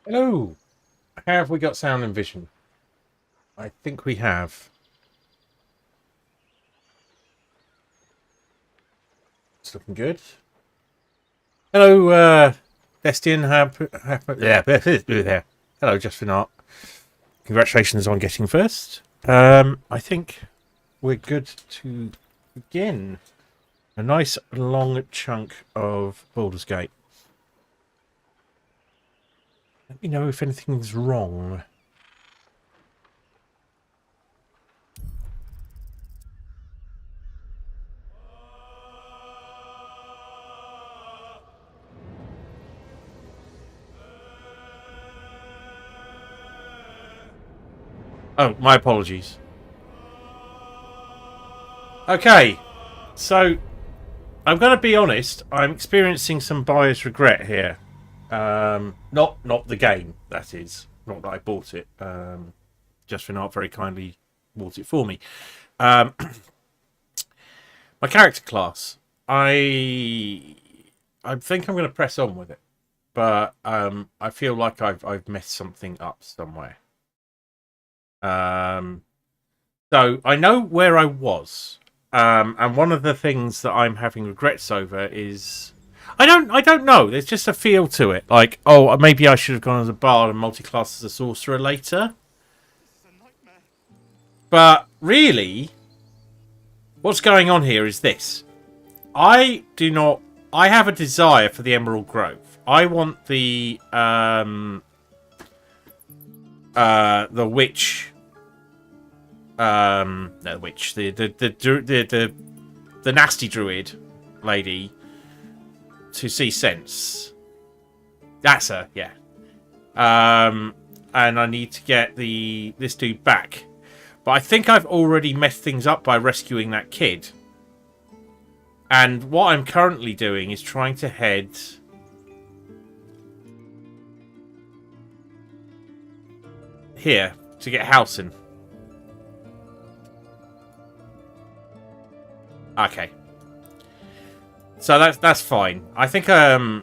Hello. How have we got sound and vision? I think we have. It's looking good. Hello, Destian. Yeah. Hello, Justin Art. Congratulations on getting first. I think we're good to begin. A nice long chunk of Baldur's Gate. Let me know if anything's wrong. Oh, my apologies. Okay, so I'm going to be honest. I'm experiencing some buyer's regret here. Not the game, that is. Not that I bought it. Justin Art very kindly bought it for me. My character class. I think I'm going to press on with it, but I feel like I've messed something up somewhere. So I know where I was, and one of the things that I'm having regrets over is I don't know. There's just a feel to it, like, oh, maybe I should have gone as a bard and multi-class as a sorcerer later. But really, what's going on here is this: I have a desire for the Emerald Grove. I want the witch. No, witch. The nasty druid lady to see sense. That's her, yeah. And I need to get this dude back. But I think I've already messed things up by rescuing that kid. And what I'm currently doing is trying to head here to get Halsin. Okay. So that's fine. I think I'll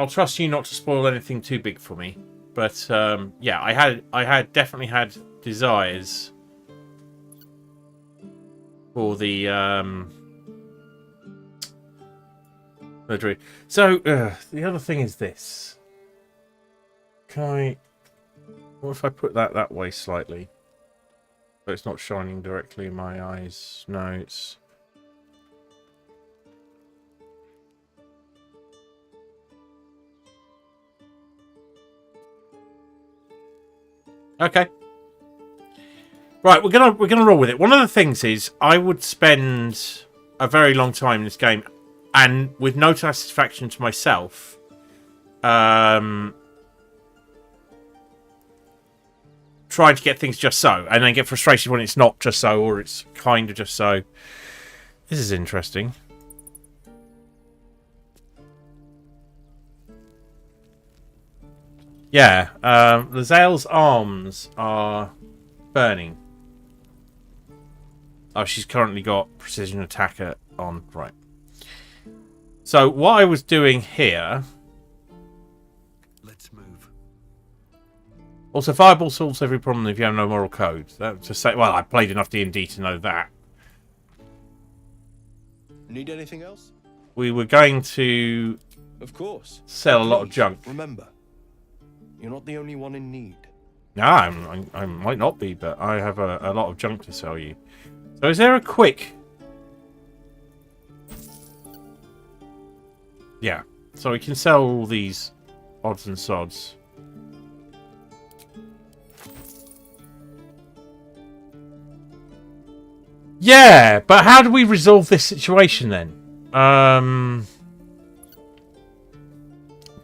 trust you not to spoil anything too big for me. But yeah, I definitely had desires for the druid. So the other thing is this. What if I put that way slightly? So it's not shining directly in my eyes. No, it's... Okay. Right, we're gonna roll with it. One of the things is I would spend a very long time in this game, and with no satisfaction to myself, trying to get things just so, and then get frustrated when it's not just so, or it's kind of just so. This is interesting. Yeah, Lazelle's arms are burning. Oh, she's currently got precision attacker on. Right. So what I was doing here... Let's move. Also, Fireball solves every problem if you have no moral code. That to say, well, I played enough D&D to know that. Need anything else? We were going to... Of course. Sell a lot of junk. Remember, you're not the only one in need. Nah, I might not be, but I have a lot of junk to sell you. So is there a quick... Yeah. So we can sell all these odds and sods. Yeah, but how do we resolve this situation then?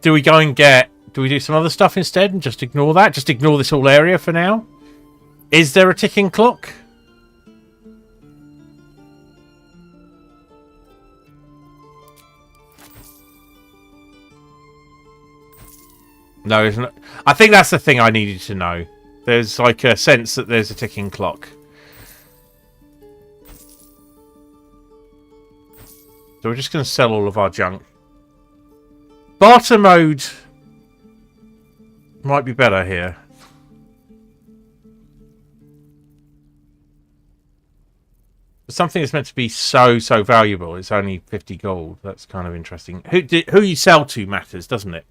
Do we go and get... Do we do some other stuff instead and just ignore that? Just ignore this whole area for now? Is there a ticking clock? No, isn't it? I think that's the thing I needed to know. There's like a sense that there's a ticking clock. So we're just going to sell all of our junk. Barter mode might be better here. But something that's meant to be so valuable, it's only 50 gold. That's kind of interesting. Who you sell to matters, doesn't it?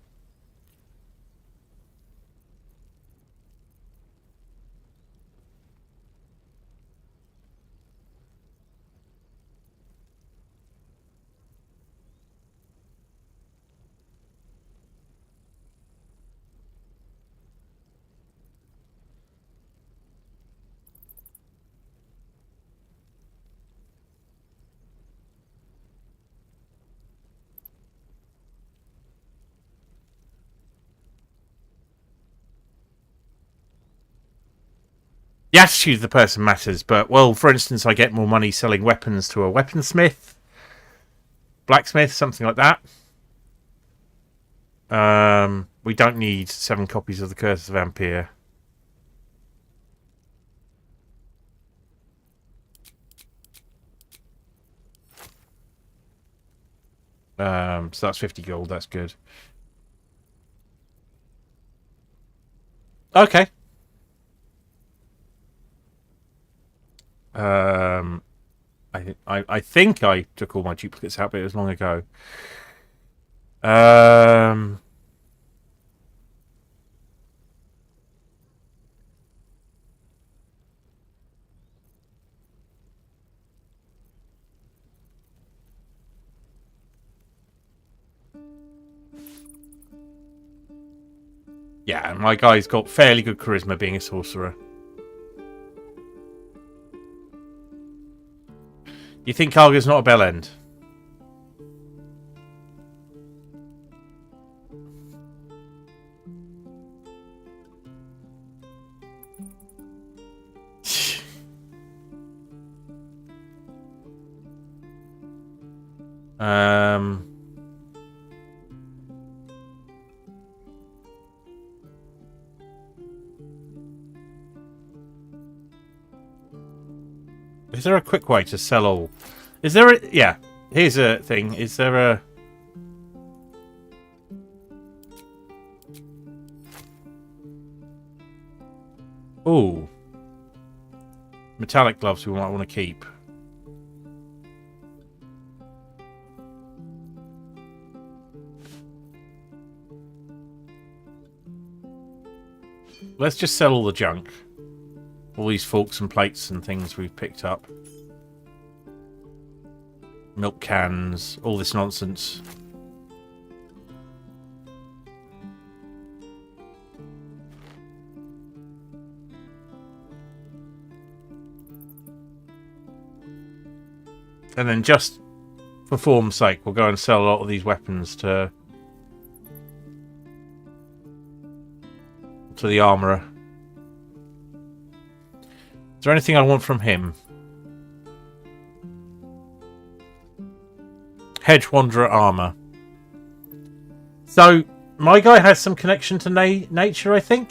The attitude of the person matters, but, well, for instance, I get more money selling weapons to a weaponsmith, blacksmith, something like that. We don't need 7 copies of the Curse of Vampire. So that's 50 gold, that's good. Okay. I think I took all my duplicates out, but it was long ago. Yeah, my guy's got fairly good charisma being a sorcerer. You think Karga's not a bell end? Is there a quick way to sell all? Is there a... Yeah, here's a thing. Is there a... Ooh. Metallic gloves we might want to keep. Let's just sell all the junk. All these forks and plates and things we've picked up. Milk cans, all this nonsense. And then just for form's sake, we'll go and sell a lot of these weapons to the armourer. Is there anything I want from him? Hedge Wanderer armour. So, my guy has some connection to nature, I think.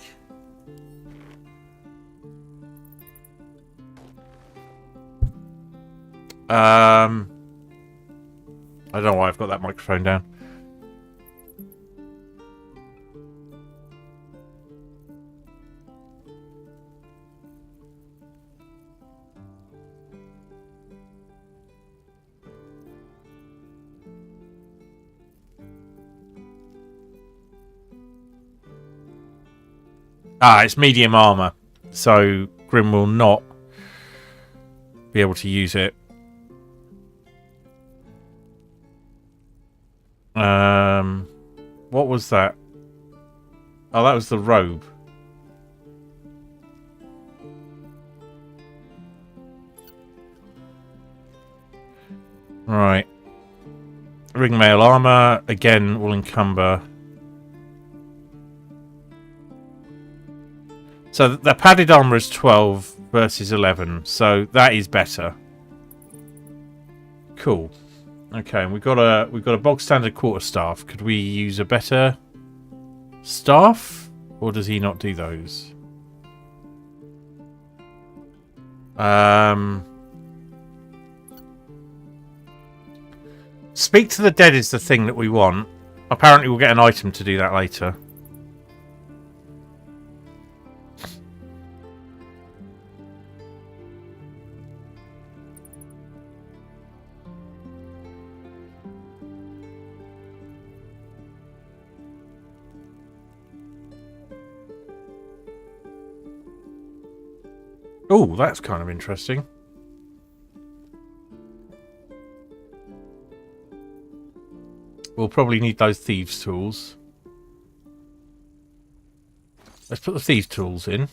I don't know why I've got that microphone down. Ah, it's medium armor, so Grim will not be able to use it. What was that? Oh, that was the robe. Right. Ringmail armor, again, will encumber. So the padded armor is 12 versus 11, so that is better. Cool. Okay, and we've got a bog standard quarterstaff. Could we use a better staff, or does he not do those? Speak to the dead is the thing that we want. Apparently, we'll get an item to do that later. Oh, that's kind of interesting. We'll probably need those thieves' tools. Let's put the thieves' tools in.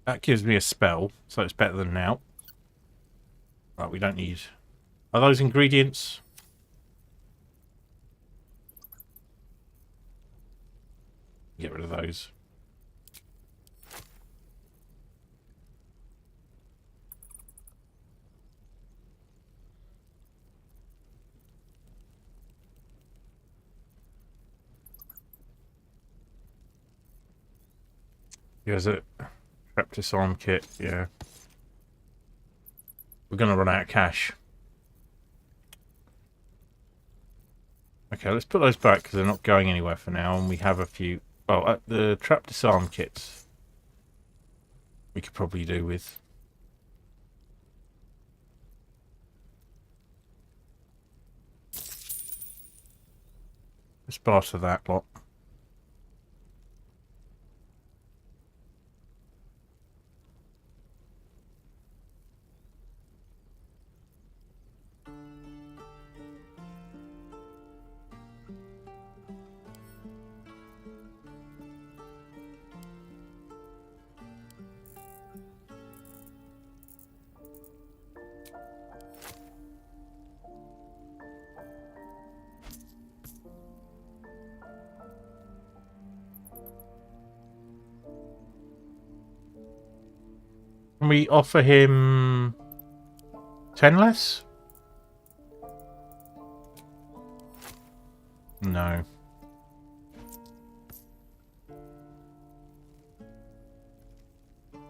That gives me a spell, so it's better than now. Right, we don't need... Are those ingredients? Get rid of those. Here's a trap disarm kit, yeah. We're going to run out of cash. Okay, let's put those back because they're not going anywhere for now, and we have a few... Oh, the trap disarm kits we could probably do with. Let's barter that lot. Can we offer him 10 less? No.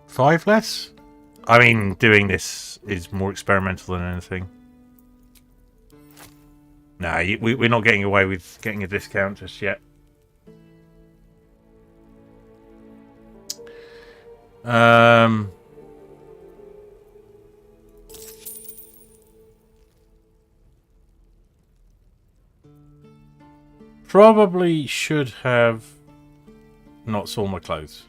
Five less? I mean, doing this is more experimental than anything. No, we're not getting away with getting a discount just yet. Probably should have not sold my clothes.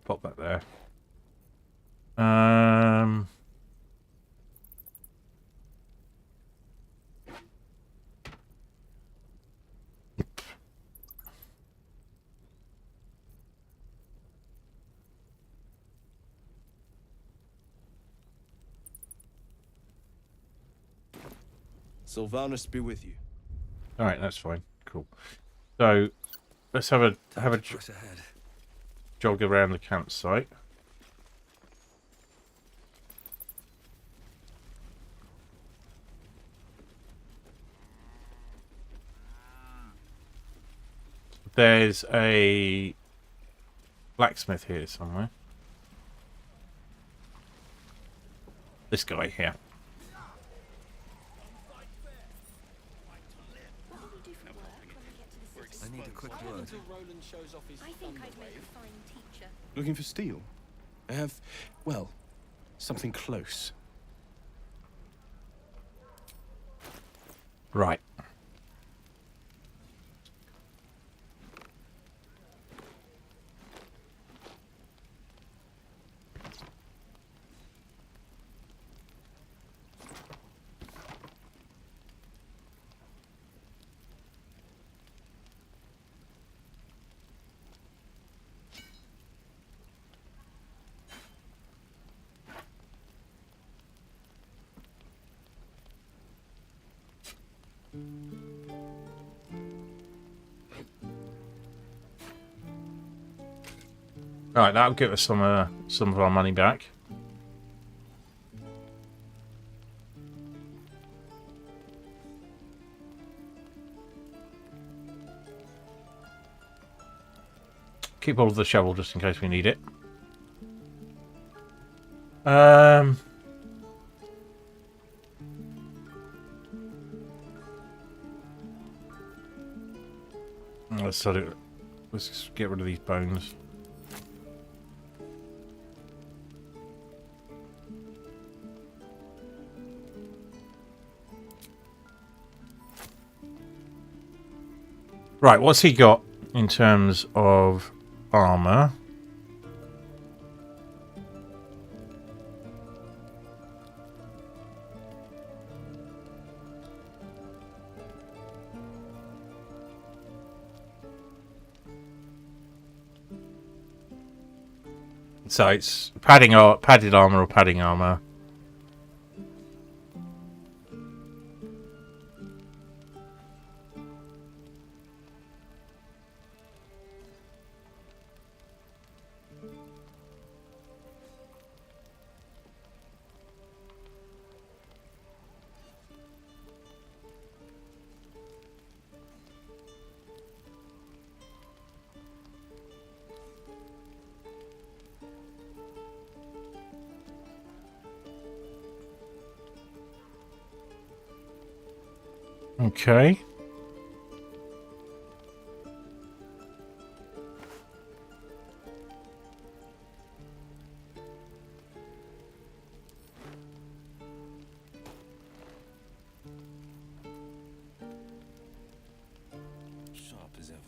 Pop that there. Sylvanus be with you. All right, that's fine. Cool. So let's have a jog around the campsite. there's a blacksmith here somewhere. This guy here. I need a quick word. I think I'd make a fine teacher. Looking for steel? I have, well, something close. Right. Right, that'll give us some of our money back. Keep hold of the shovel just in case we need it. Let's just get rid of these bones. Right, what's he got in terms of armor? So it's padded armor or padding armor. Okay. Sharp as ever.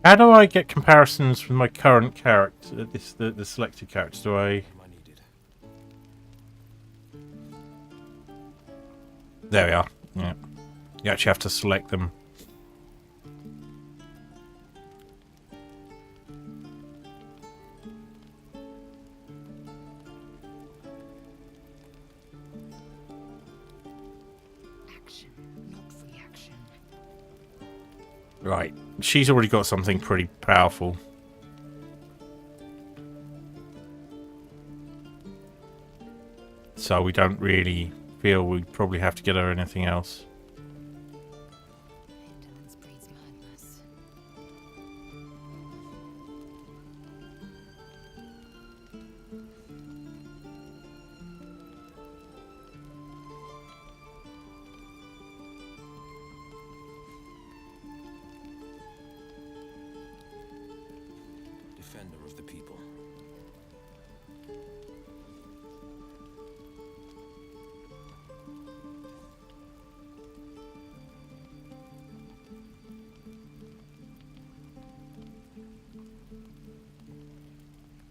How do I get comparisons with my current character? The selected character. Do I? Am I needed? There we are. Yeah. You actually have to select them. Action, not reaction. Right. She's already got something pretty powerful. So we don't really feel we probably have to get her anything else. Indolence breeds madness. Defender of the people.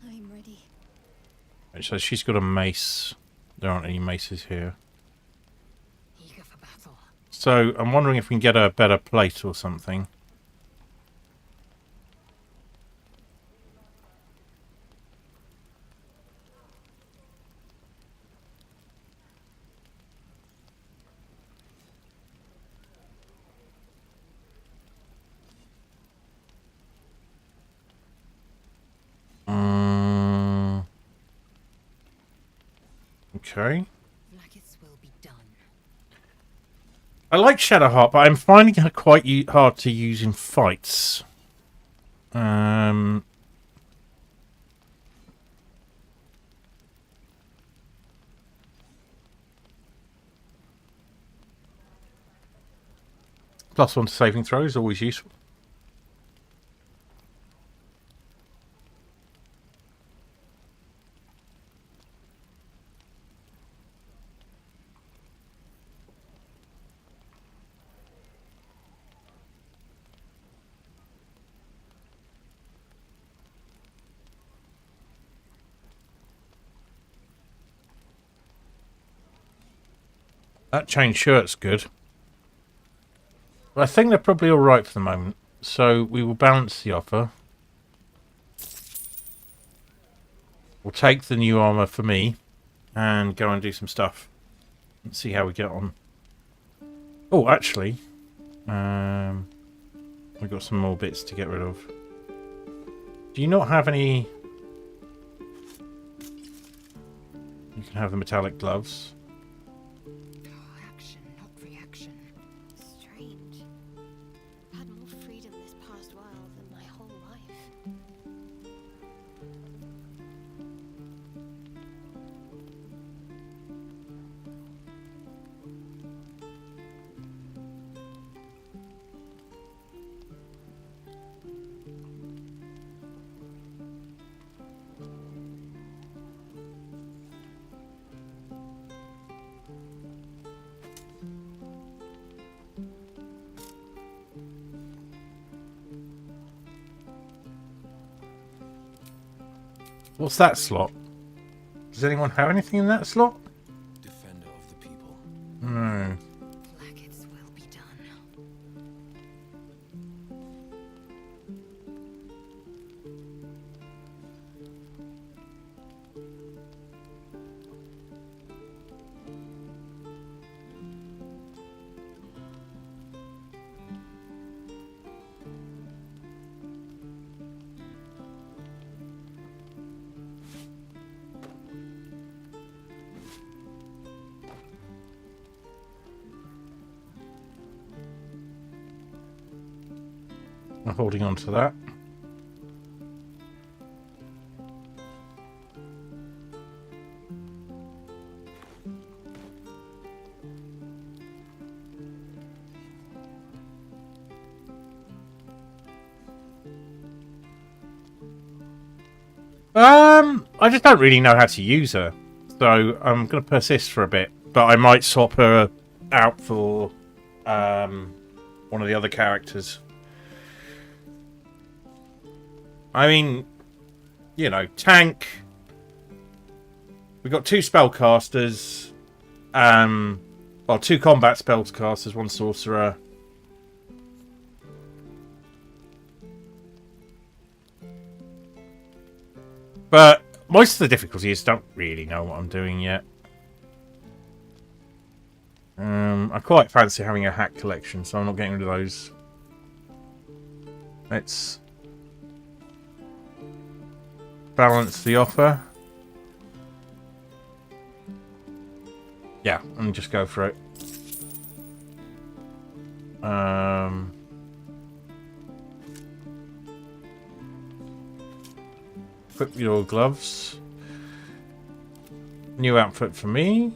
I'm ready. So she's got a mace. There aren't any maces here. Eager for battle. So I'm wondering if we can get her a better plate or something. Okay. Blackets will be done. I like Shadowheart, but I'm finding her quite hard to use in fights. +1 to saving throws, always useful. That chain shirt's good. But I think they're probably alright for the moment. So we will balance the offer. We'll take the new armour for me and go and do some stuff. And see how we get on. Oh, actually, we've got some more bits to get rid of. Do you not have any? You can have the metallic gloves. Action, not reaction. Strange. Had more freedom this past while than my whole life. What's that slot? Does anyone have anything in that slot? Defender of the people. No. Blackets will be done. I'm holding on to that. I just don't really know how to use her, so I'm going to persist for a bit. But I might swap her out for one of the other characters. I mean, you know, tank. We've got 2 spellcasters. Well, 2 combat spellcasters, 1 sorcerer. But most of the difficulty is don't really know what I'm doing yet. I quite fancy having a hat collection, so I'm not getting rid of those. Let's balance the offer. Yeah, and just go for it. Equip your gloves. New outfit for me.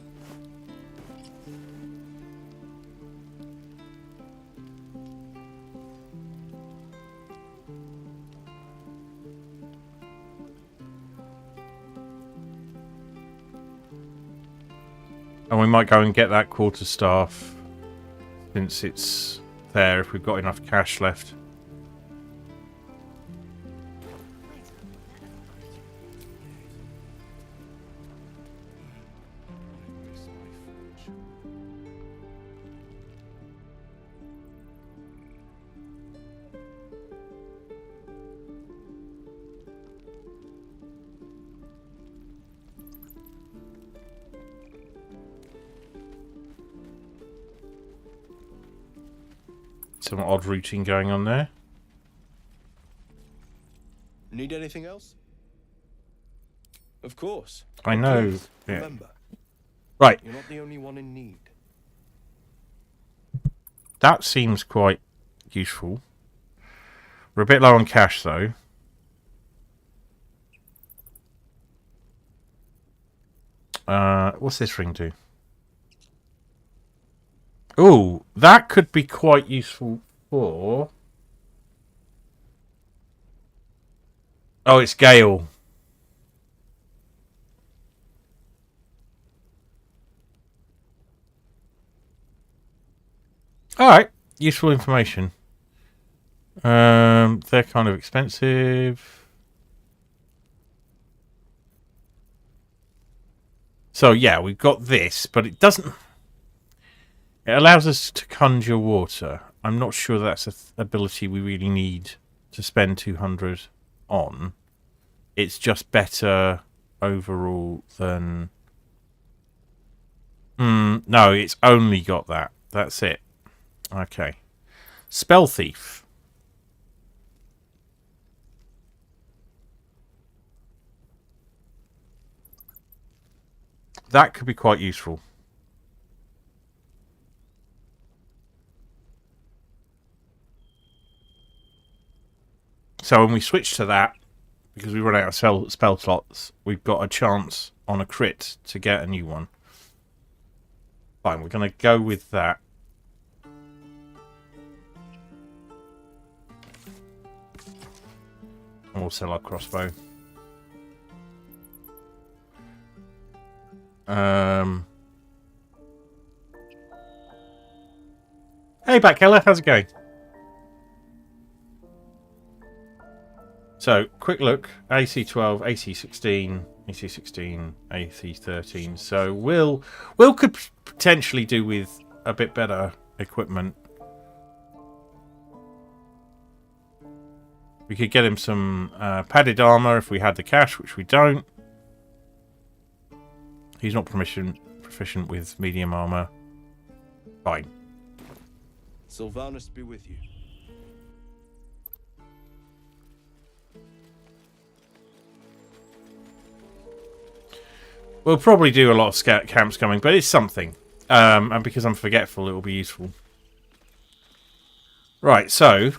And we might go and get that quarterstaff since it's there if we've got enough cash left. Some odd routing going on there. Need anything else? Of course. I know. Please, Yeah. remember, Right. You're not the only one in need. That seems quite useful. We're a bit low on cash, though. What's this ring do? Oh, that could be quite useful for... Oh, it's Gale. Alright, useful information. They're kind of expensive. So yeah, we've got this, but it doesn't... It allows us to conjure water. I'm not sure that's an ability we really need to spend 200 on. It's just better overall than... no, it's only got that. That's it. Okay. Spell Thief. That could be quite useful. So when we switch to that, because we run out of spell slots, we've got a chance on a crit to get a new one. Fine, we're going to go with that. And we'll sell our crossbow. Hey, Backkeller, how's it going? So, quick look. AC 12, AC 16, AC 16, AC 13. So, Will could potentially do with a bit better equipment. We could get him some padded armor if we had the cash, which we don't. He's not proficient with medium armor. Fine. Sylvanus be with you. We'll probably do a lot of scout camps coming, but it's something. And because I'm forgetful, it will be useful. Right, so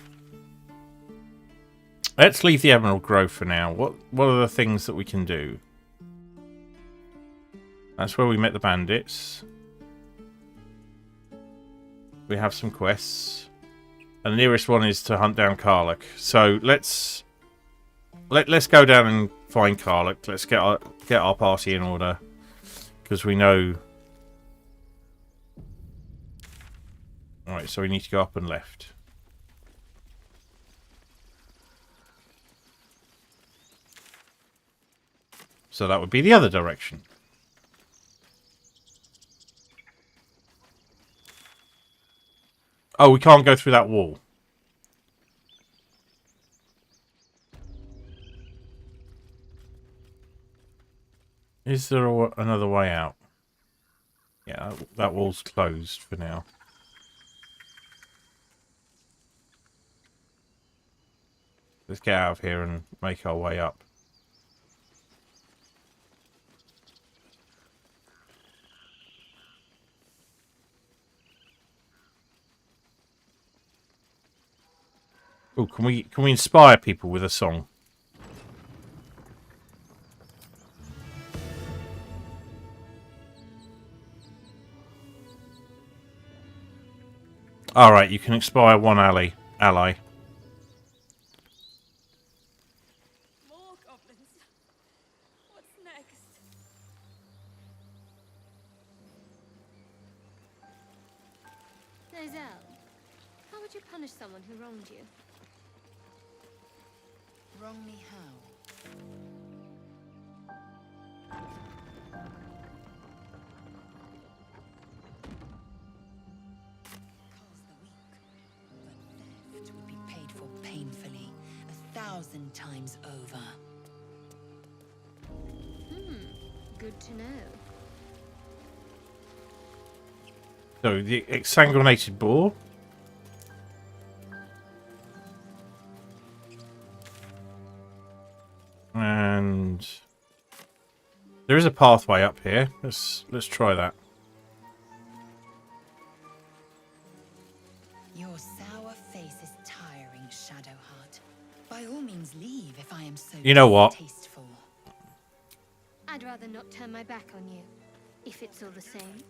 let's leave the Emerald Grove for now. What are the things that we can do? That's where we met the bandits. We have some quests. And the nearest one is to hunt down Karlach. So let's go down and find Karlach. Let's get our party in order. Because we know... Alright, so we need to go up and left. So that would be the other direction. Oh, we can't go through that wall. Is there another way out? Yeah, that wall's closed for now. Let's get out of here and make our way up. Oh, can we inspire people with a song? All right, you can inspire one ally. More goblins. What's next? Nozel, how would you punish someone who wronged you? Wrong me how? Calls the weak, but theft would be paid for painfully, 1,000 times over. Good to know. So the exsanguinated boar. And There is a pathway up here. Let's try that. Your sour face is tiring, Shadowheart. By all means, leave if I am so You know what? distasteful. I'd rather not turn my back on you, if it's all the same.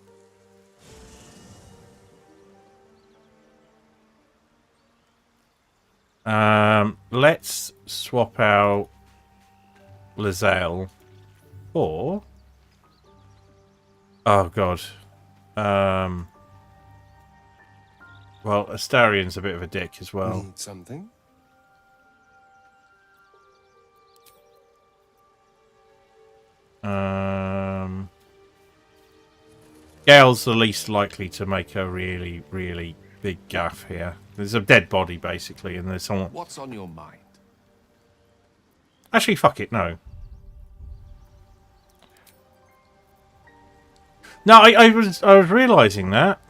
Let's swap out Lizelle for... Oh, God. Well, Astarion's a bit of a dick as well. Need something? Gale's the least likely to make a really, really big gaff here. There's a dead body, basically, and there's someone... What's on your mind? Actually, fuck it, no. No, I was realising that.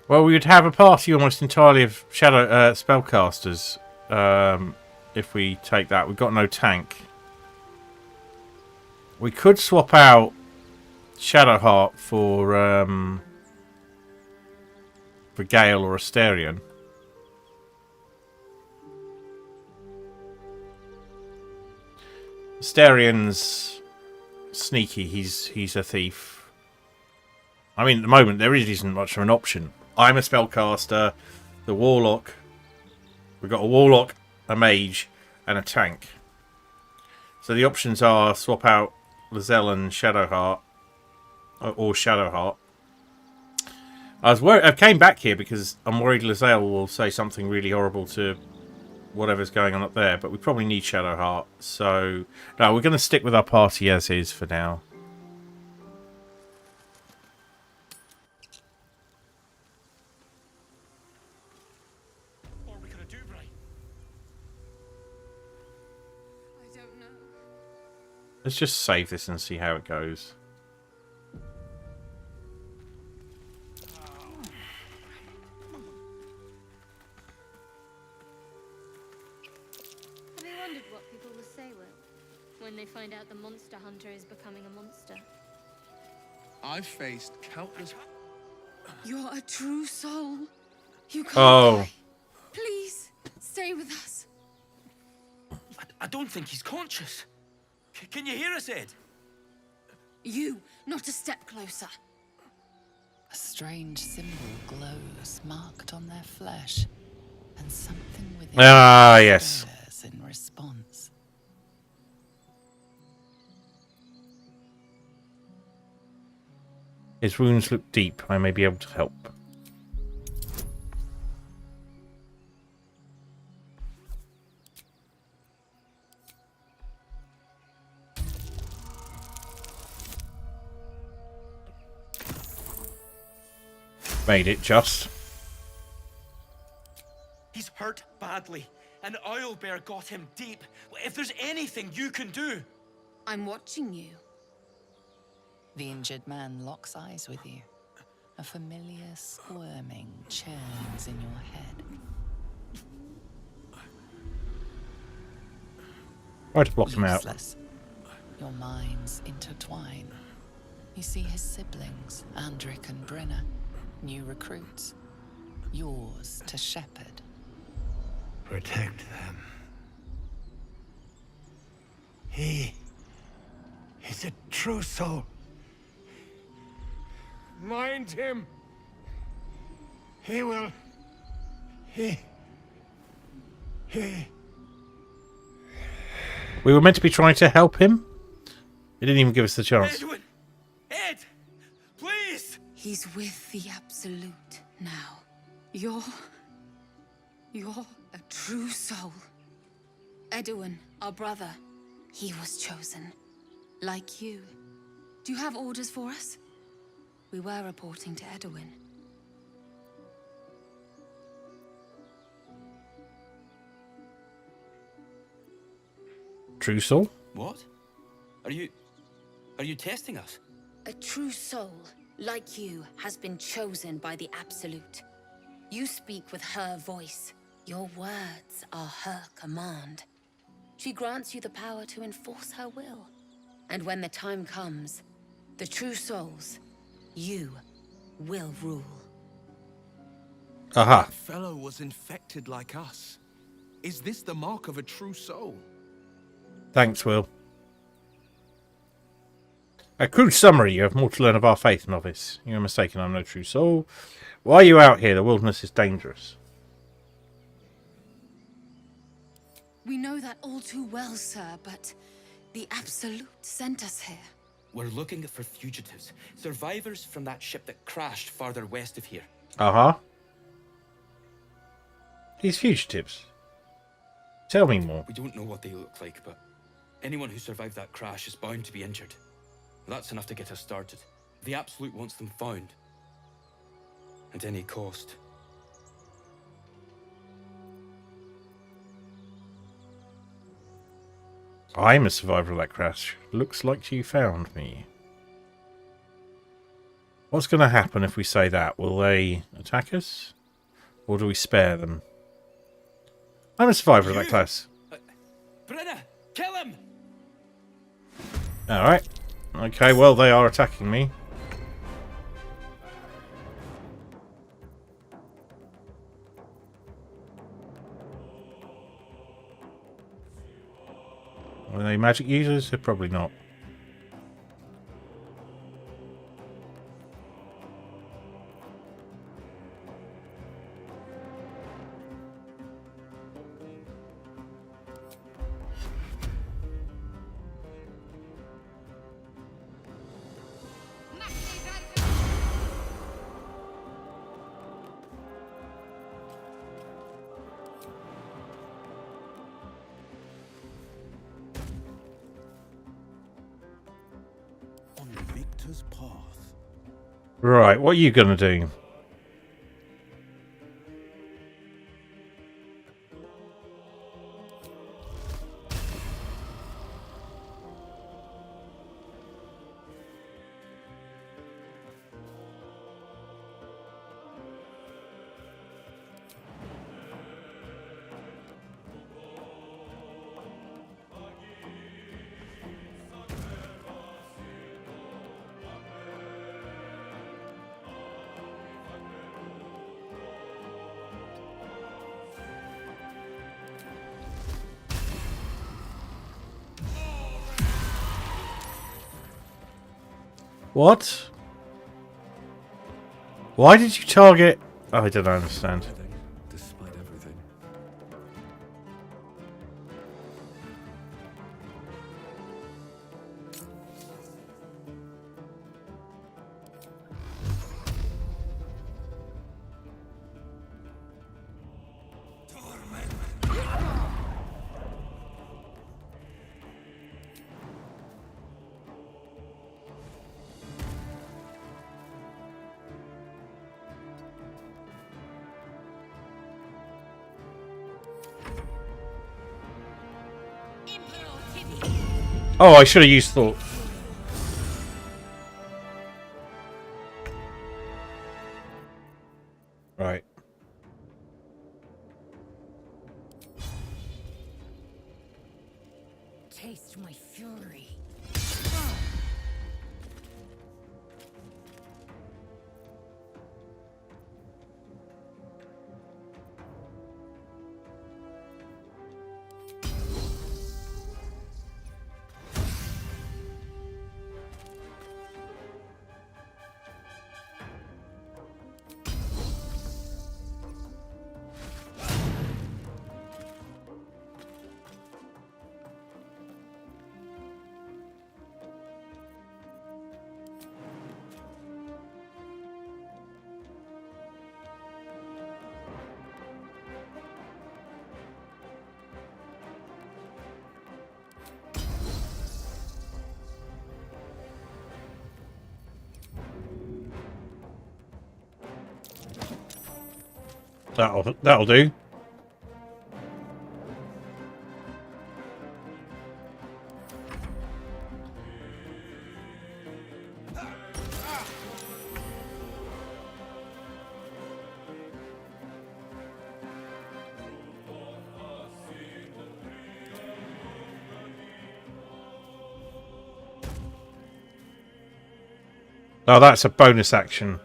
Well, we would have a party almost entirely of shadow spellcasters if we take that. We've got no tank. We could swap out Shadowheart for Gale or Astarion. Astarion's sneaky. He's a thief. I mean, at the moment there isn't much of an option. I'm a spellcaster. The warlock. We've got a warlock, a mage, and a tank. So the options are swap out Lizelle and Shadowheart, or Shadowheart. I came back here because I'm worried Lizelle will say something really horrible to whatever's going on up there, but we probably need Shadowheart. So no, we're going to stick with our party as is for now. What are we gonna do, Brian? I don't know. Let's just save this and see how it goes. Have you wondered what people will say when they find out the monster hunter is becoming a monster? I've faced countless... You're a true soul. You can't Oh. die. Please, stay with us. I don't think he's conscious. Can you hear us, Ed? You, not a step closer. A strange symbol glows, marked on their flesh, and something within Ah, yes. stirs in response. His wounds look deep. I may be able to help. Made it just. He's hurt badly, and Owlbear got him deep. If there's anything you can do... I'm watching you. The injured man locks eyes with you. A familiar squirming churns in your head. Try to block him out. Useless. Your minds intertwine. You see his siblings, Andric and Brenna, new recruits. Yours to shepherd. Protect them. He is a true soul. Mind him. He will. He. We were meant to be trying to help him. He didn't even give us the chance. Edwin! Ed! Please! He's with the Absolute now. You're a true soul. Edwin, our brother, he was chosen. Like you. Do you have orders for us? We were reporting to Edwin. True soul? What? Are you testing us? A true soul, like you, has been chosen by the Absolute. You speak with her voice. Your words are her command. She grants you the power to enforce her will. And when the time comes, the true souls, you will rule. Aha. That fellow was infected like us. Is this the mark of a true soul? Thanks, Will. A crude summary. You have more to learn of our faith, novice. You are mistaken, I'm no true soul. Why are you out here? The wilderness is dangerous. We know that all too well, sir, but the Absolute sent us here. We're looking for fugitives, survivors from that ship that crashed farther west of here. Uh-huh. These fugitives. Tell me more. We don't know what they look like, but anyone who survived that crash is bound to be injured. That's enough to get us started. The Absolute wants them found. At any cost. I'm a survivor of that crash. Looks like you found me. What's going to happen if we say that? Will they attack us? Or do we spare them? I'm a survivor of that class. Brenna, kill him! Alright. Okay, well, they are attacking me. Are they magic users? They're probably not. On Victor's path. Right, what are you going to do? What? Why did you target... Oh, I don't understand. Despite everything. Oh, I should have used thought. Right. Taste my fury. That'll do. Oh, that's a bonus action.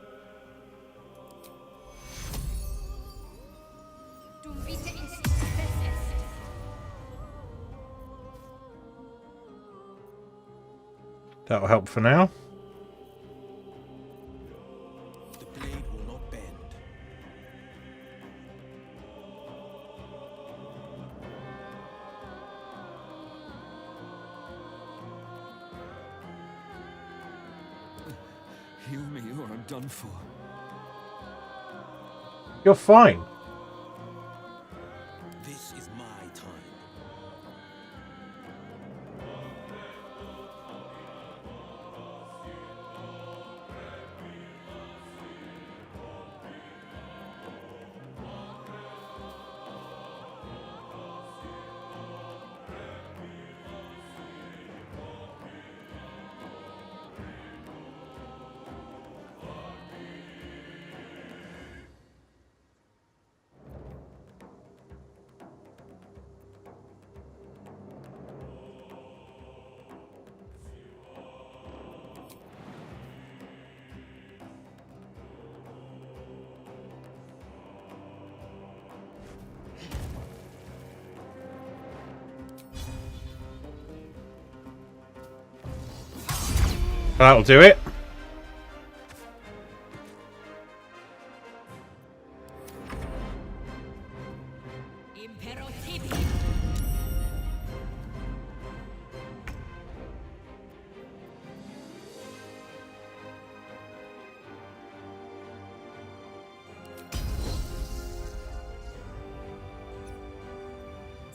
That'll help for now. The blade will not bend. Heal me or I'm done for. You're fine. This is my time. That'll do it.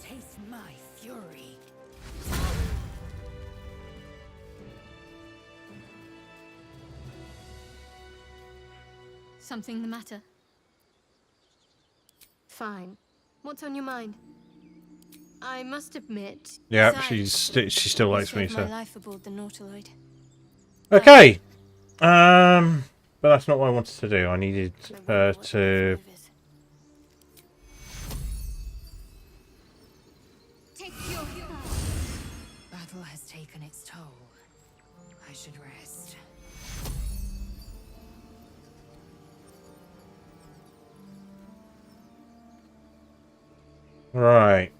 Taste my fury. Something the matter? Fine. What's on your mind? I must admit. Yeah, besides, she still likes me, saved my so. life aboard the Nautiloid. Okay. But that's not what I wanted to do. I needed I wonder her what to. the motive is. Take your battle has taken its toll. I should rest. Right.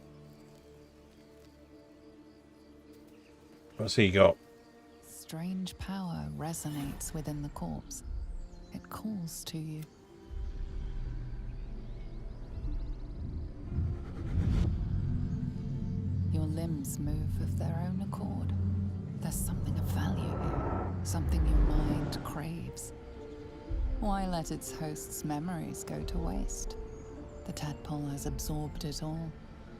What's he got? Strange power resonates within the corpse. It calls to you. Your limbs move of their own accord. There's something of value here, something your mind craves. Why let its host's memories go to waste? The tadpole has absorbed it all.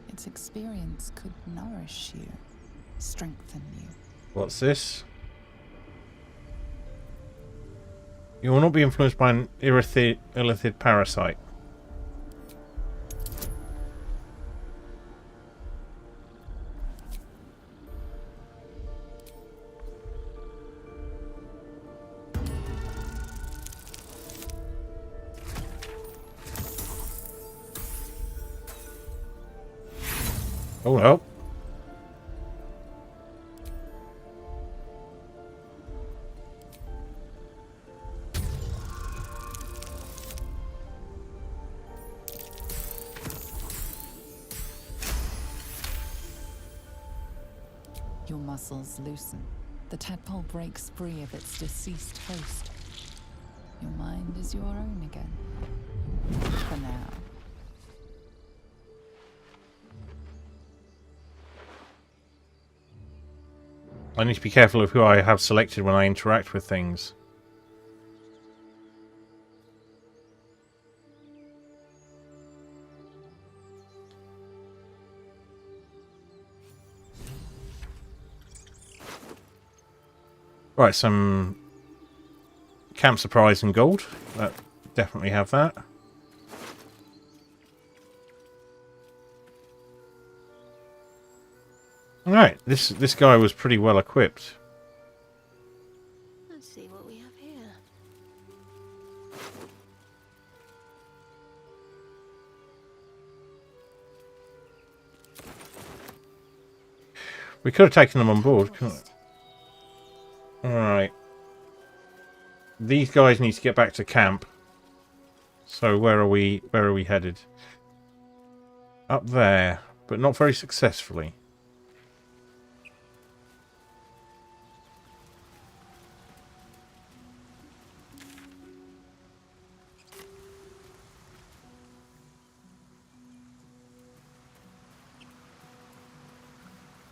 Its experience could nourish you, strengthen you. What's this? You will not be influenced by an illithid parasite. Oh no. Your muscles loosen. The tadpole breaks free of its deceased host. Your mind is your own again. For now. I need to be careful of who I have selected when I interact with things. Right, some camp supplies and gold. Definitely have that. Alright, this guy was pretty well equipped. Let's see what we have here. We could have taken them on board, couldn't we? Alright. these guys need to get back to camp. So where are we headed? Up there, but not very successfully.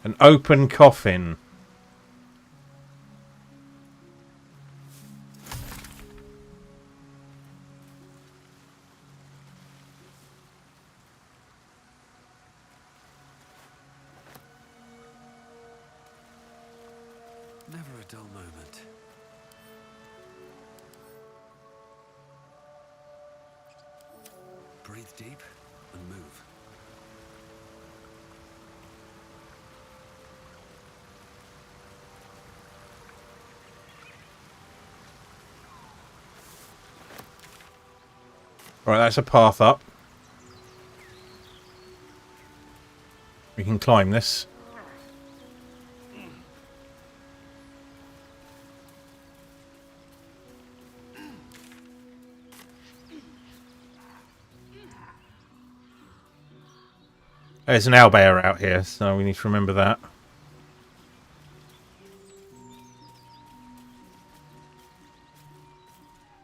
An open coffin. Never a dull moment. Breathe deep and move. Right, that's a path up. We can climb this. There's an owlbear out here, so we need to remember that.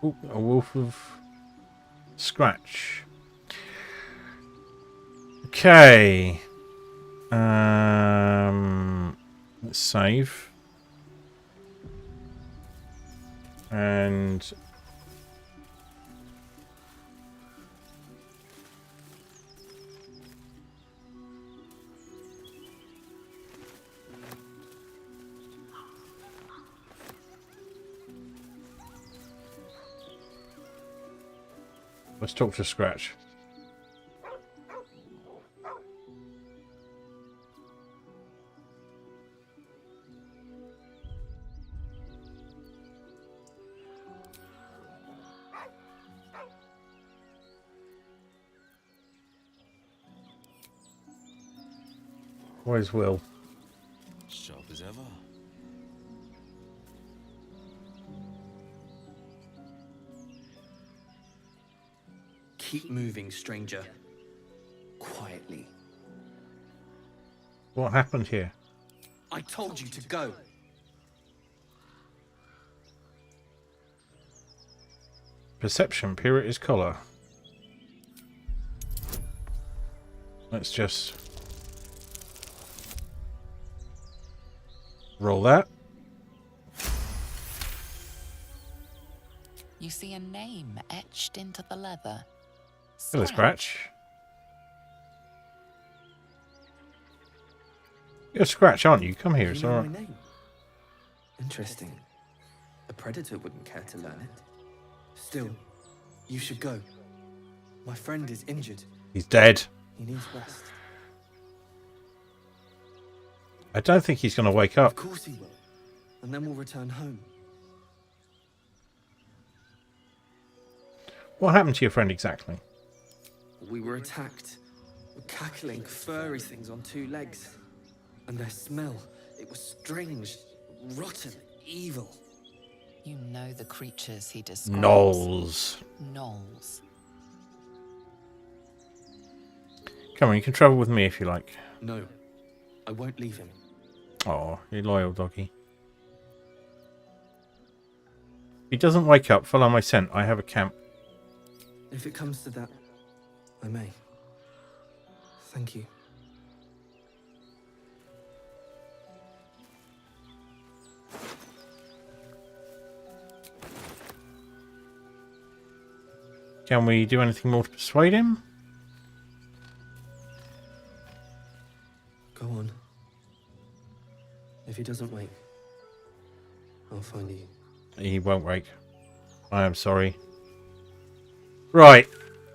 Ooh, a wolf of scratch. Okay. Let's save. And let's talk to Scratch. Where's Will? Sharp as ever. Keep moving, stranger. Quietly. What happened here? I told you to go. Perception, period is collar. Let's just roll that. You see a name etched into the leather. Hello, Scratch. You're Scratch, aren't you? Come here, it's You know alright. my name? Interesting. A predator wouldn't care to learn it. Still, you should go. My friend is injured. He's dead. He needs rest. I don't think he's going to wake Of up. course he will. And then we'll return home. What happened to your friend exactly? We were attacked. Cackling, furry things on two legs. And their smell, it was strange, rotten, evil. You know the creatures he describes. Knolls. Gnolls. Come on, you can travel with me if you like. No, I won't leave him. Oh, you loyal doggy. If he doesn't wake up, follow my scent. I have a camp. If it comes to that, I may. Thank you. Can we do anything more to persuade him? Go on. If he doesn't wake, I'll find you. He won't wake. I am sorry. Right.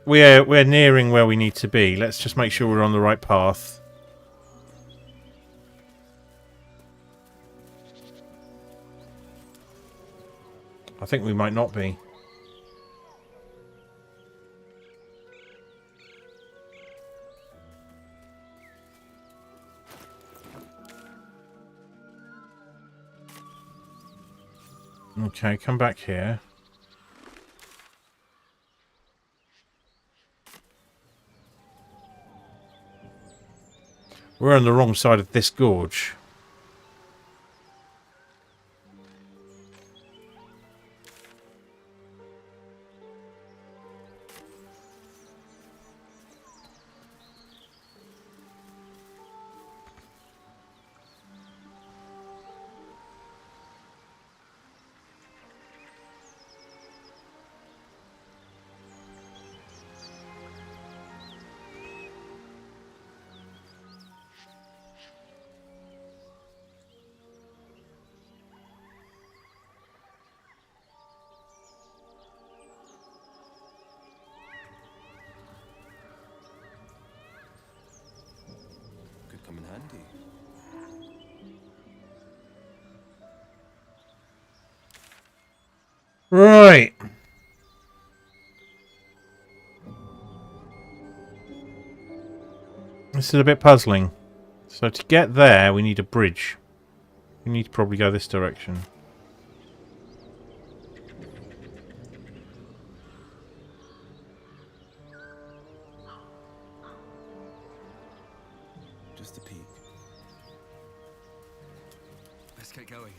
We're nearing where we need to be. Let's just make sure we're on the right path. I think we might not be. Okay, come back here. We're on the wrong side of this gorge. Could come in handy. Right. This is a bit puzzling. So to get there, we need a bridge. We need to probably go this direction. Just a peek. Let's get going.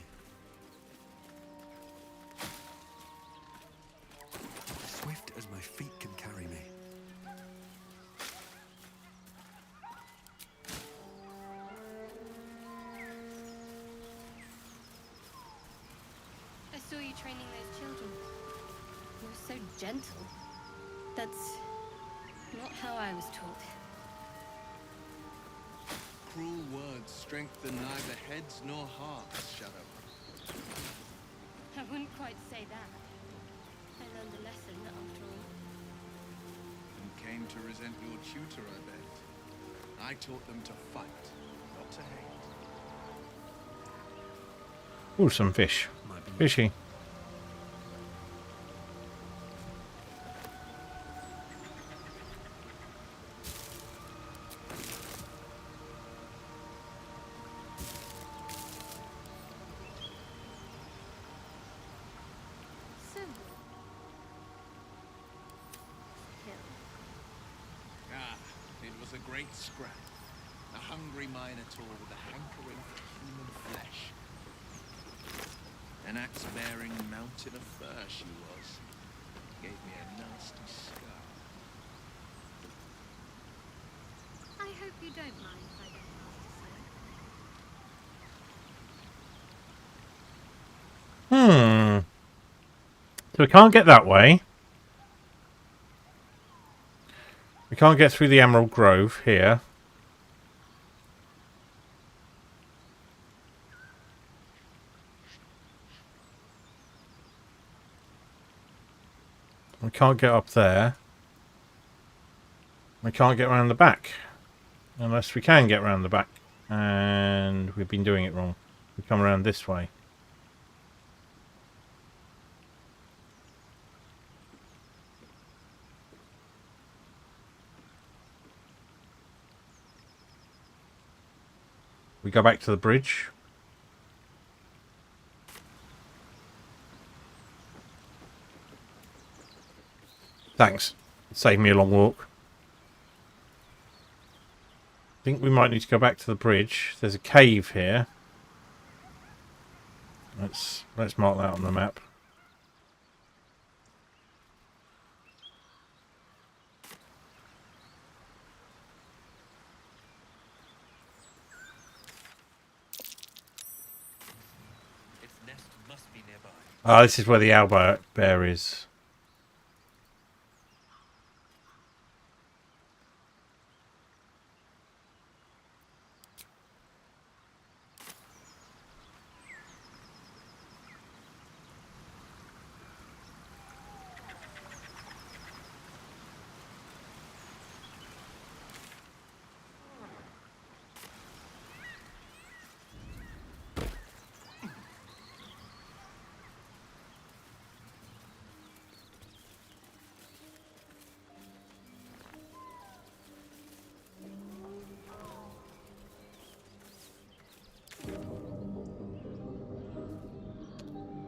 Swift as my feet can carry me. I saw you training those children. You were so gentle. That's not how I was taught. Cruel words strengthen neither heads nor hearts, Shadow. I wouldn't quite say that. I learned a lesson after all. And came to resent your tutor, I bet. I taught them to fight, not to hate. Ooh, some fish. Fishy. So, Hill. Ah, it was a great scrap. A hungry minotaur with a hankering for human flesh. An axe-bearing mountain of fur she was. Gave me a nasty scar. I hope you don't mind if I don't ask to say. So we can't get that way. We can't get through the Emerald Grove here. We can't get up there. We can't get around the back. Unless we can get around the back. And we've been doing it wrong. We come around this way. We go back to the bridge. Thanks. Saved me a long walk. I think we might need to go back to the bridge. There's a cave here. Let's mark that on the map. Its nest must be nearby. Ah, this is where the owlbear is.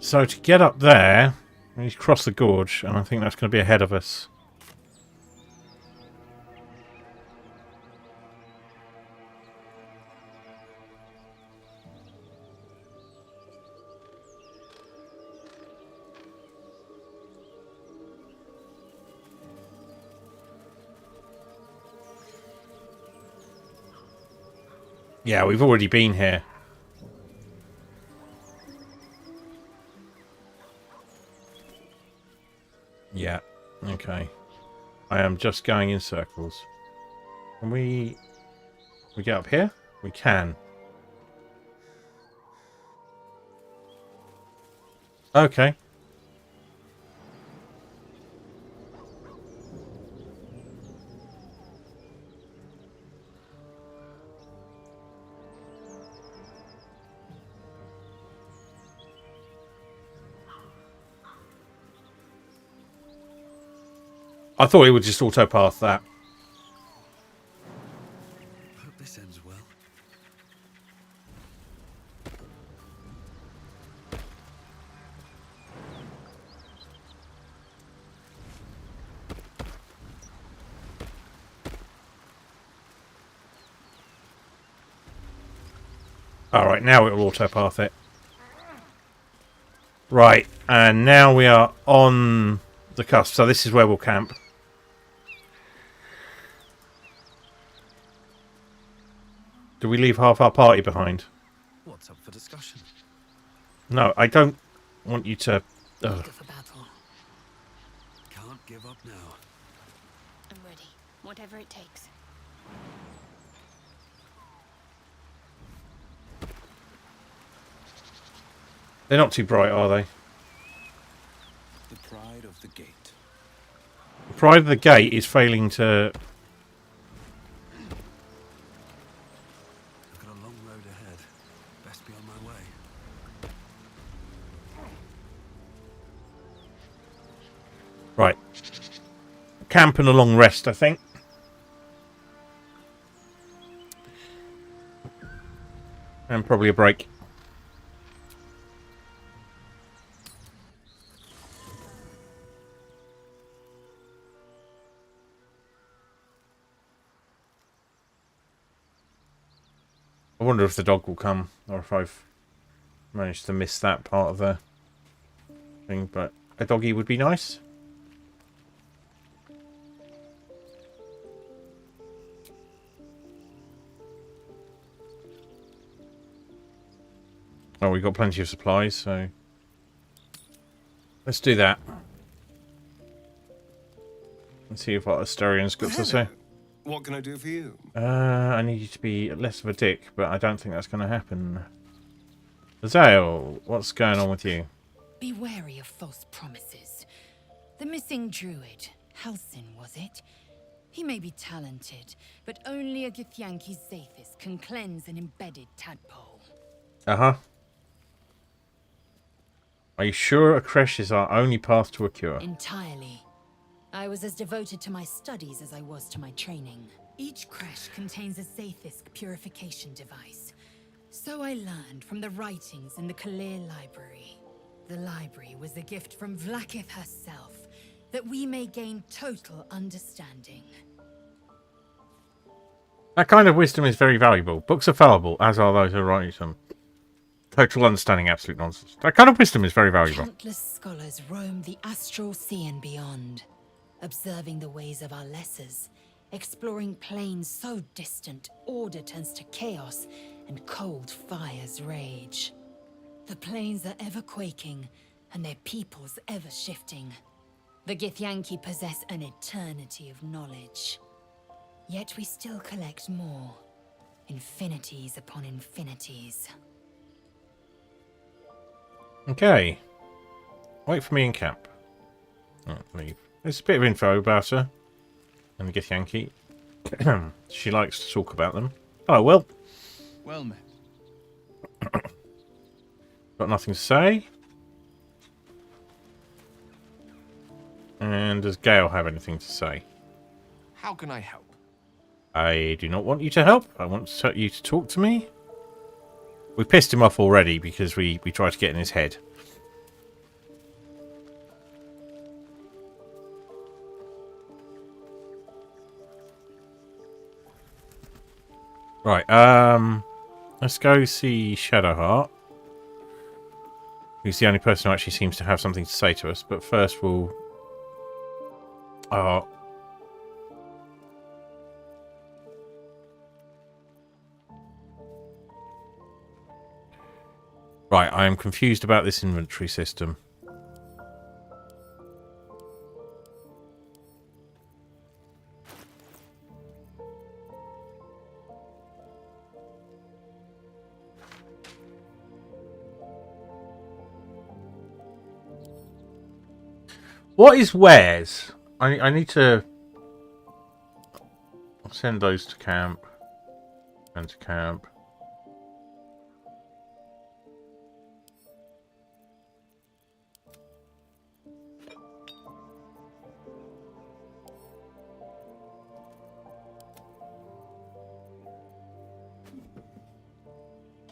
So to get up there, we need to cross the gorge, and I think that's going to be ahead of us. Yeah, we've already been here. Yeah, okay. I am just going in circles. Can we get up here? We can. Okay. I thought it would just auto-path that. Hope this ends well. Alright, now it will auto-path it. Right, and now we are on the cusp. So this is where we'll camp. Do we leave half our party behind? What's up for discussion? No, I don't want you to... Eager for battle. Can't give up now. I'm ready. Whatever it takes. They're not too bright, are they? The pride of the gate. The pride of the gate is failing to... I've got a long road ahead. Best be on my way. Right. Camp and a long rest, I think. And probably a break. I wonder if the dog will come, or if I've managed to miss that part of the thing, but a doggy would be nice. Oh, we've got plenty of supplies, so let's do that. Let's see if what Asterian's got to say. What can I do for you? I need you to be less of a dick, but I don't think that's going to happen. Zale, what's going on with you? Be wary of false promises. The missing druid, Halsin, was it? He may be talented, but only a Githyanki Zathis can cleanse an embedded tadpole. Uh-huh. Are you sure a creche is our only path to a cure? Entirely. I was as devoted to my studies as I was to my training. Each creche contains a Zathis purification device. So I learned from the writings in the Kalir library. The library was a gift from Vlaakith herself, that we may gain total understanding. That kind of wisdom is very valuable. Books are fallible, as are those who write them. Total understanding, absolute nonsense. That kind of wisdom is very valuable. Countless scholars roam the astral sea and beyond, observing the ways of our lessers, exploring planes so distant order turns to chaos and cold fires rage. The planes are ever quaking, and their peoples ever shifting. The Githyanki possess an eternity of knowledge. Yet we still collect more. Infinities upon infinities. Okay. Wait for me in camp. Oh, leave. There's a bit of info about her. And the Githyanki. She likes to talk about them. Oh, well. Well met. Got nothing to say. And does Gale have anything to say? How can I help? I do not want you to help. I want you to talk to me. We pissed him off already because we tried to get in his head. Right, let's go see Shadowheart, who's the only person who actually seems to have something to say to us. But first we'll... Right, I am confused about this inventory system. What is wares? I need to... I'll send those to camp. And to camp.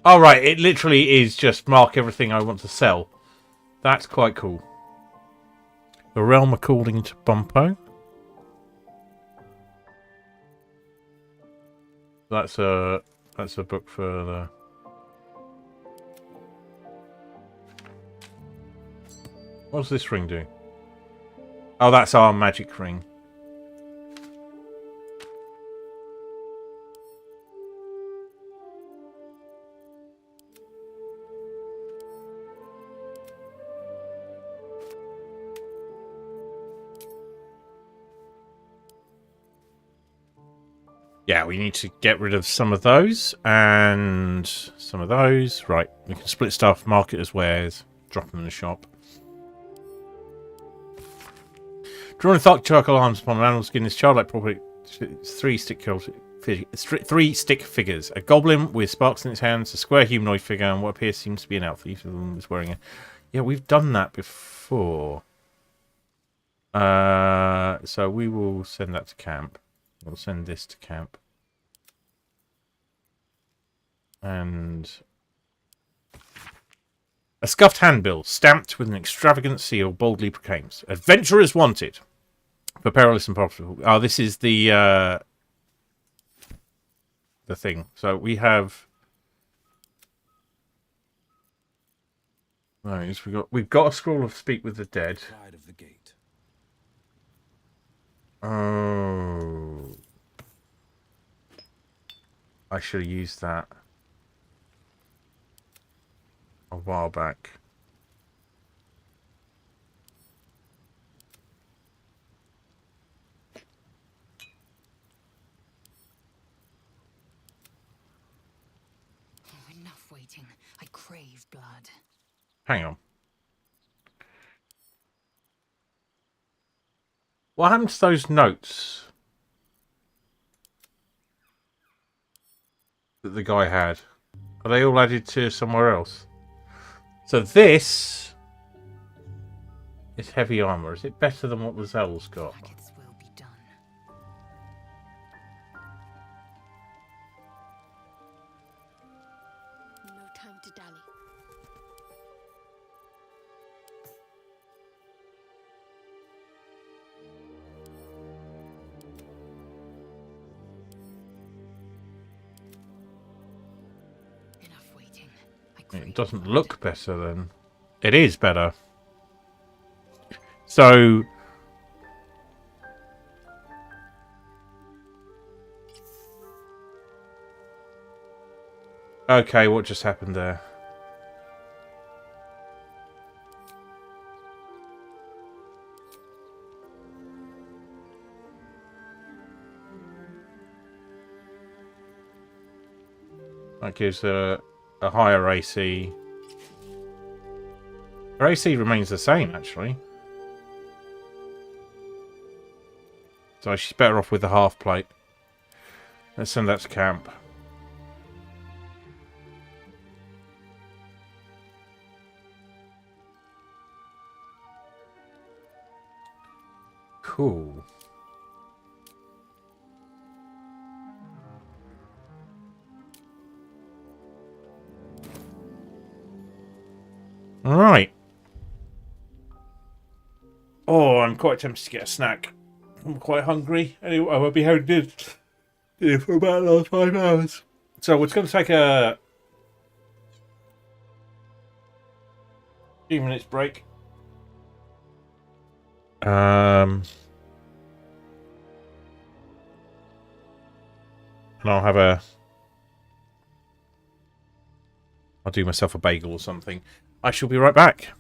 Oh, right. It literally is just mark everything I want to sell. That's quite cool. The Realm According to Bumpo. That's a book for the... What does this ring do? Oh, that's our magic ring. Yeah, we need to get rid of some of those and some of those. Right, we can split stuff, mark it as wares, drop them in the shop. Drawing dark charcoal arms upon an animal skin is childlike property. Three stick figures. A goblin with sparks in its hands, a square humanoid figure, and what appears seems to be an outfit. Each of them is wearing a... Yeah, we've done that before. So we will send that to camp. We'll send this to camp. And... A scuffed handbill, stamped with an extravagant seal, boldly proclaims, "Adventurers wanted. For perilous and profitable." Oh, this is the thing. So we have... Right, we've got a scroll of Speak with the Dead. Pride of the gate. Oh. I should have used that a while back. Oh, enough waiting. I crave blood. Hang on. What happened to those notes that the guy had? Are they all added to somewhere else? So this is heavy armor. Is it better than what the Zell's got? Packets will be done. No time to dally. Enough waiting. I crave It doesn't blood. look better then. It is better. So... Okay, what just happened there? That gives a higher AC. Her AC remains the same, actually. So she's better off with the half plate. Let's send that to camp. Cool. All right. Oh, I'm quite tempted to get a snack. I'm quite hungry. Anyway, I won't be having dinner for about the last 5 hours. So we're going to take a few minutes break. And I'll have a I'll do myself a bagel or something. I shall be right back.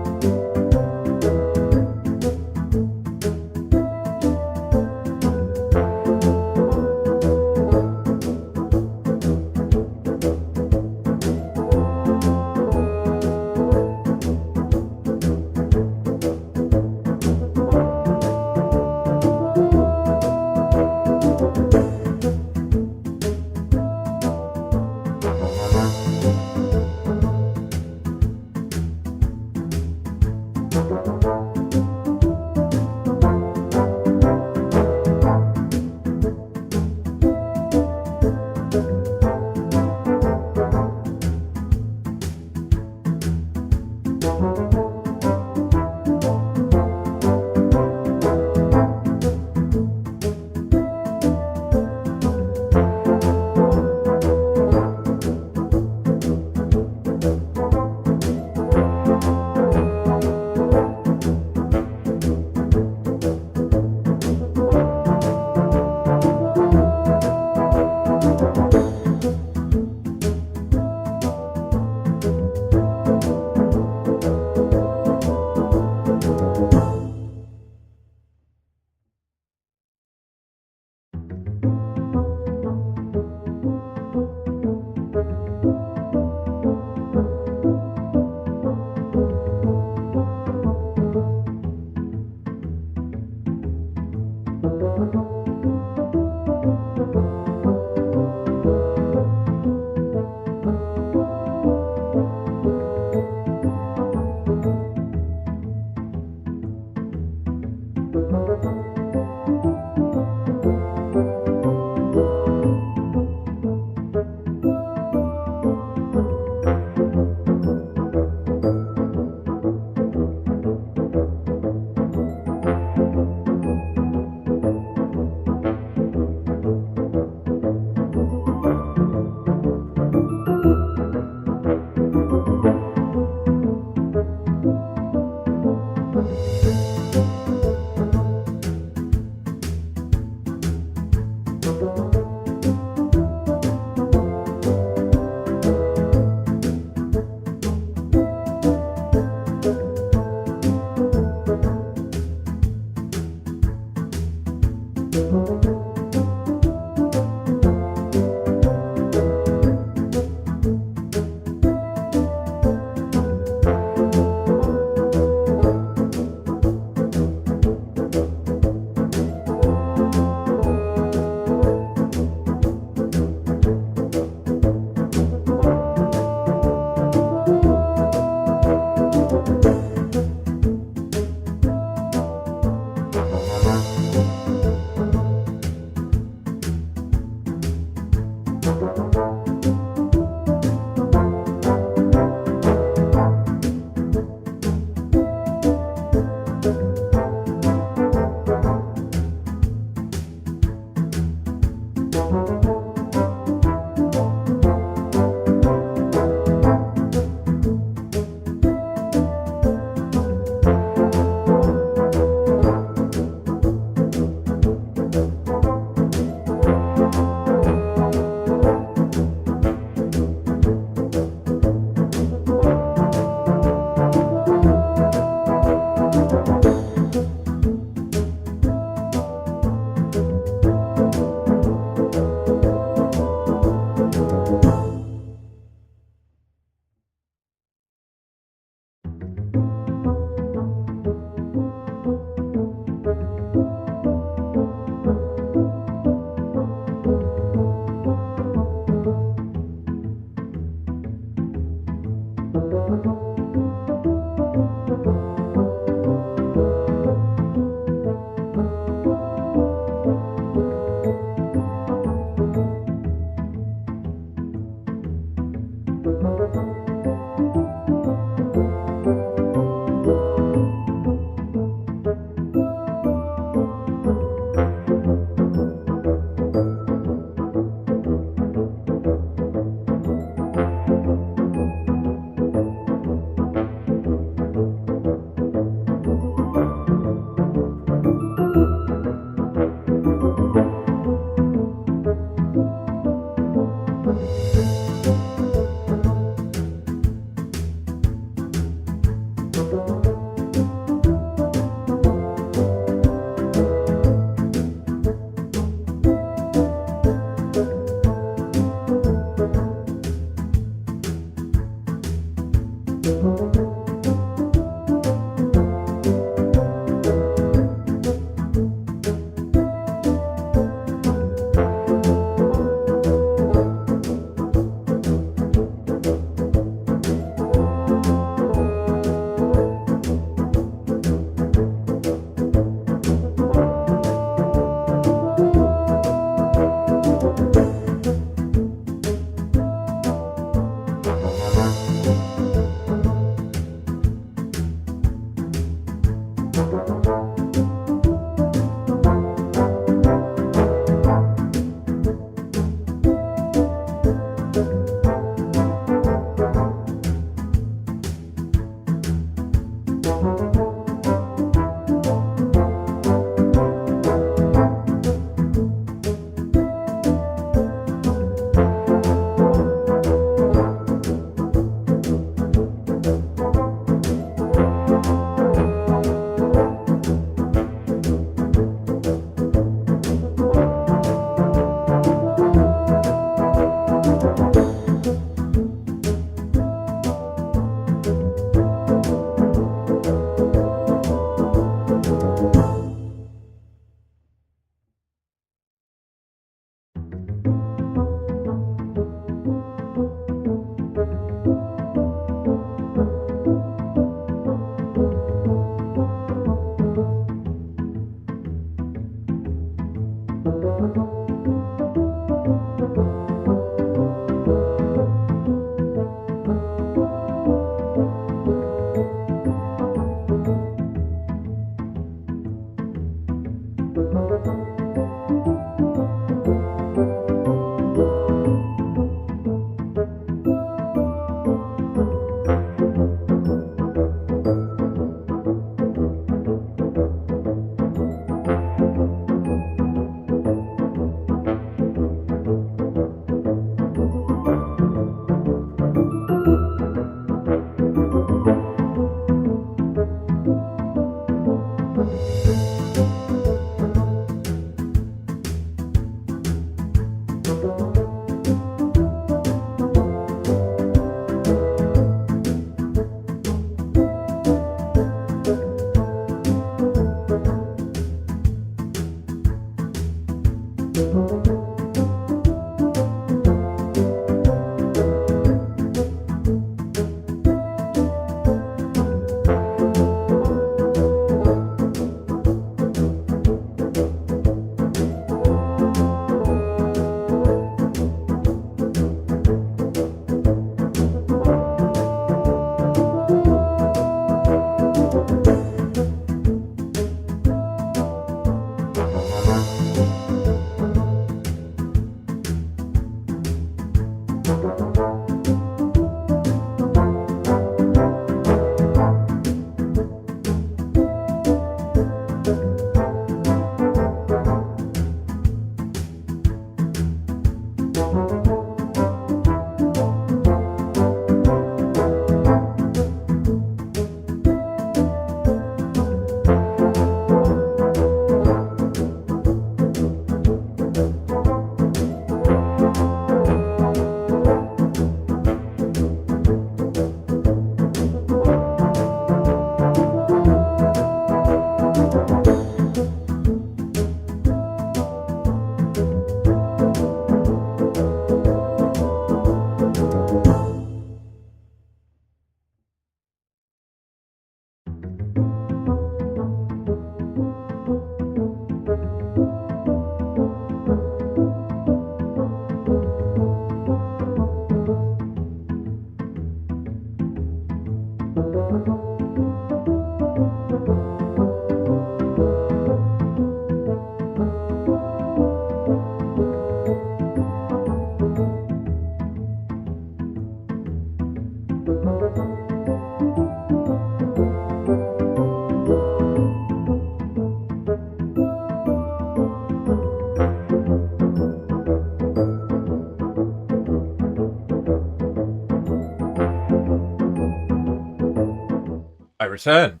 I return.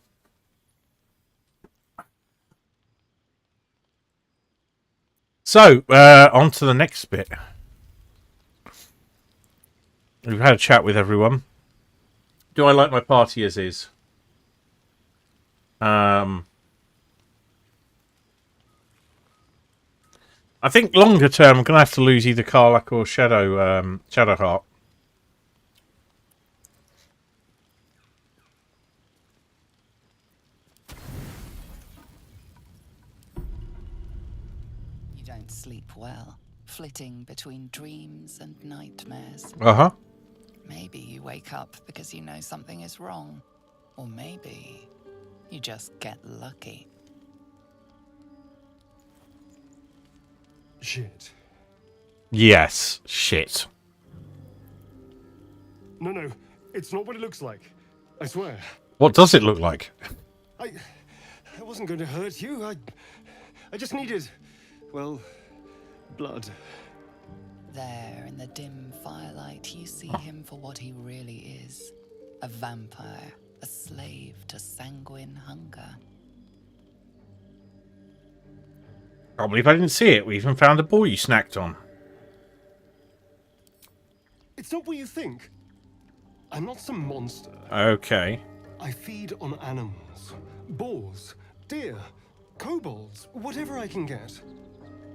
So, on to the next bit. We've had a chat with everyone. Do I like my party as is? I think longer term, I'm going to have to lose either Karlach or Shadowheart. You don't sleep well, flitting between dreams and nightmares. Uh-huh. Maybe you wake up because you know something is wrong. Or maybe you just get lucky. Shit. Yes. Shit. No, it's not what it looks like. I swear. What does it look like? I wasn't going to hurt you. I just needed, well, blood. There in the dim firelight, you see him for what he really is. A vampire, a slave to sanguine hunger. Can't believe I didn't see it. We even found a boy you snacked on. It's not what you think. I'm not some monster. Okay. I feed on animals. Boars, deer, kobolds, whatever I can get.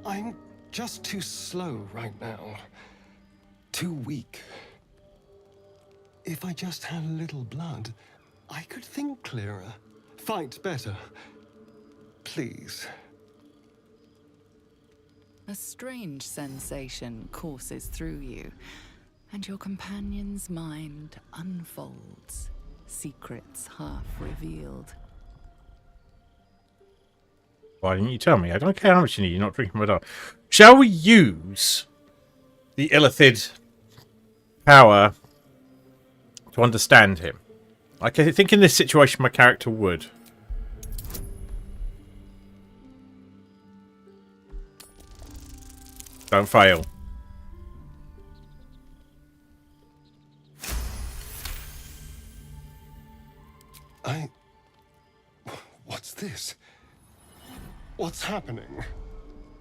I'm just too slow right now. Too weak. If I just had a little blood, I could think clearer, fight better. Please. A strange sensation courses through you, and your companion's mind unfolds, secrets half revealed. Why didn't you tell me? I don't care how much you need. You're not drinking my dog. Shall we use the Illithid power to understand him? I think in this situation my character would. Don't fail. What's this? What's happening?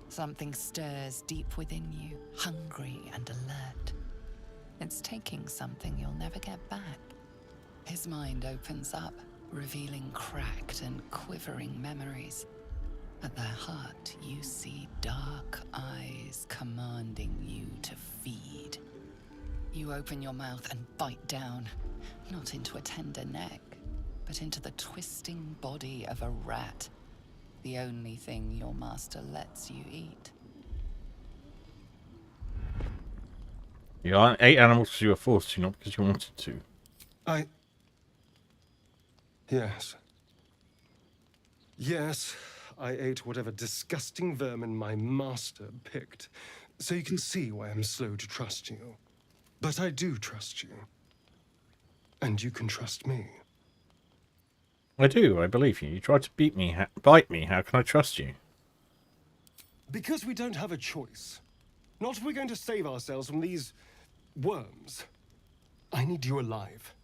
Something stirs deep within you, hungry and alert. It's taking something you'll never get back. His mind opens up, revealing cracked and quivering memories. At their heart, you see dark eyes commanding you to feed. You open your mouth and bite down, not into a tender neck, but into the twisting body of a rat, the only thing your master lets you eat. You ate animals because you were forced to, not because you wanted to. Yes. Yes, I ate whatever disgusting vermin my master picked, so you can see why I'm slow to trust you. But I do trust you. And you can trust me. I do, I believe you. You tried to bite me. How can I trust you? Because we don't have a choice. Not if we're going to save ourselves from these worms. I need you alive.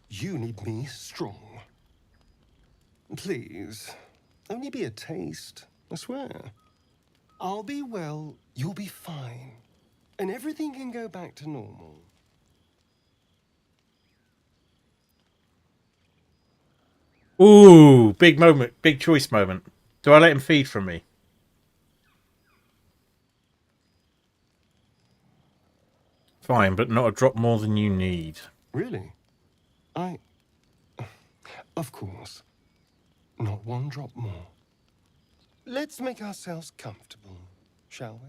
You need me strong. Please, only be a taste, I swear. I'll be well, you'll be fine. And everything can go back to normal. Ooh, big moment, big choice moment. Do I let him feed from me? Fine, but not a drop more than you need. Really? Of course. Not one drop more. Let's make ourselves comfortable, shall we?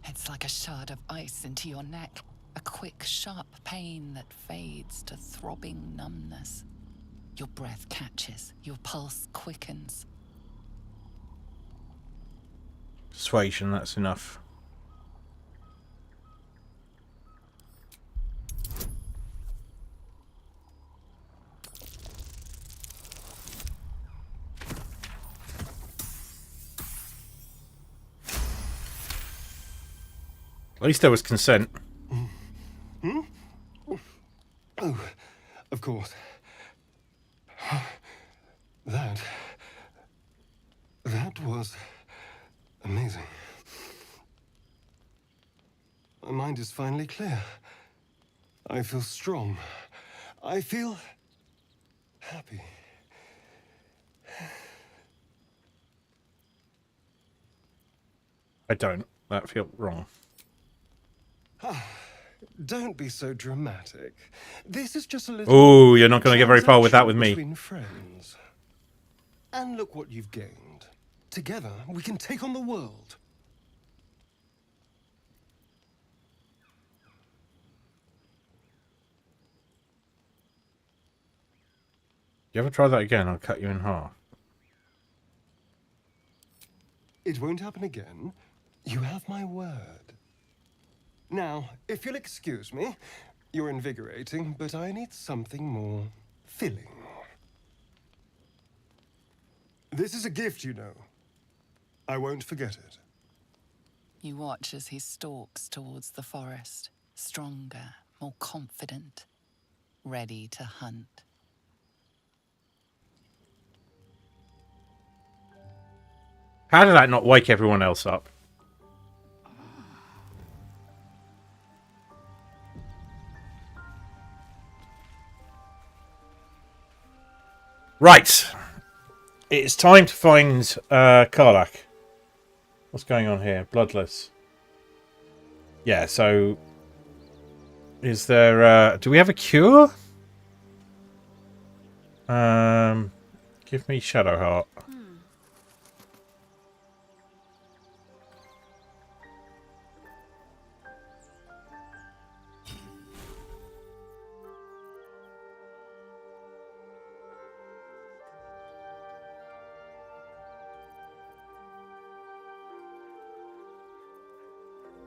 It's like a shard of ice into your neck, a quick, sharp pain that fades to throbbing numbness. Your breath catches, your pulse quickens. Persuasion, that's enough. At least there was consent. Oh, of course. That was amazing. My mind is finally clear. I feel strong. I feel happy. I don't. That feels wrong. Don't be so dramatic. This is just a little... Oh, you're not going to get very far with that with me. Between friends. And look what you've gained. Together, we can take on the world. You ever try that again? I'll cut you in half. It won't happen again. You have my word. Now, if you'll excuse me, you're invigorating, but I need something more filling. This is a gift, you know. I won't forget it. You watch as he stalks towards the forest, stronger, more confident, ready to hunt. How did that not wake everyone else up? Right. It's time to find Karlach. What's going on here? Bloodless. Yeah, so... Is there... do we have a cure? Give me Shadowheart.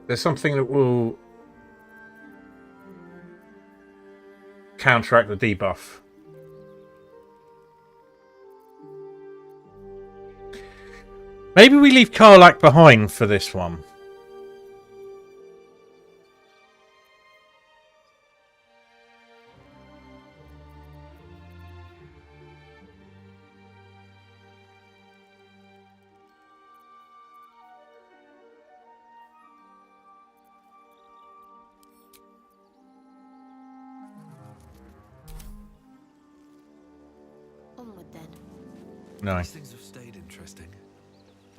There's something that will counteract the debuff. Maybe we leave Karlach behind for this one. Onward then. No. These things have stayed interesting.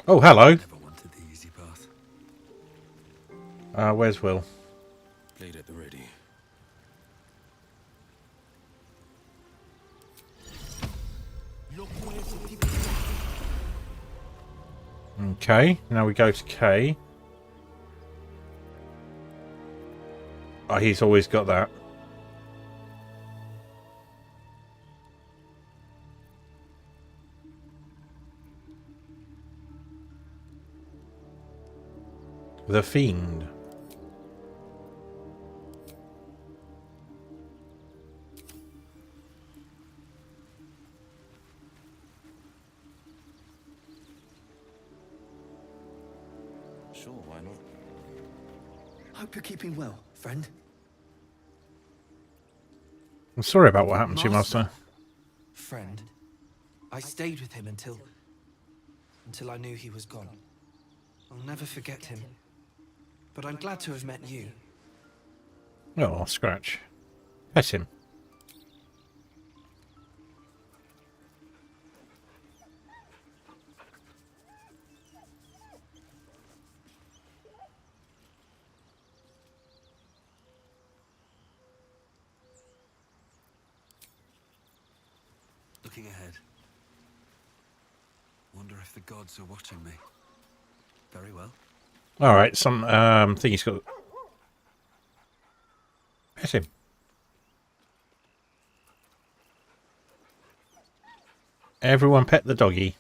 Oh, hello. Never wanted the easy path. Where's Will? Blade at the ready. Okay, now we go to K. Oh, he's always got that. The Fiend. Sure, why not? Hope you're keeping well, friend. I'm sorry about what happened to you, Master. Friend. I stayed with him until I knew he was gone. I'll never forget him. But I'm glad to have met you. Oh, scratch. Pet him. Looking ahead. Wonder if the gods are watching me. Very well. Alright, some thing he's got. Pet him. Everyone pet the doggy.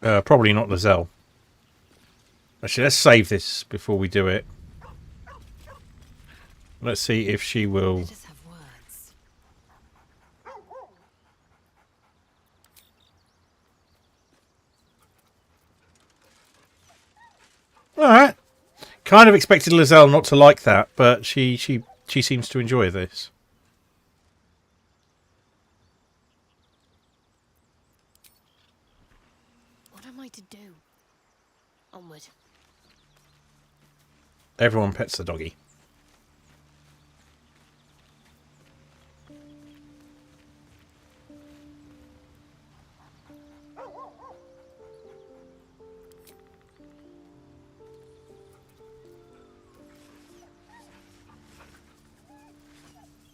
Probably not Lizelle. Actually, let's save this before we do it. Let's see if she will. Let us have words. All right. Kind of expected Lizelle not to like that, but she seems to enjoy this. What am I to do? Onward. Everyone pets the doggy.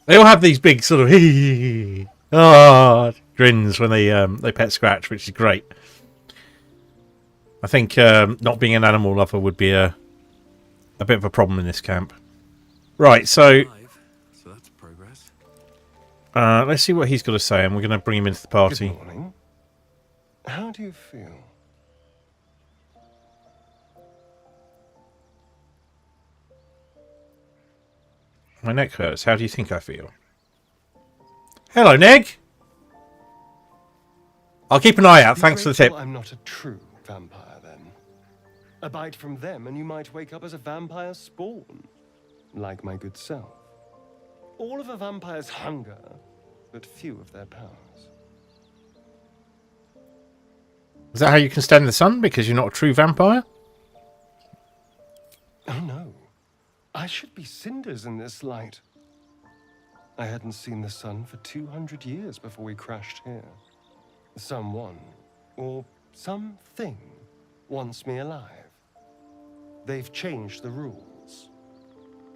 They all have these big sort of grins when they pet Scratch, which is great. I think not being an animal lover would be a bit of a problem in this camp. Right, so So that's progress. let's see what he's got to say, and we're going to bring him into the party. Good morning. How do you feel? My neck hurts. How do you think I feel? Hello, Neg. I'll keep an eye out. Be Thanks for the grateful tip. I'm not a true vampire, then. A bite from them, and you might wake up as a vampire spawn, like my good self. All of a vampire's hunger, but few of their powers. Is that how you can stand the sun? Because you're not a true vampire? Oh no. I should be cinders in this light. I hadn't seen the sun for 200 years before we crashed here. Someone, or something, wants me alive. They've changed the rules.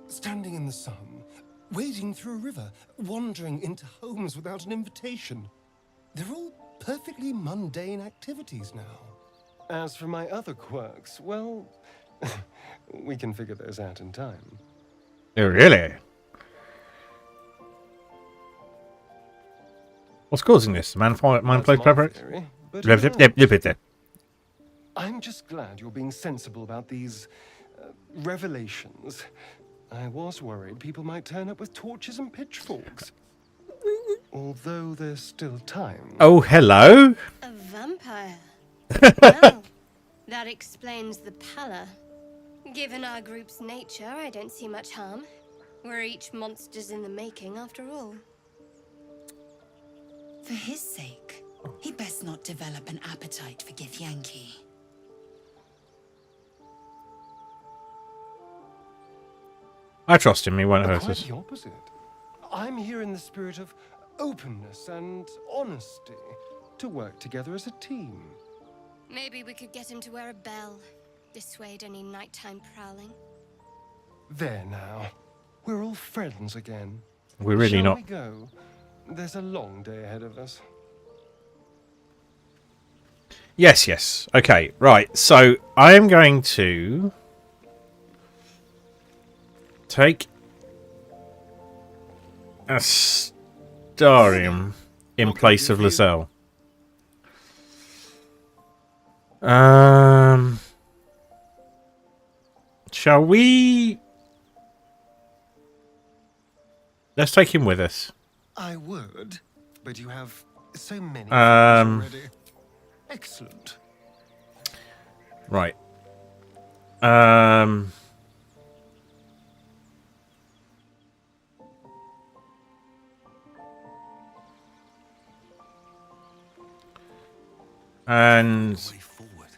Standing in the sun, wading through a river, wandering into homes without an invitation. They're all perfectly mundane activities now. As for my other quirks, well, we can figure those out in time. Oh, really? What's causing this? Mind play That's my preparation? theory, but who knows? I'm just glad you're being sensible about these revelations. I was worried people might turn up with torches and pitchforks. Although there's still time. Oh, hello. A vampire. Well, that explains the pallor. Given our group's nature, I don't see much harm. We're each monsters in the making, after all. For his sake, he best not develop an appetite for Githyanki. I trust him. He won't hurt Quite us. the opposite. I'm here in the spirit of openness and honesty to work together as a team. Maybe we could get him to wear a bell. Dissuade any nighttime prowling. There now. We're all friends again. We're really Shall not. we go? There's a long day ahead of us. Yes, yes. Okay, right. So I am going to take Astarium in place of Lizelle. Shall we? Let's take him with us. I would, but you have so many friends already. Excellent. Right. And Way forward.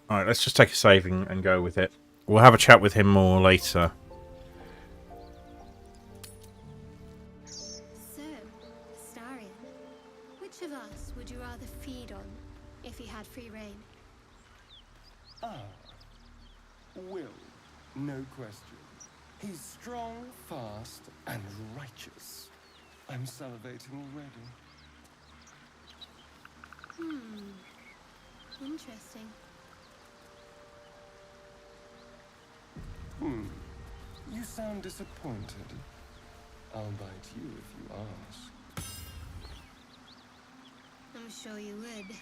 all right, let's just take a saving and go with it. We'll have a chat with him more later. So, Astarion, which of us would you rather feed on if he had free reign? Will, no question. He's strong, fast, and righteous. I'm salivating already. Interesting. You sound disappointed. I'll bite you if you ask. I'm sure you would.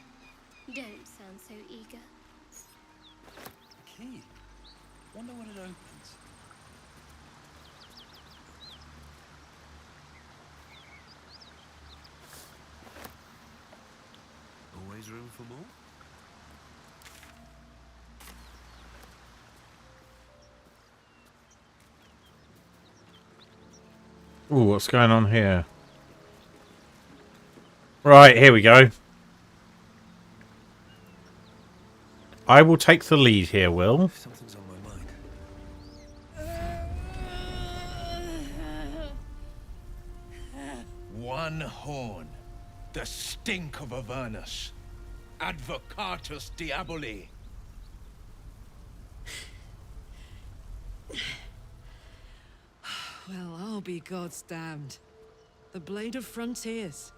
Don't sound so eager. A key. Wonder when it opens. for more? Ooh, what's going on here? Right, here we go. I will take the lead here, Will. Something's on my mind. One horn. The stink of Avernus. Advocatus Diaboli. Well, I'll be God's damned. The Blade of Frontiers.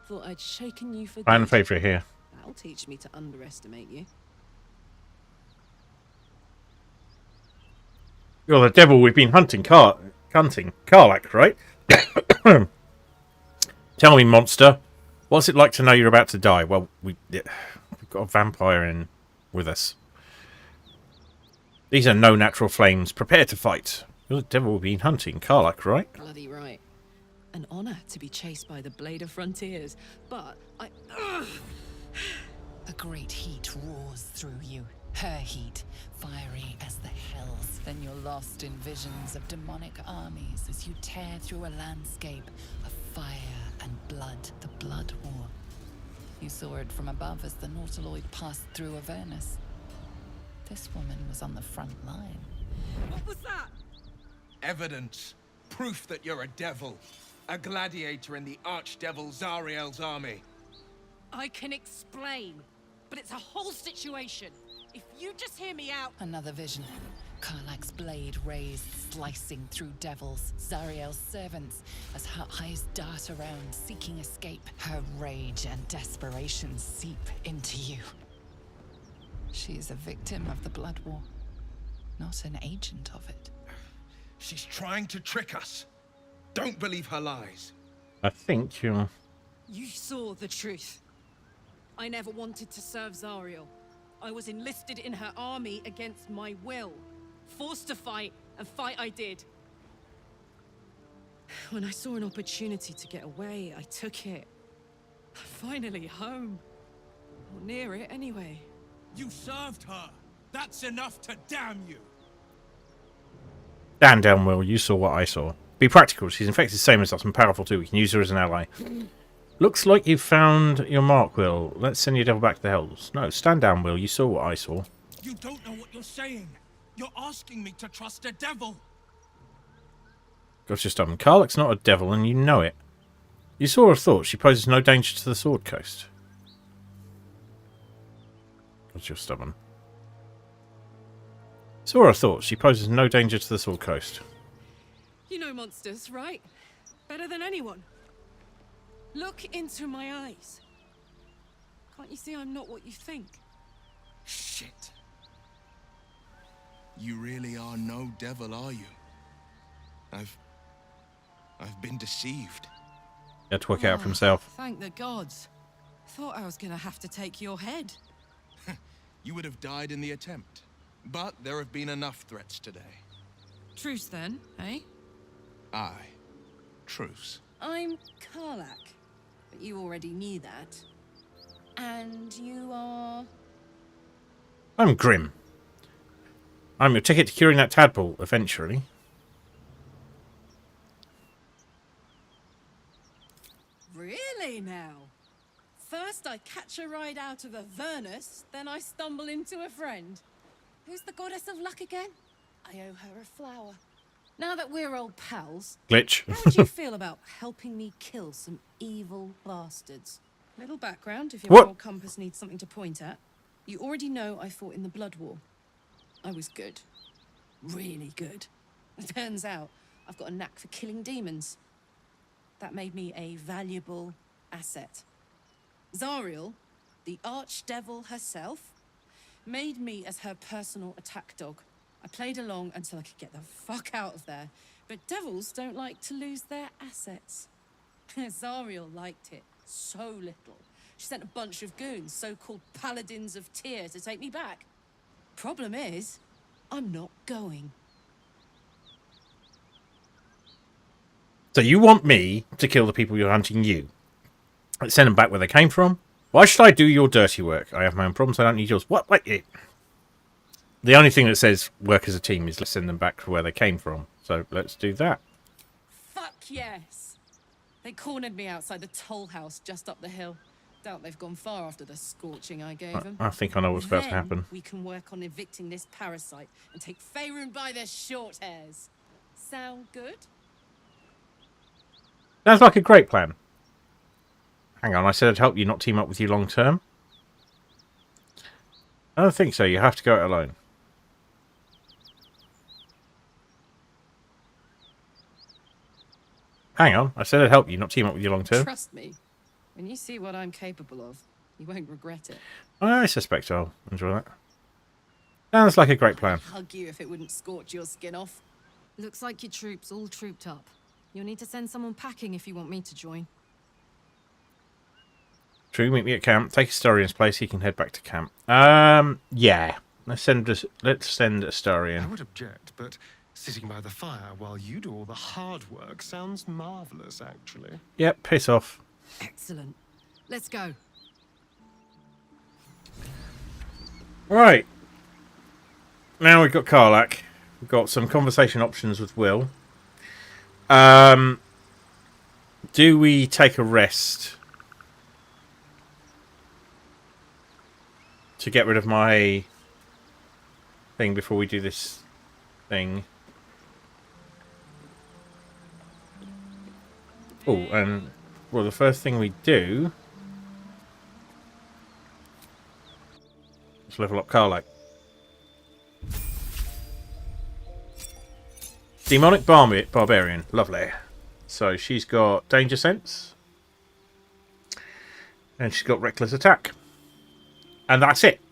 Thought I'd shaken you for Fan good. favourite here. That'll teach me to underestimate you. You're the devil we've been hunting, Karlak, right? Tell me, monster, what's it like to know you're about to die? Well, we've got a vampire in with us. These are no natural flames. Prepare to fight. You're the devil we've been hunting, Karlak, right? Bloody right. An honor to be chased by the Blade of Frontiers, but I... A great heat roars through you. Her heat, fiery as the hells. Then you're lost in visions of demonic armies as you tear through a landscape of fire and blood, the Blood War. You saw it from above as the Nautiloid passed through Avernus. This woman was on the front line. What was that? Evidence. Proof that you're a devil. A gladiator in the archdevil Zariel's army. I can explain, but it's a whole situation. If you just hear me out... Another vision. Karlak's blade raised, slicing through devils, Zariel's servants, as her eyes dart around, seeking escape. Her rage and desperation seep into you. She is a victim of the Blood War, not an agent of it. She's trying to trick us. Don't believe her lies. I think you're... You saw the truth. I never wanted to serve Zariel. I was enlisted in her army against my will. Forced to fight, and fight I did. When I saw an opportunity to get away, I took it. Finally home. Or near it, anyway. You served her. That's enough to damn you. Stand down, Will. You saw what I saw. Be practical. She's infected the same as us and powerful too. We can use her as an ally. Looks like you've found your mark, Will. Let's send your devil back to the hells. No, stand down, Will. You saw what I saw. You don't know what you're saying. You're asking me to trust a devil. Got your stubborn. Karlak's not a devil, and you know it. You saw her thoughts. She poses no danger to the Sword Coast. Got your stubborn. Saw her thoughts. She poses no danger to the Sword Coast. You know monsters, right? Better than anyone. Look into my eyes. Can't you see I'm not what you think? Shit. You really are no devil, are you? I've been deceived. He had to work it out for himself. Thank the gods. Thought I was gonna have to take your head. You would have died in the attempt. But there have been enough threats today. Truce then, eh? Aye. Truce. I'm Karlak, but you already knew that. And you are... I'm Grim. I'm your ticket to curing that tadpole, eventually. Really now? First I catch a ride out of Avernus, then I stumble into a friend. Who's the goddess of luck again? I owe her a flower. Now that we're old pals, Glitch. how would you feel about helping me kill some evil bastards? Little background, if your What? moral compass needs something to point at. You already know I fought in the Blood War. I was good. Really good. It turns out I've got a knack for killing demons. That made me a valuable asset. Zariel, the archdevil herself, made me as her personal attack dog. I played along until I could get the fuck out of there. But devils don't like to lose their assets. Zariel liked it so little. She sent a bunch of goons, so-called paladins of Tyr, to take me back. Problem is, I'm not going. So you want me to kill the people you're hunting you? Send them back where they came from? Why should I do your dirty work? I have my own problems. I don't need yours. What? Wait. The only thing that says work as a team is let's send them back to where they came from. So let's do that. Fuck yes! They cornered me outside the toll house just up the hill. Doubt they've gone far after the scorching I gave them. I think I know what's about to happen. We can work on evicting this parasite and take Faerun by their short hairs. Sound good? Sounds like a great plan. Hang on, I said I'd help you not team up with you long term. I don't think so. You have to go it alone. Hang on, I said I'd help you not team up with you long term. Trust me. When you see what I'm capable of, you won't regret it. I suspect I'll enjoy that. Sounds like a great plan. I'd hug you if it wouldn't scorch your skin off. Looks like your troops all trooped up. You'll need to send someone packing if you want me to join. True, meet me at camp. Take Astarian's place. He can head back to camp. Yeah. Let's send Astarian. I would object, but sitting by the fire while you do all the hard work sounds marvelous, actually. Yep, piss off. Excellent. Let's go. Right. Now we've got Karlak. We've got some conversation options with Will. Do we take a rest to get rid of my thing before we do this thing? Oh, and well, the first thing we do is level up Karlak. Demonic Barbarian. Lovely. So she's got Danger Sense. And she's got Reckless Attack. And that's it.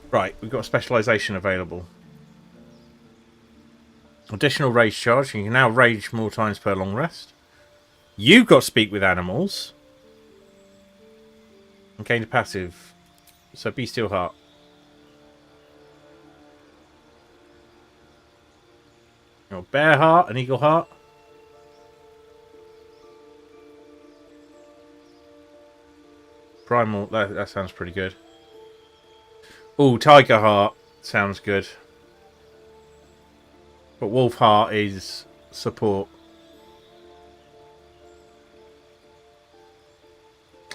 Right, we've got a specialisation available. Additional rage charge. You can now rage more times per long rest. You've got Speak with Animals. And gain a passive. So be still heart. Your bear heart, an eagle heart. Primal, that sounds pretty good. Oh, tiger heart sounds good. But wolf heart is support.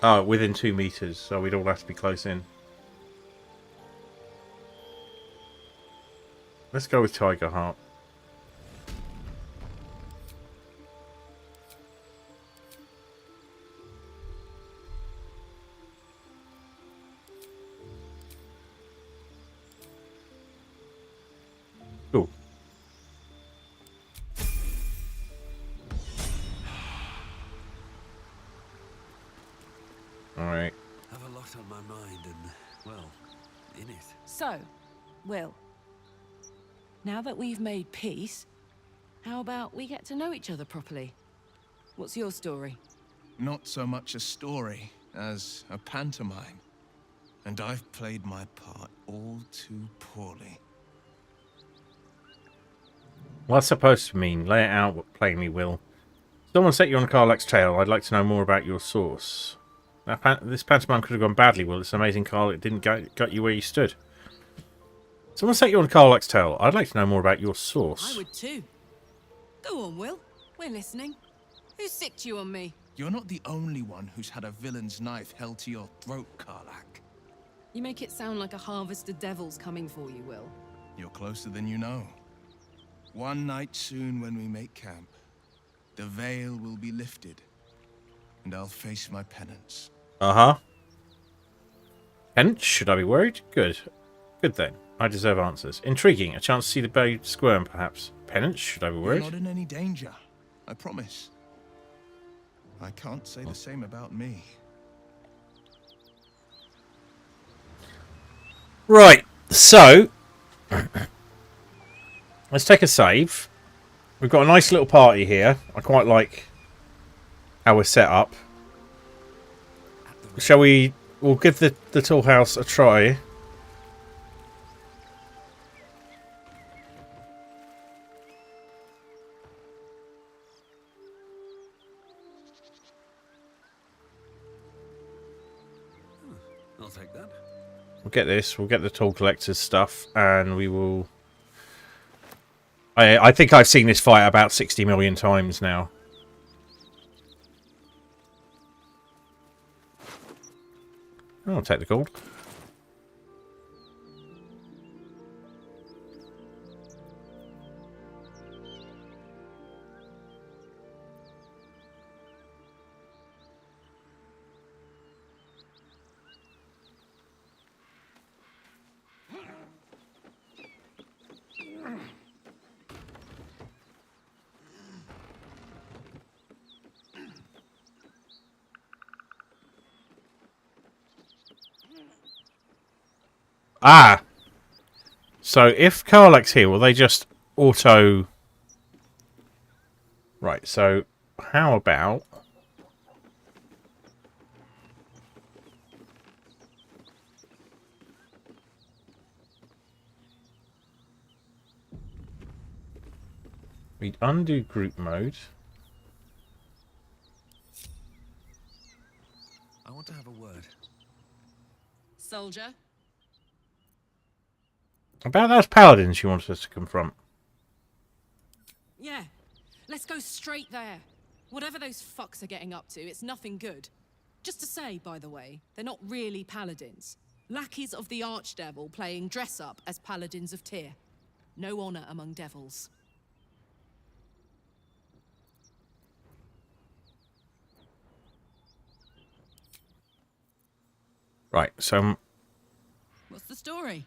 Oh, within 2 meters, so we'd all have to be close in. Let's go with Tiger Heart. Cool. Alright. I have a lot on my mind and, well, in it. So, Will, now that we've made peace, how about we get to know each other properly? What's your story? Not so much a story as a pantomime. And I've played my part all too poorly. What's supposed to mean? Lay it out plainly, Will. Someone set you on Karlak's tail. I'd like to know more about your source. This pantomime could have gone badly, Will. It's amazing Karlak didn't got you where you stood. Someone set you on Karlak's tail. I'd like to know more about your source. I would too. Go on, Will. We're listening. Who sicked you on me? You're not the only one who's had a villain's knife held to your throat, Karlak. You make it sound like a harvest of devils coming for you, Will. You're closer than you know. One night soon when we make camp, the veil will be lifted, and I'll face my penance. Uh-huh. Penance? Should I be worried? Good. Good then. I deserve answers. Intriguing. A chance to see the babe squirm, perhaps. Penance? Should I be worried? You're not in any danger. I promise. I can't say the same about me. Right. So, let's take a save. We've got a nice little party here. I quite like how we're set up. Shall we... We'll give the tool house a try. take that. We'll get this. We'll get the tool collector's stuff, and we will. I think I've seen this fight about 60 million times now. I'll take the gold. Ah! So if Karlach's here, will they just auto... Right, so how about... We'd undo group mode. I want to have a word. Soldier? About those paladins you wanted us to confront. Yeah. Let's go straight there. Whatever those fucks are getting up to, it's nothing good. Just to say, by the way, they're not really paladins. Lackeys of the Archdevil playing dress-up as paladins of Tyr. No honor among devils. Right, so... What's the story?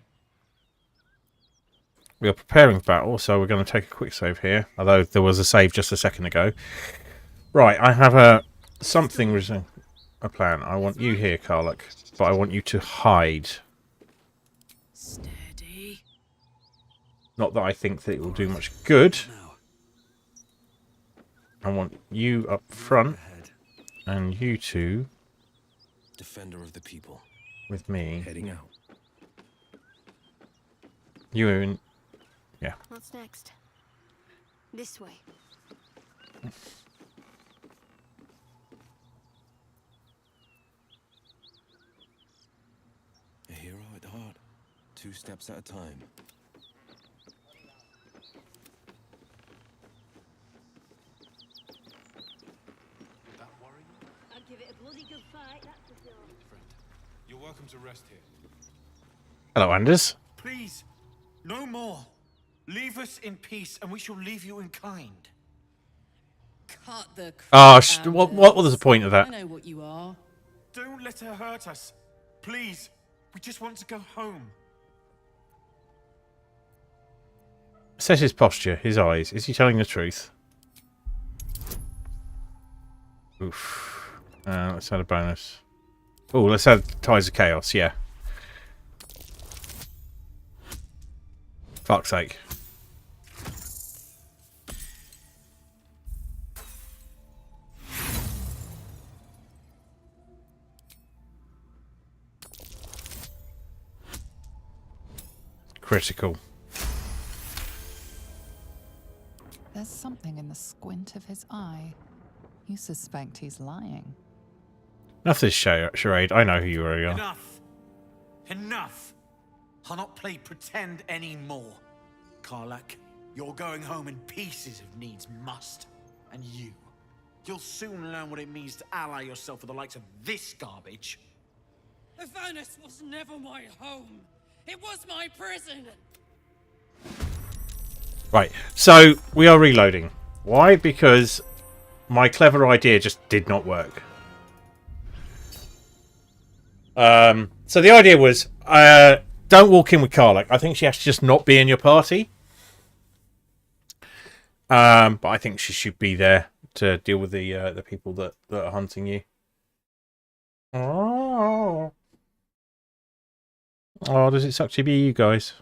We are preparing for battle, so we're going to take a quick save here. Although there was a save just a second ago. Right, I have a plan. I want you here, Karlach, but I want you to hide. Steady. Not that I think that it will do much good. I want you up front, and you two Defender of the people. with me. Heading out. You in... Yeah. What's next? This way. A hero at heart. 2 steps at a time. I'll give it a bloody good fight, that's for sure. Friend, you're welcome to rest here. Hello, Anders. Please, no more. Leave us in peace, and we shall leave you in kind. Cut the crap Oh, out what was the point of that? I know what you are. Don't let her hurt us. Please, we just want to go home. Assess his posture, his eyes. Is he telling the truth? Oof. Let's add a bonus. Oh, let's add Ties of Chaos, yeah. Fuck's sake. Critical. There's something in the squint of his eye. You suspect he's lying. Enough of this charade. I know who you are. Enough. Enough. I'll not play pretend anymore. Karlach, you're going home in pieces if needs must. And you'll soon learn what it means to ally yourself with the likes of this garbage. Avernus was never my home. It was my prison. Right, so we are reloading. Why? Because my clever idea just did not work. So the idea was, don't walk in with Karlach. I think she has to just not be in your party. But I think she should be there to deal with the people that are hunting you. Oh, does it suck to be you guys?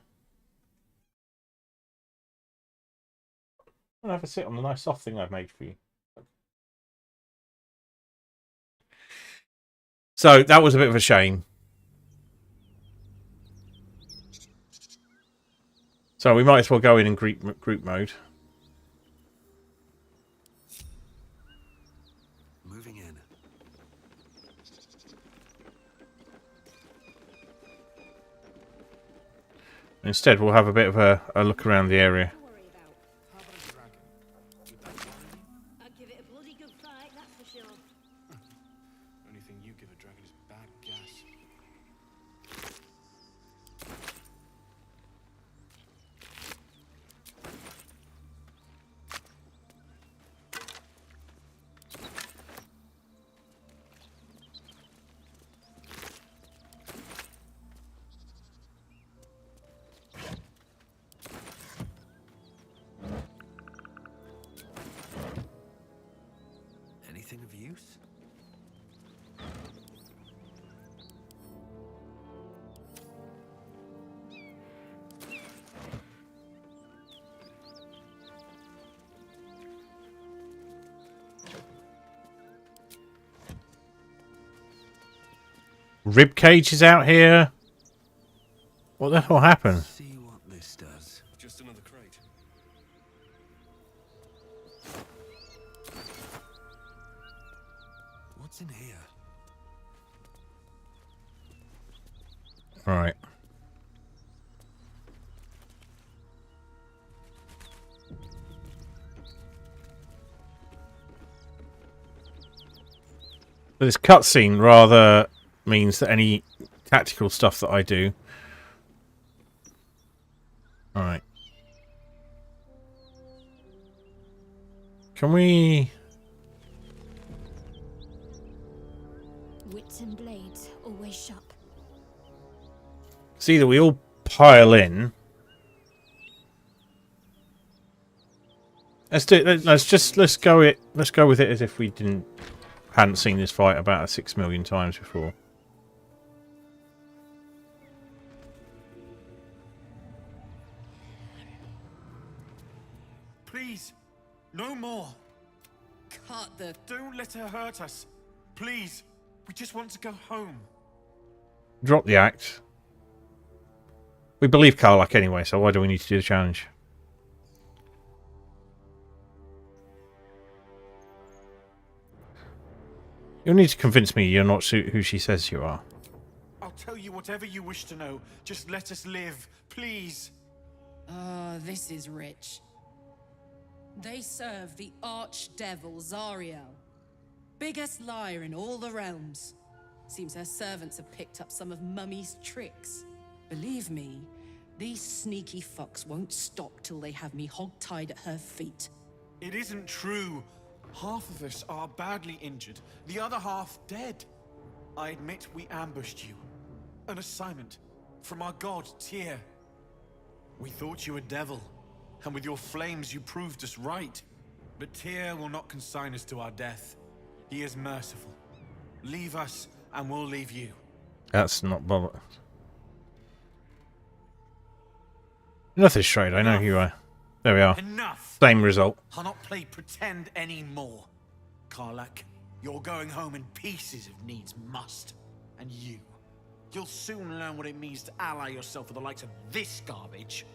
I'll have a sit on the nice soft thing I've made for you. So that was a bit of a shame. So we might as well go in group mode. Moving in. Instead, we'll have a bit of a look around the area. I'd give it a bloody good fight, that's for sure. Only thing you give a dragon is bad gas. Anything of use? Rib cage is out here. What the hell happened? See what this does. Just another crate. What's in here? All right. This cutscene rather means that any tactical stuff that I do. All right. Can we? Wits and blades, always sharp. It's either we all pile in. Let's do it. Let's go with it as if we hadn't seen this fight about 6 million times before. Please, no more. Cut the... Don't let her hurt us. Please, we just want to go home. Drop the act. We believe Karlak anyway, so why do we need to do the challenge? You'll need to convince me you're not who she says you are. I'll tell you whatever you wish to know. Just let us live, please. This is rich. They serve the archdevil Zariel. Biggest liar in all the realms. Seems her servants have picked up some of Mummy's tricks. Believe me, these sneaky fucks won't stop till they have me hog-tied at her feet. It isn't true. Half of us are badly injured, the other half dead. I admit we ambushed you. An assignment from our god, Tyr. We thought you a devil, and with your flames you proved us right. But Tyr will not consign us to our death. He is merciful. Leave us, and we'll leave you. That's not bollocks. Nothing straight, I know who you are. There we are. Enough! Same result. I'll not play pretend anymore. Karlak, you're going home in pieces if needs must. And you'll soon learn what it means to ally yourself with the likes of this garbage.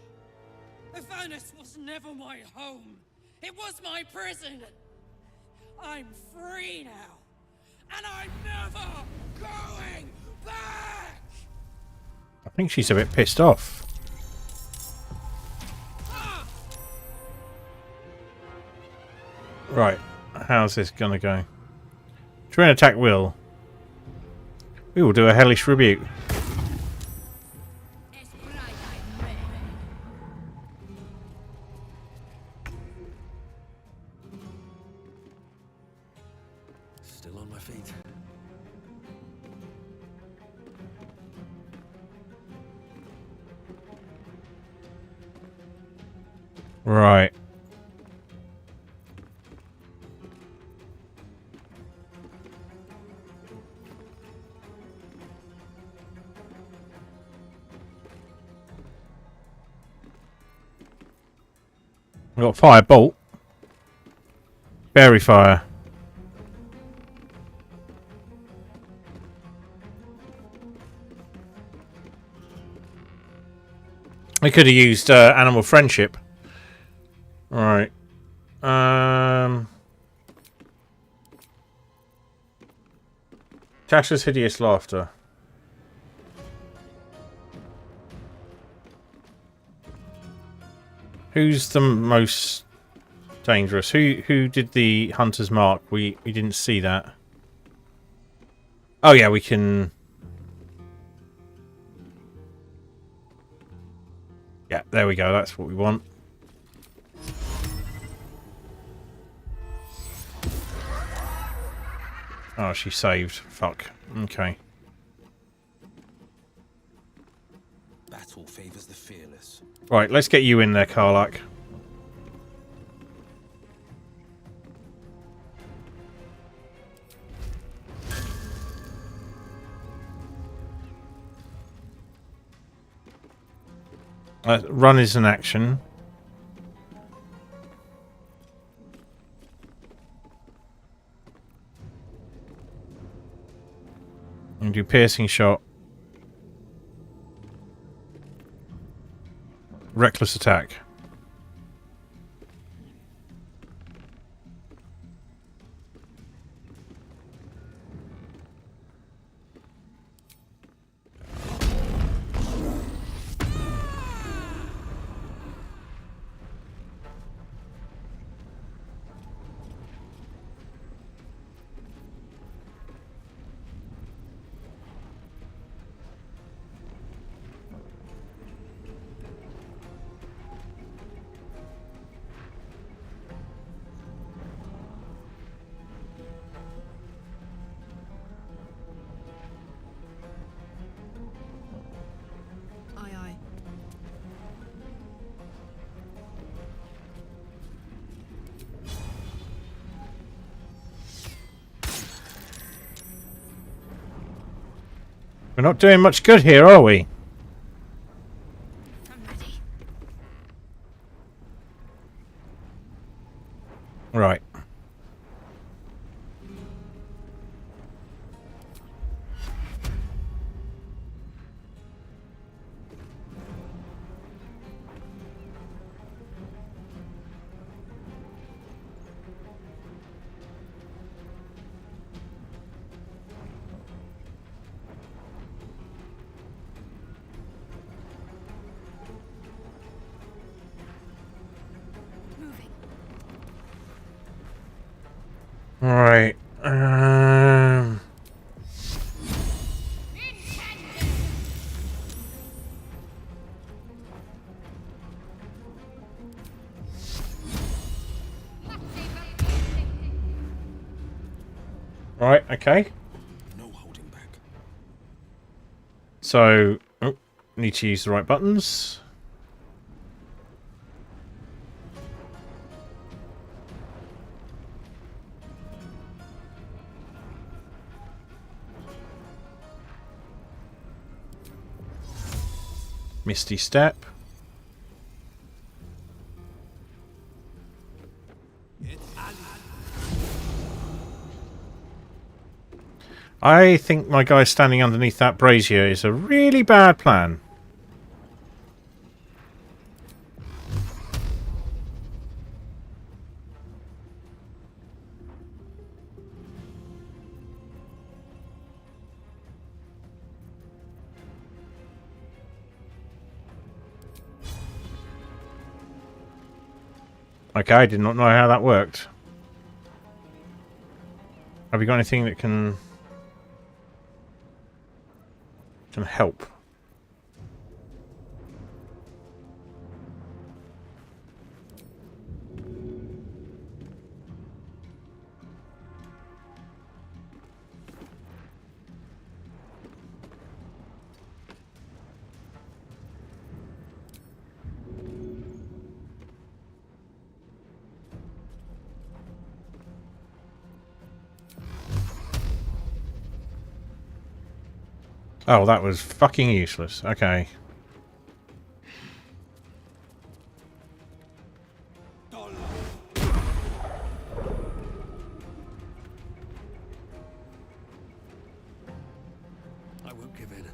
Avernus was never my home. It was my prison. I'm free now. And I'm never going back! I think she's a bit pissed off. Right, how's this gonna go? Try and attack Will. We will do a hellish rebuke. Still on my feet. Right. We've got Firebolt. Fairy Fire. We could have used Animal Friendship. Alright. Tasha's Hideous Laughter. Who's the most dangerous? Who did the hunter's mark? We didn't see that. Oh yeah, we can. Yeah, there we go. That's what we want. Oh, she saved. Fuck. Okay. Battle favors the fearless. Right, let's get you in there, Karlak. Run is an action. And do piercing shot. Reckless attack. Aye, aye. We're not doing much good here, are we? I'm ready. Right. Moving. Right. Right, okay. No holding back. So, oh, need to use the right buttons. Misty Step. I think my guy standing underneath that brazier is a really bad plan. Okay, I did not know how that worked. Have you got anything that can help? Oh, that was fucking useless. Okay. I won't give in.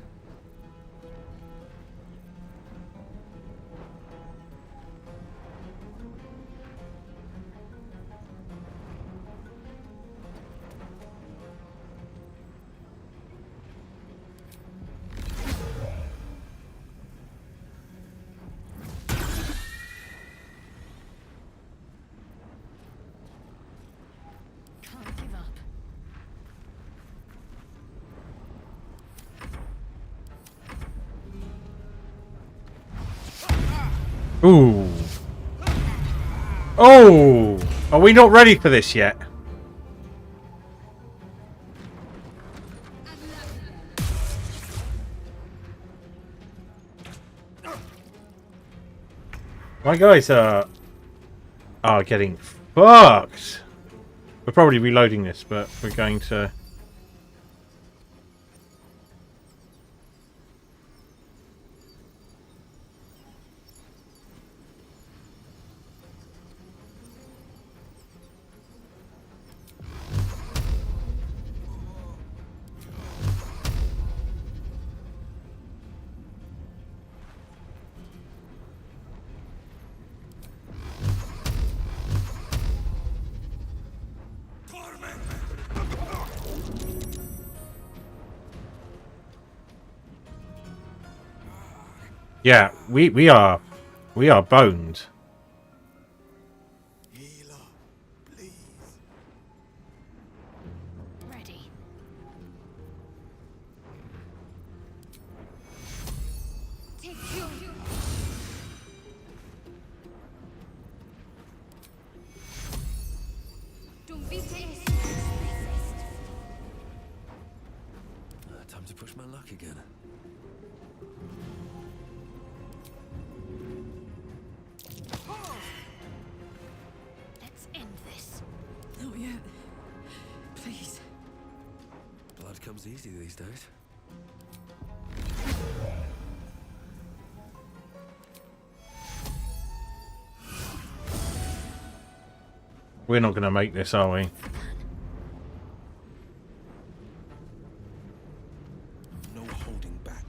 Ooh. Oh! Are we not ready for this yet? My guys are getting fucked. We're probably reloading this, but we're going to... Yeah, we are boned. Ready. Take you. Don't be Time to push my luck again. Let's end this. Not yet. Please. Blood comes easy these days. We're not going to make this, are we? No holding back.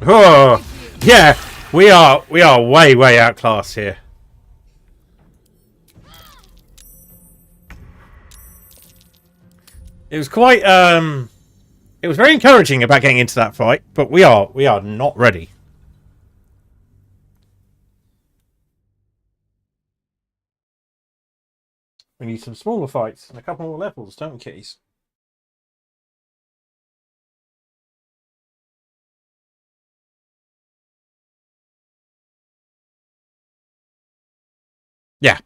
Oh, yeah, we are way outclassed here. It was quite it was very encouraging about getting into that fight, but we are not ready. We need some smaller fights and a couple more levels, don't we, kitties? Yeah.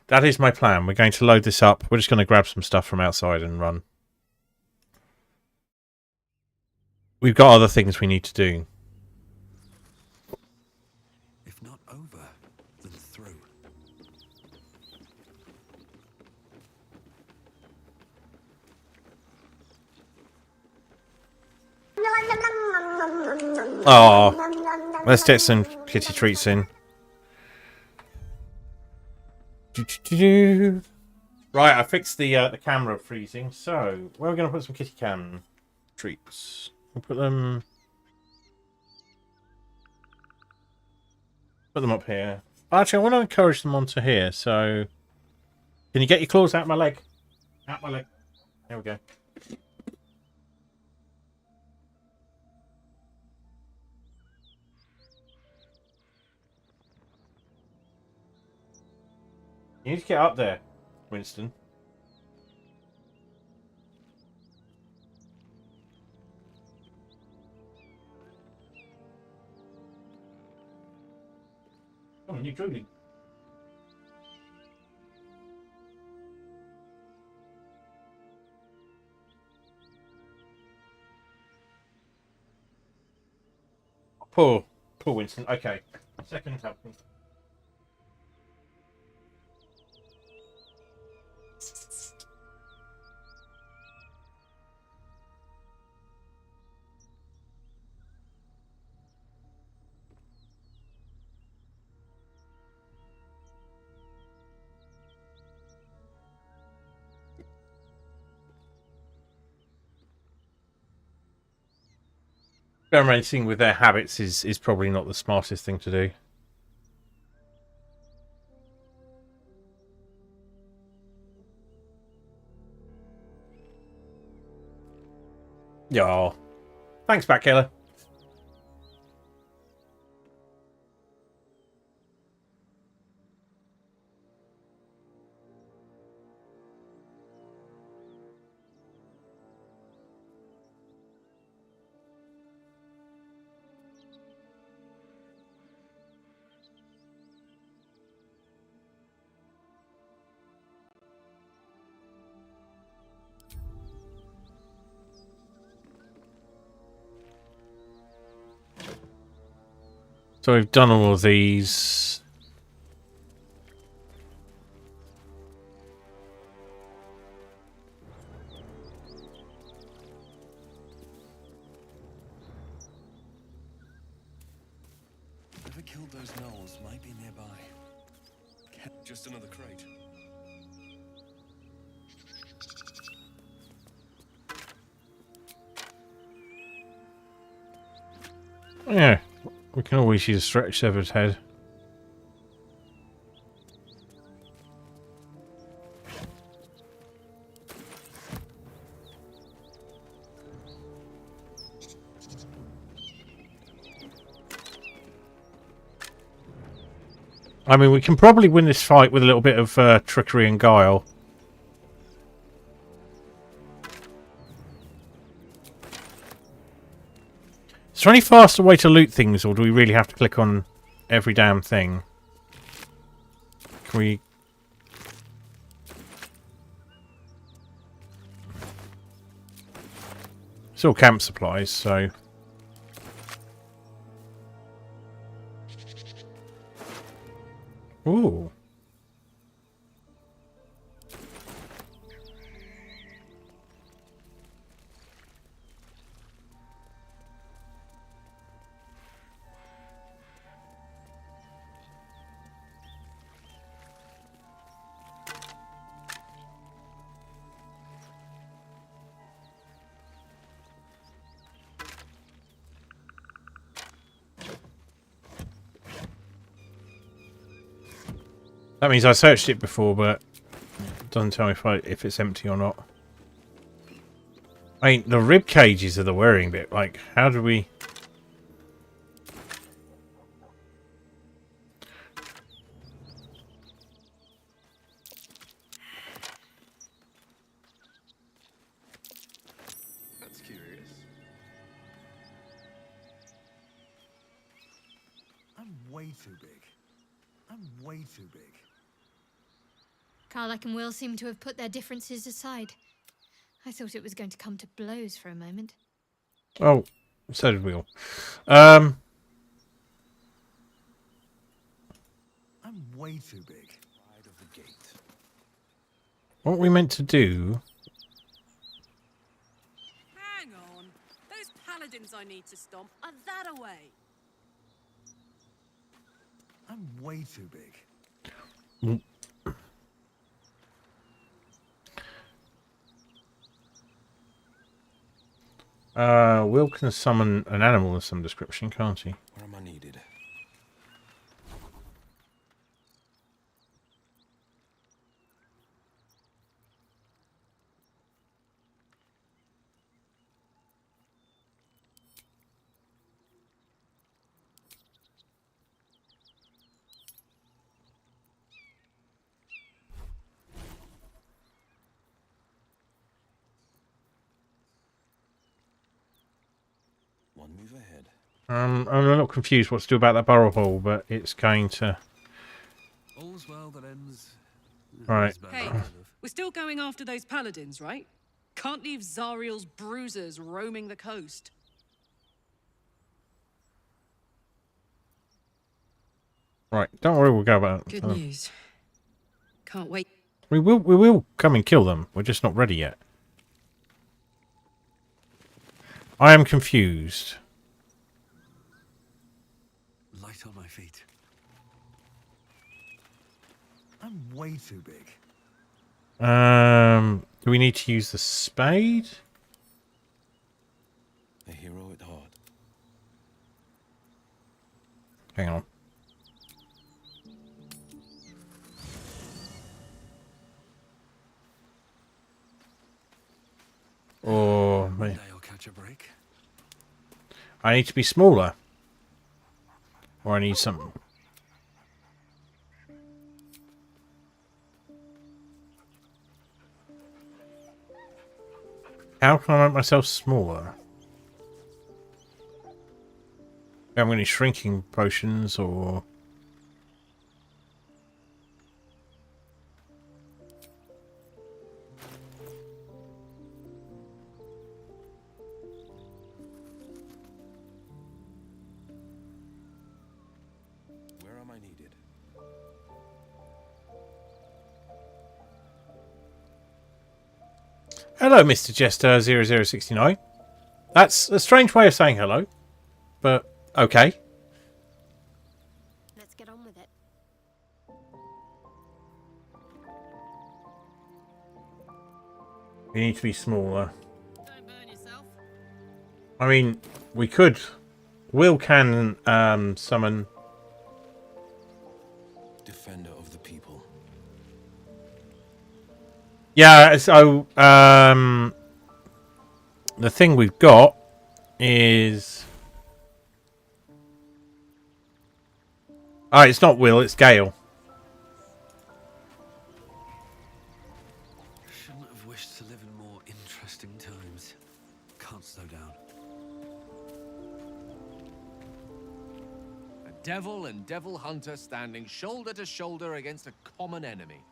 That is my plan. We're going to load this up. We're just going to grab some stuff from outside and run. We've got other things we need to do. If not over, then through. Oh, let's get some kitty treats in. Right, I fixed the camera freezing. So, where are we going to put some kitty cam treats? We'll put them up here. Actually, I want to encourage them onto here. So, can you get your claws out my leg? Out my leg. There we go. You need to get up there, Winston. Come on, you're drooling. Poor Winston. Okay, second helping. Experimenting with their habits is probably not the smartest thing to do. Yeah. Thanks, Batkiller. So we've done all of these. Whoever killed those gnolls might be nearby. Just another crate. Yeah, we can always use a stretch severed head. I mean, we can probably win this fight with a little bit of trickery and guile. Is there any faster way to loot things, or do we really have to click on every damn thing? Can we... It's all camp supplies, so... Ooh. That means I searched it before, but it doesn't tell me if it's empty or not. I mean, the rib cages are the worrying bit. Like, how do we... That's curious. I'm way too big. I'm way too big. Karlach and Will seem to have put their differences aside. I thought it was going to come to blows for a moment. Oh, so did we all. I'm way too big. Side of the gate. What we meant to do... Hang on. Those paladins I need to stomp are that away. I'm way too big. Will can summon an animal of some description, can't he? Where am I needed? One move ahead. I'm a little confused what to do about that burrow hole, but it's going to... All's well that ends. Right. Hey, we're still going after those paladins, right? Can't leave Zariel's bruisers roaming the coast. Right, don't worry, we'll go about it. Good news. Can't wait. We will come and kill them. We're just not ready yet. I am confused. Light on my feet. I'm way too big. Do we need to use the spade? A hero at heart. Hang on. Or One day I'll catch a break. I need to be smaller. Or I need something. How can I make myself smaller? Do I have any shrinking potions or... Hello, Mr. Jester 0069. That's a strange way of saying hello, but okay. Let's get on with it. We need to be smaller. Don't burn yourself. I mean, we could. Will can summon. Defender of the people. Yeah, so the thing we've got is. It's not Will, it's Gale. Shouldn't have wished to live in more interesting times. Can't slow down. A devil and devil hunter standing shoulder to shoulder against a common enemy.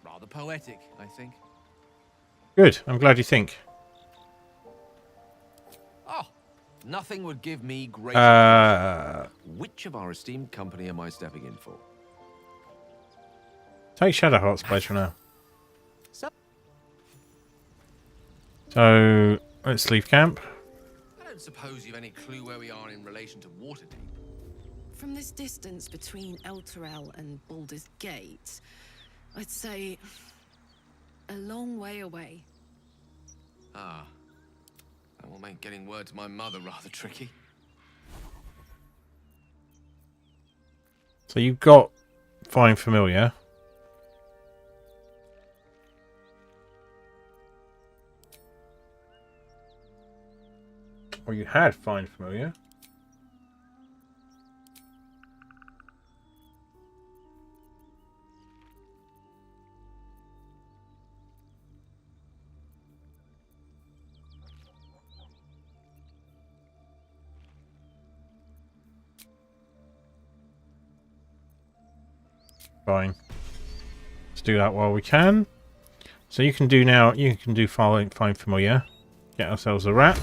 Rather poetic, I think. Good, I'm glad you think. Oh, nothing would give me greater. Which of our esteemed company am I stepping in for? Take Shadowheart's place for now. So let's leave camp. I don't suppose you've any clue where we are in relation to Waterdeep. From this distance between Elturel and Baldur's Gate, I'd say a long way away. Ah, that will make getting word to my mother rather tricky. So you've got Find Familiar. Or you had Find Familiar. Fine. Let's do that while we can. So you can do now. You can do Find Familiar. Get ourselves a rat.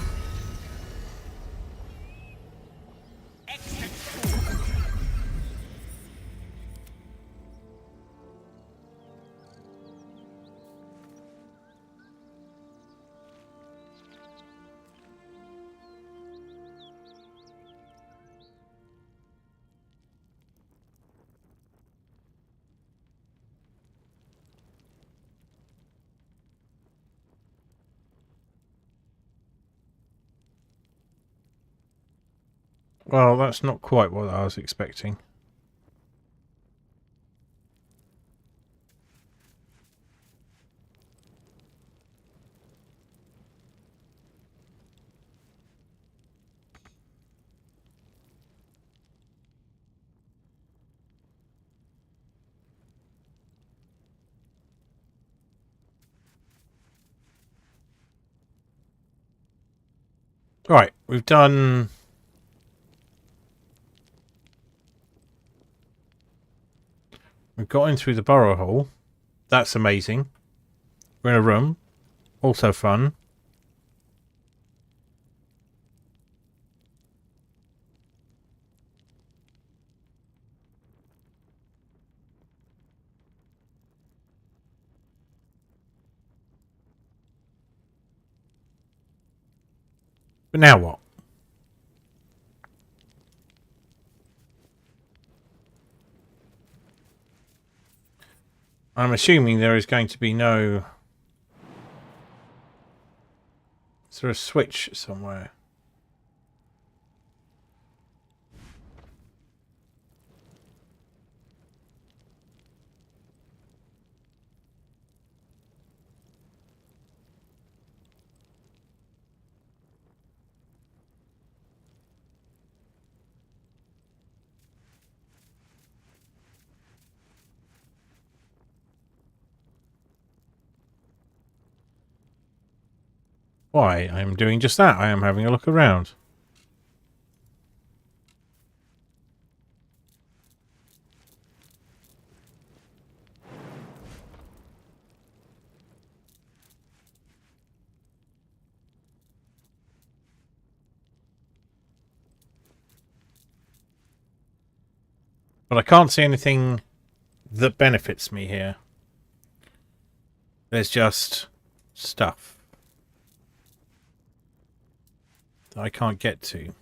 Well, that's not quite what I was expecting. Right, we've done... We've got in through the burrow hole. That's amazing. We're in a room. Also fun. But now what? I'm assuming there is going to be no... Is there a switch somewhere? Why, I am doing just that. I am having a look around. But I can't see anything that benefits me here. There's just stuff. that I can't get to.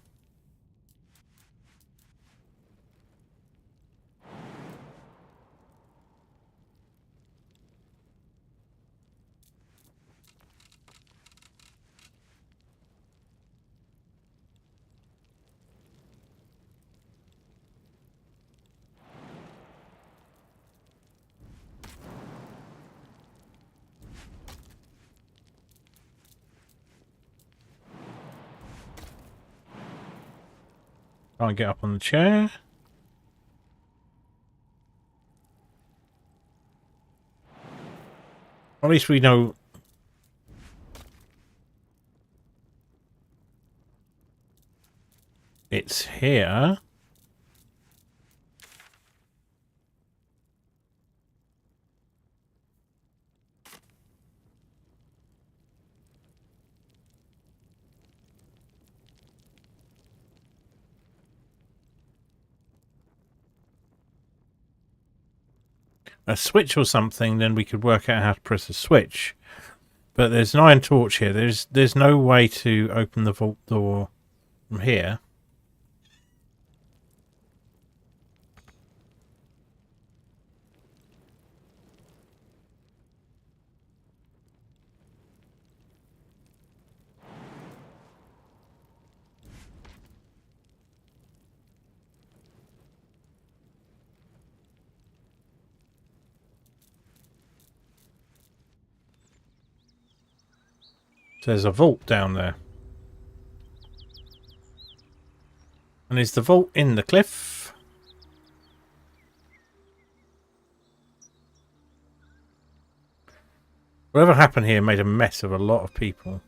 Can't get up on the chair. At least we know it's here. A switch or something, then we could work out how to press a switch. But there's an iron torch here. There's no way to open the vault door from here. There's a vault down there. And is the vault in the cliff? Whatever happened here made a mess of a lot of people.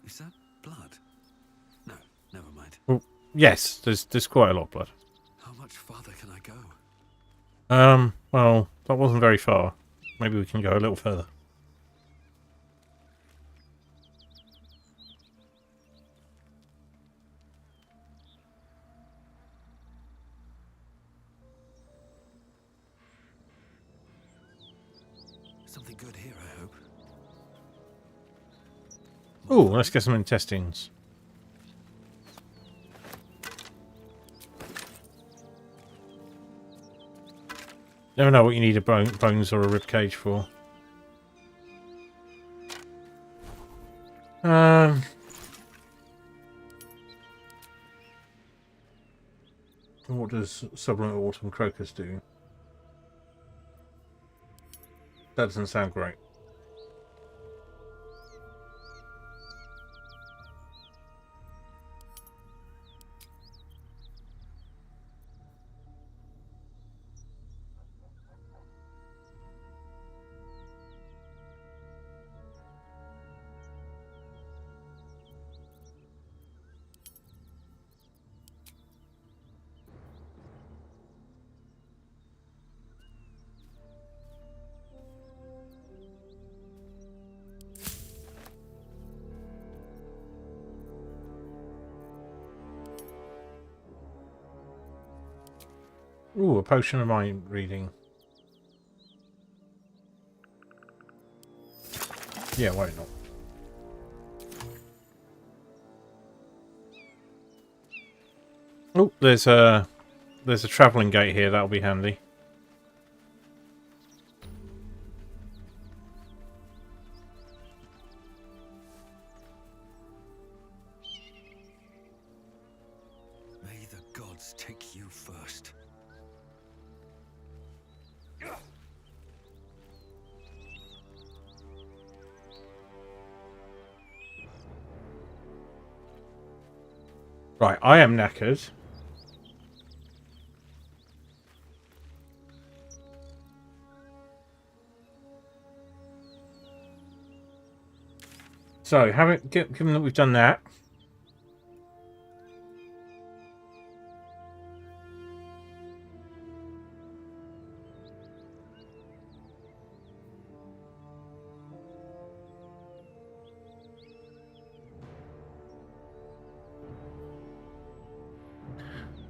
Is that blood? No, never mind. Well, yes, there's quite a lot of blood. How much farther can I go? Well, that wasn't very far. Maybe we can go a little further. Something good here, I hope. Oh, let's get some intestines. Never know what you need a bones or a rib cage for. What does Subliminal Autumn Crocus do? That doesn't sound great. Ooh, a potion of mind reading. Yeah, why not? Oh, there's a travelling gate here. That'll be handy. May the gods take you first. Right, I am knackered. So, given that we've done that,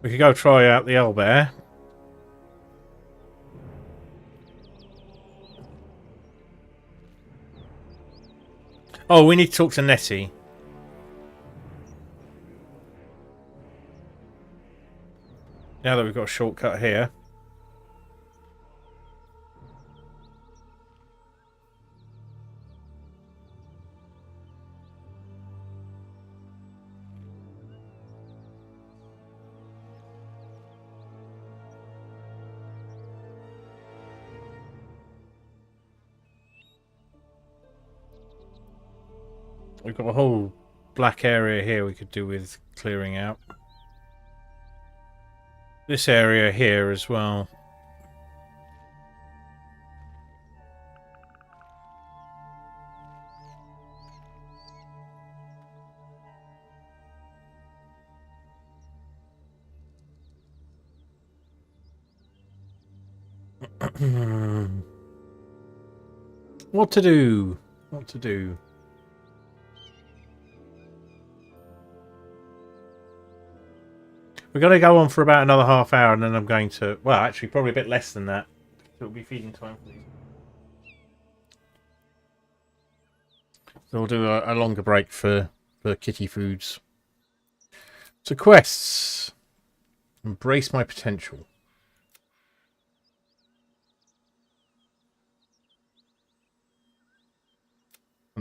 We could go try out the owlbear. Oh, we need to talk to Nettie. Now that we've got a shortcut here. We've got a whole black area here we could do with clearing out. This area here as well. What to do? What to do? We're going to go on for about another half hour and then I'm going to... Well, actually, probably a bit less than that. It'll be feeding time, please. So we'll do a longer break for kitty foods. So quests. Embrace my potential.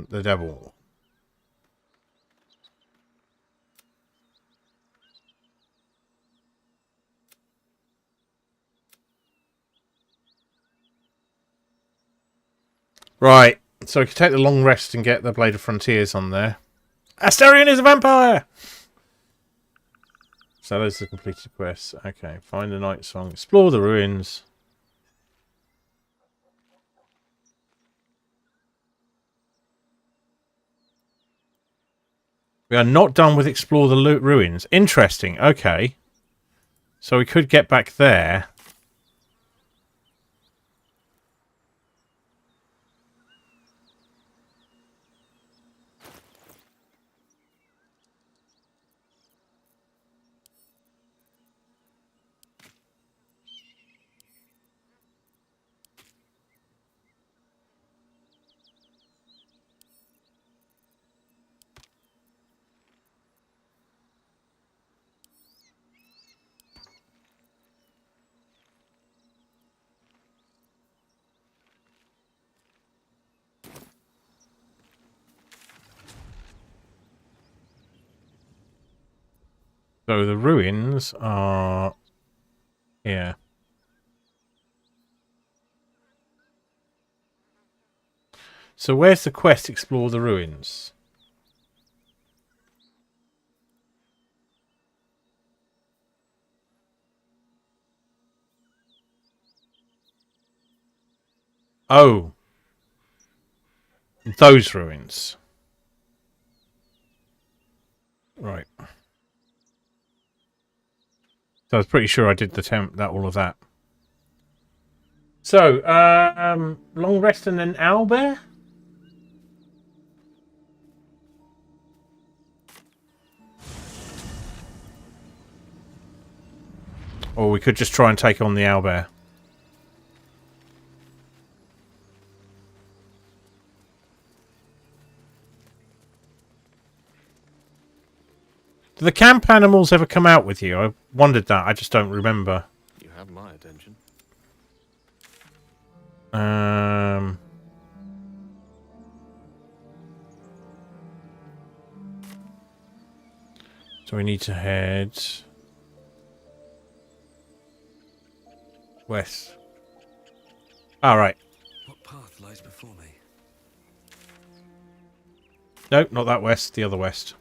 The devil. Right, so we can take the long rest and get the Blade of Frontiers on there. Asterion is a vampire! So those are the completed quests. Okay, find the night song, explore the ruins. We are not done with explore the ruins. Interesting, okay. So we could get back there. So the ruins are here. So where's the quest explore the ruins? Oh. Those ruins. Right. So I was pretty sure I did all of that. So, long rest and then owlbear? Or we could just try and take on the owlbear. Do the camp animals ever come out with you? I wondered that. I just don't remember. You have my attention. So we need to head west. All right. What path lies before me? Nope, not that west. The other west.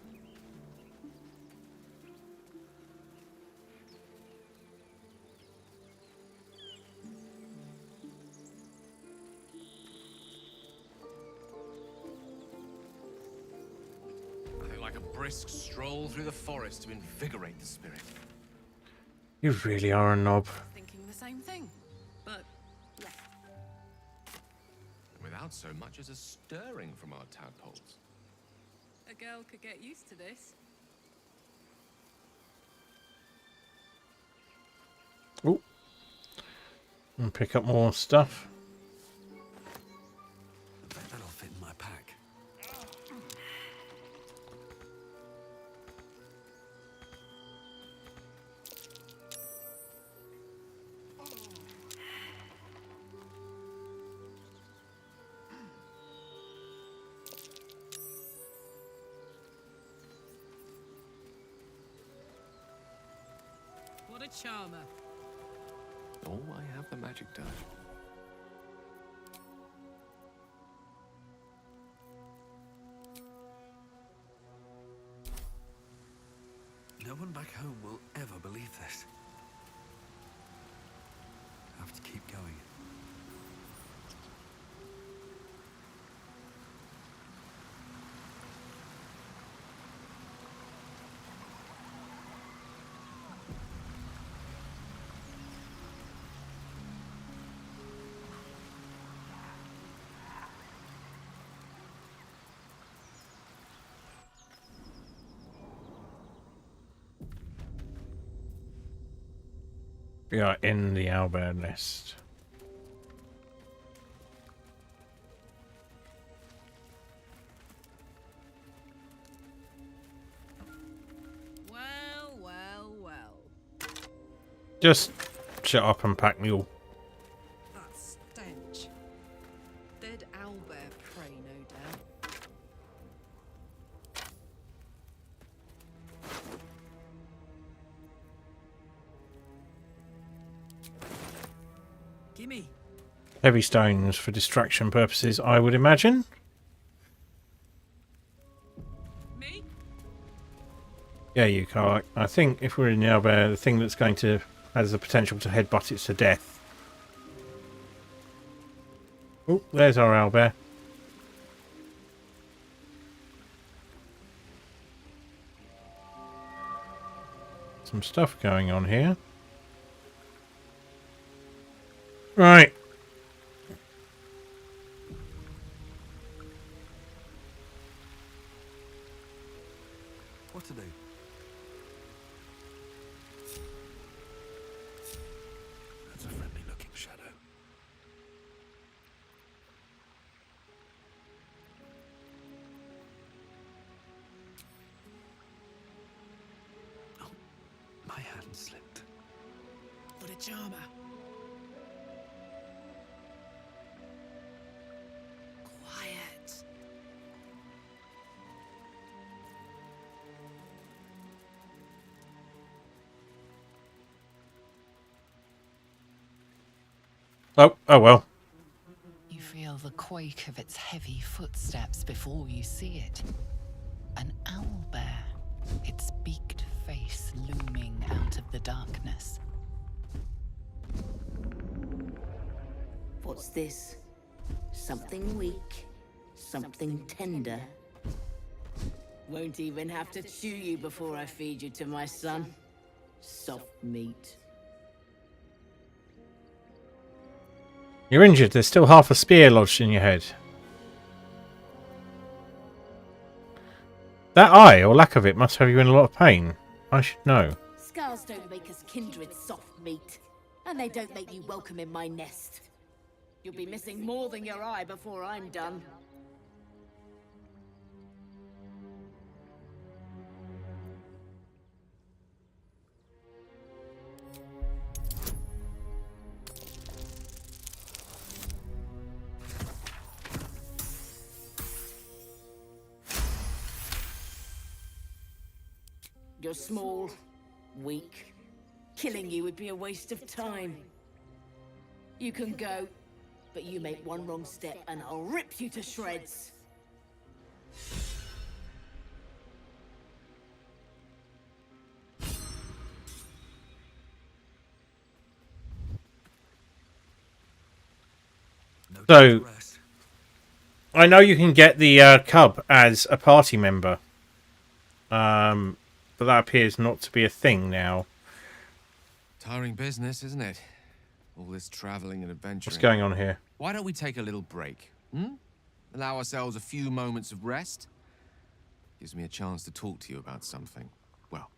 Brisk stroll through the forest to invigorate the spirit. You really are a knob. Thinking the same thing, but left. Without so much as a stirring from our tadpoles. A girl could get used to this. Oh, and pick up more stuff. I bet that'll fit in my pack. What a charmer. Oh, I have the magic touch. No one back home will ever believe this. I have to keep going. We are in the owlbear nest. Well, well, well. Just shut up and pack mule. That stench. Dead owlbear prey, no doubt. Gimme. Heavy stones for distraction purposes, I would imagine. Me? Yeah, you can't. I think if we're in the owlbear, the thing that's going to has the potential to headbutt it to death. Oh, there's our owlbear. Some stuff going on here. Right. What to do? That's a friendly looking shadow. Oh, my hand slipped. What a charmer. Quiet. Oh well. You feel the quake of its heavy footsteps before you see it. An owlbear, its beaked face looming out of the darkness. What's this? Something weak, something tender. Won't even have to chew you before I feed you to my son. Soft meat. You're injured. There's still half a spear lodged in your head. That eye, or lack of it, must have you in a lot of pain. I should know. Scars don't make us kindred soft meat, and they don't make you welcome in my nest. You'll be missing more than your eye before I'm done. You're small, weak. Killing you would be a waste of time. You can go, but you make one wrong step and I'll rip you to shreds. So, I know you can get the cub as a party member. But that appears not to be a thing now. Tiring business, isn't it? All this traveling and adventuring. What's going on here? Why don't we take a little break? Allow ourselves a few moments of rest? Gives me a chance to talk to you about something, well,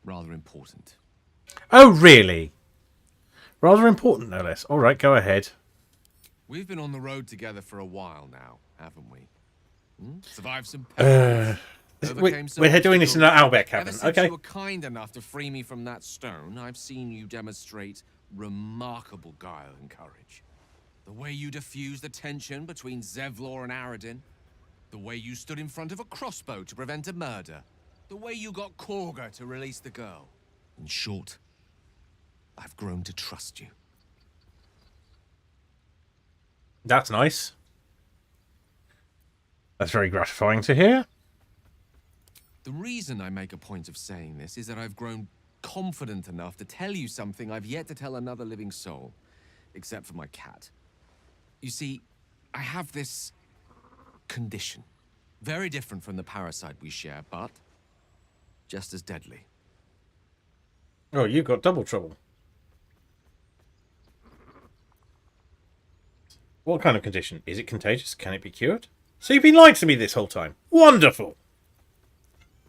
rather important. Oh, really? Rather important, no less. All right, go ahead. We've been on the road together for a while now, haven't we? Survived some perils. Overcame some We're doing this in the obstacles. Owlbear Ever cabin. since Okay. you were kind enough to free me from that stone, I've seen you demonstrate remarkable guile and courage. The way you diffused the tension between Zevlor and Aradin. The way you stood in front of a crossbow to prevent a murder. The way you got Korga to release the girl. In short, I've grown to trust you. That's nice. That's very gratifying to hear. The reason I make a point of saying this is that I've grown confident enough to tell you something I've yet to tell another living soul, except for my cat. You see, I have this condition. Very different from the parasite we share, but just as deadly. Oh, you've got double trouble. What kind of condition? Is it contagious? Can it be cured? So you've been lying to me this whole time. Wonderful!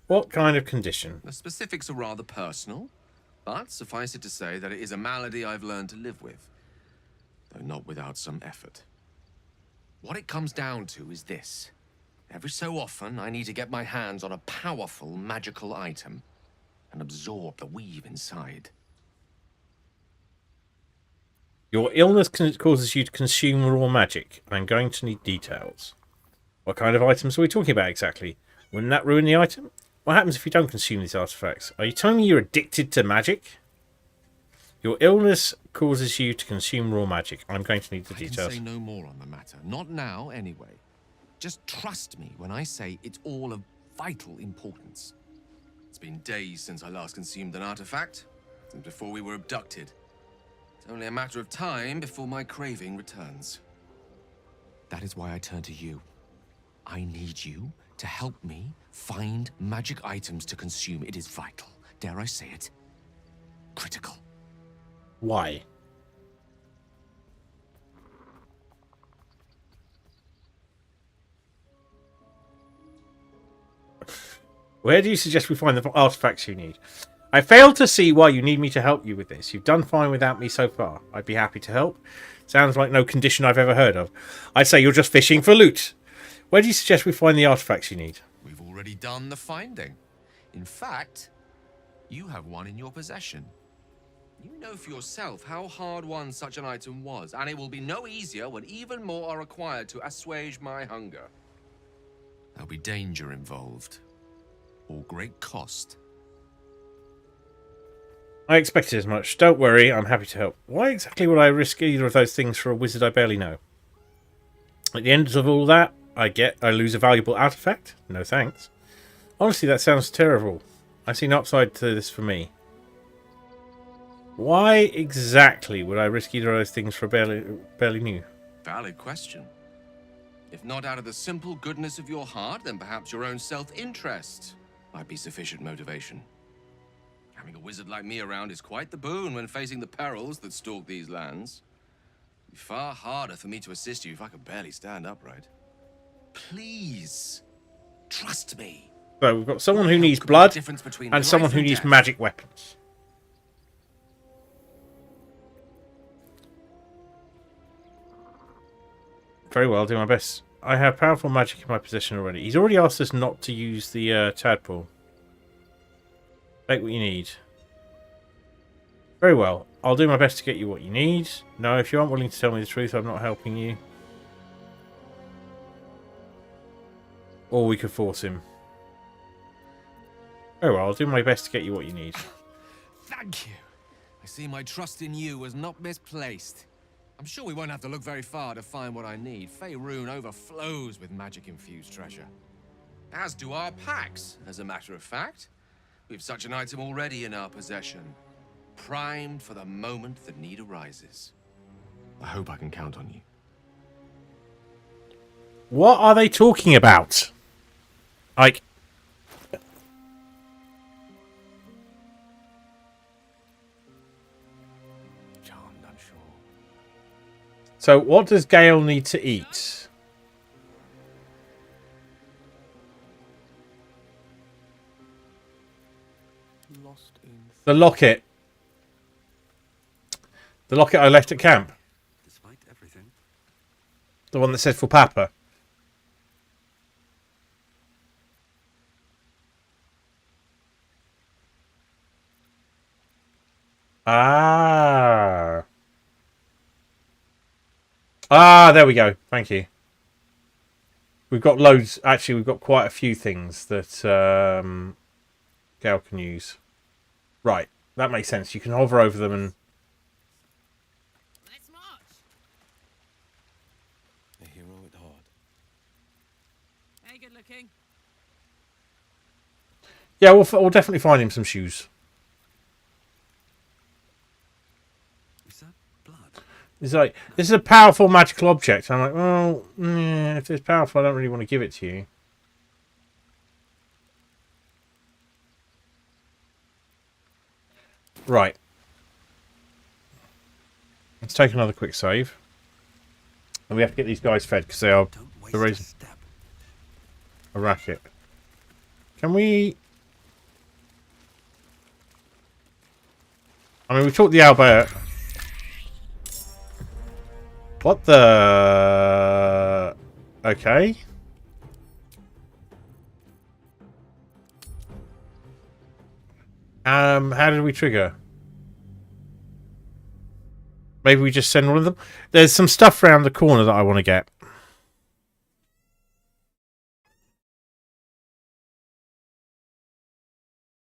What kind of condition? The specifics are rather personal, but suffice it to say that it is a malady I've learned to live with, though not without some effort. What it comes down to is this. Every so often, I need to get my hands on a powerful magical item and absorb the weave inside. Your illness causes you to consume raw magic. I'm going to need details. What kind of items are we talking about exactly? Wouldn't that ruin the item? What happens if you don't consume these artifacts? Are you telling me you're addicted to magic? Your illness causes you to consume raw magic. I'm going to need the details. I can say no more on the matter. Not now, anyway. Just trust me when I say it's all of vital importance. It's been days since I last consumed an artifact, since before we were abducted. It's only a matter of time before my craving returns. That is why I turn to you. I need you to help me find magic items to consume. It is vital. Dare I say it? Critical. Why? Where do you suggest we find the artifacts you need? I fail to see why you need me to help you with this. You've done fine without me so far. I'd be happy to help. Sounds like no condition I've ever heard of. I'd say you're just fishing for loot. Where do you suggest we find the artifacts you need? We've already done the finding. In fact, you have one in your possession. You know for yourself how hard won such an item was, and it will be no easier when even more are required to assuage my hunger. There'll be danger involved, or great cost. I expected as much. Don't worry, I'm happy to help. Why exactly would I risk either of those things for a wizard I barely know? At the end of all that, I lose a valuable artifact? No thanks. Honestly, that sounds terrible. I see no upside to this for me. Why exactly would I risk either of those things for barely new? Valid question. If not out of the simple goodness of your heart, then perhaps your own self-interest might be sufficient motivation. Having a wizard like me around is quite the boon when facing the perils that stalk these lands. It'd be far harder for me to assist you if I could barely stand upright. Please, trust me. So we've got someone who needs blood and someone who needs magic weapons. Very well, I'll do my best. I have powerful magic in my possession already. He's already asked us not to use the tadpole. Take what you need. Very well. I'll do my best to get you what you need. No, if you aren't willing to tell me the truth, I'm not helping you. Or we could force him. Very well, I'll do my best to get you what you need. Thank you. I see my trust in you was not misplaced. I'm sure we won't have to look very far to find what I need. Faerun overflows with magic-infused treasure. As do our packs, as a matter of fact. We've such an item already in our possession. Primed for the moment the need arises. I hope I can count on you. What are they talking about? Like... So, what does Gale need to eat? The locket. The locket I left at camp. Despite everything. The one that said for Papa. Ah. Ah, there we go. Thank you. We've got loads. Actually, we've got quite a few things that Gal can use. Right. That makes sense. You can hover over them and... Let's march. A hero at heart. Hey, good looking. Yeah, we'll definitely find him some shoes. Is that blood? He's like, this is a powerful magical object. I'm like, well, if it's powerful, I don't really want to give it to you. Right. Let's take another quick save. And we have to get these guys fed because they are the reason. A racket. Can we... I mean, we took the Albert. What the... Okay. How did we trigger? Maybe we just send one of them. There's some stuff around the corner that I want to get.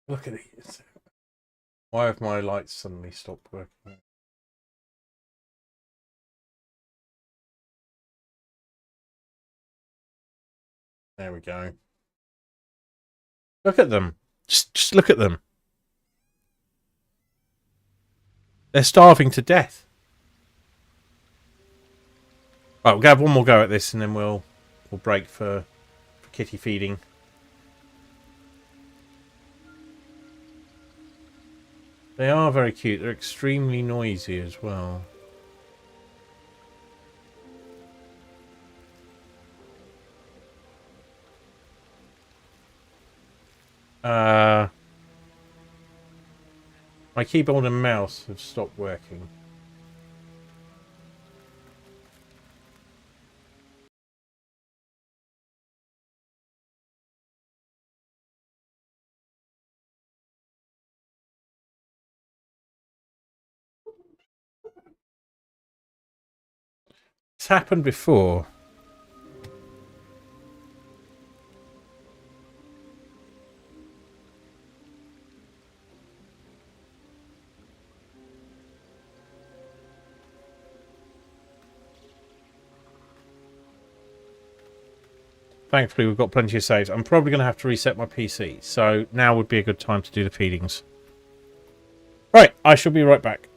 Look at these. Why have my lights suddenly stopped working? There we go. Look at them. Just look at them. They're starving to death. Right, we'll have one more go at this and then we'll break for kitty feeding. They are very cute. They're extremely noisy as well. My keyboard and mouse have stopped working. It's happened before. Thankfully, we've got plenty of saves. I'm probably going to have to reset my PC, so now would be a good time to do the feedings. Right, I shall be right back.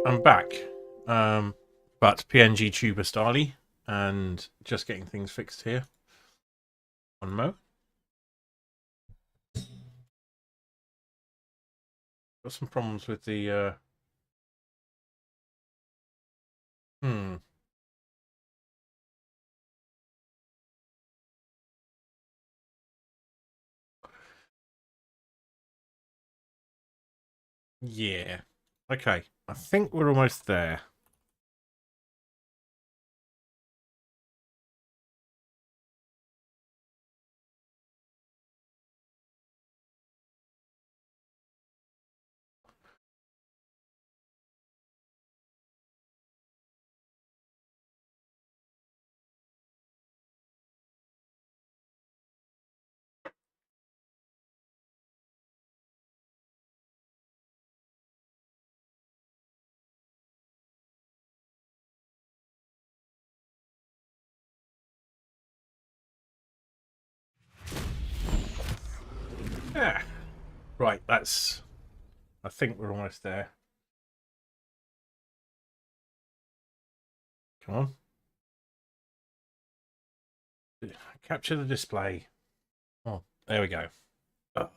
I'm back. But PNG tuber style and just getting things fixed here. One mo. Got some problems with the Yeah. Okay. I think we're almost there. Yeah. Right, that's... I think we're almost there. Come on. Capture the display. Oh, there we go. Oh,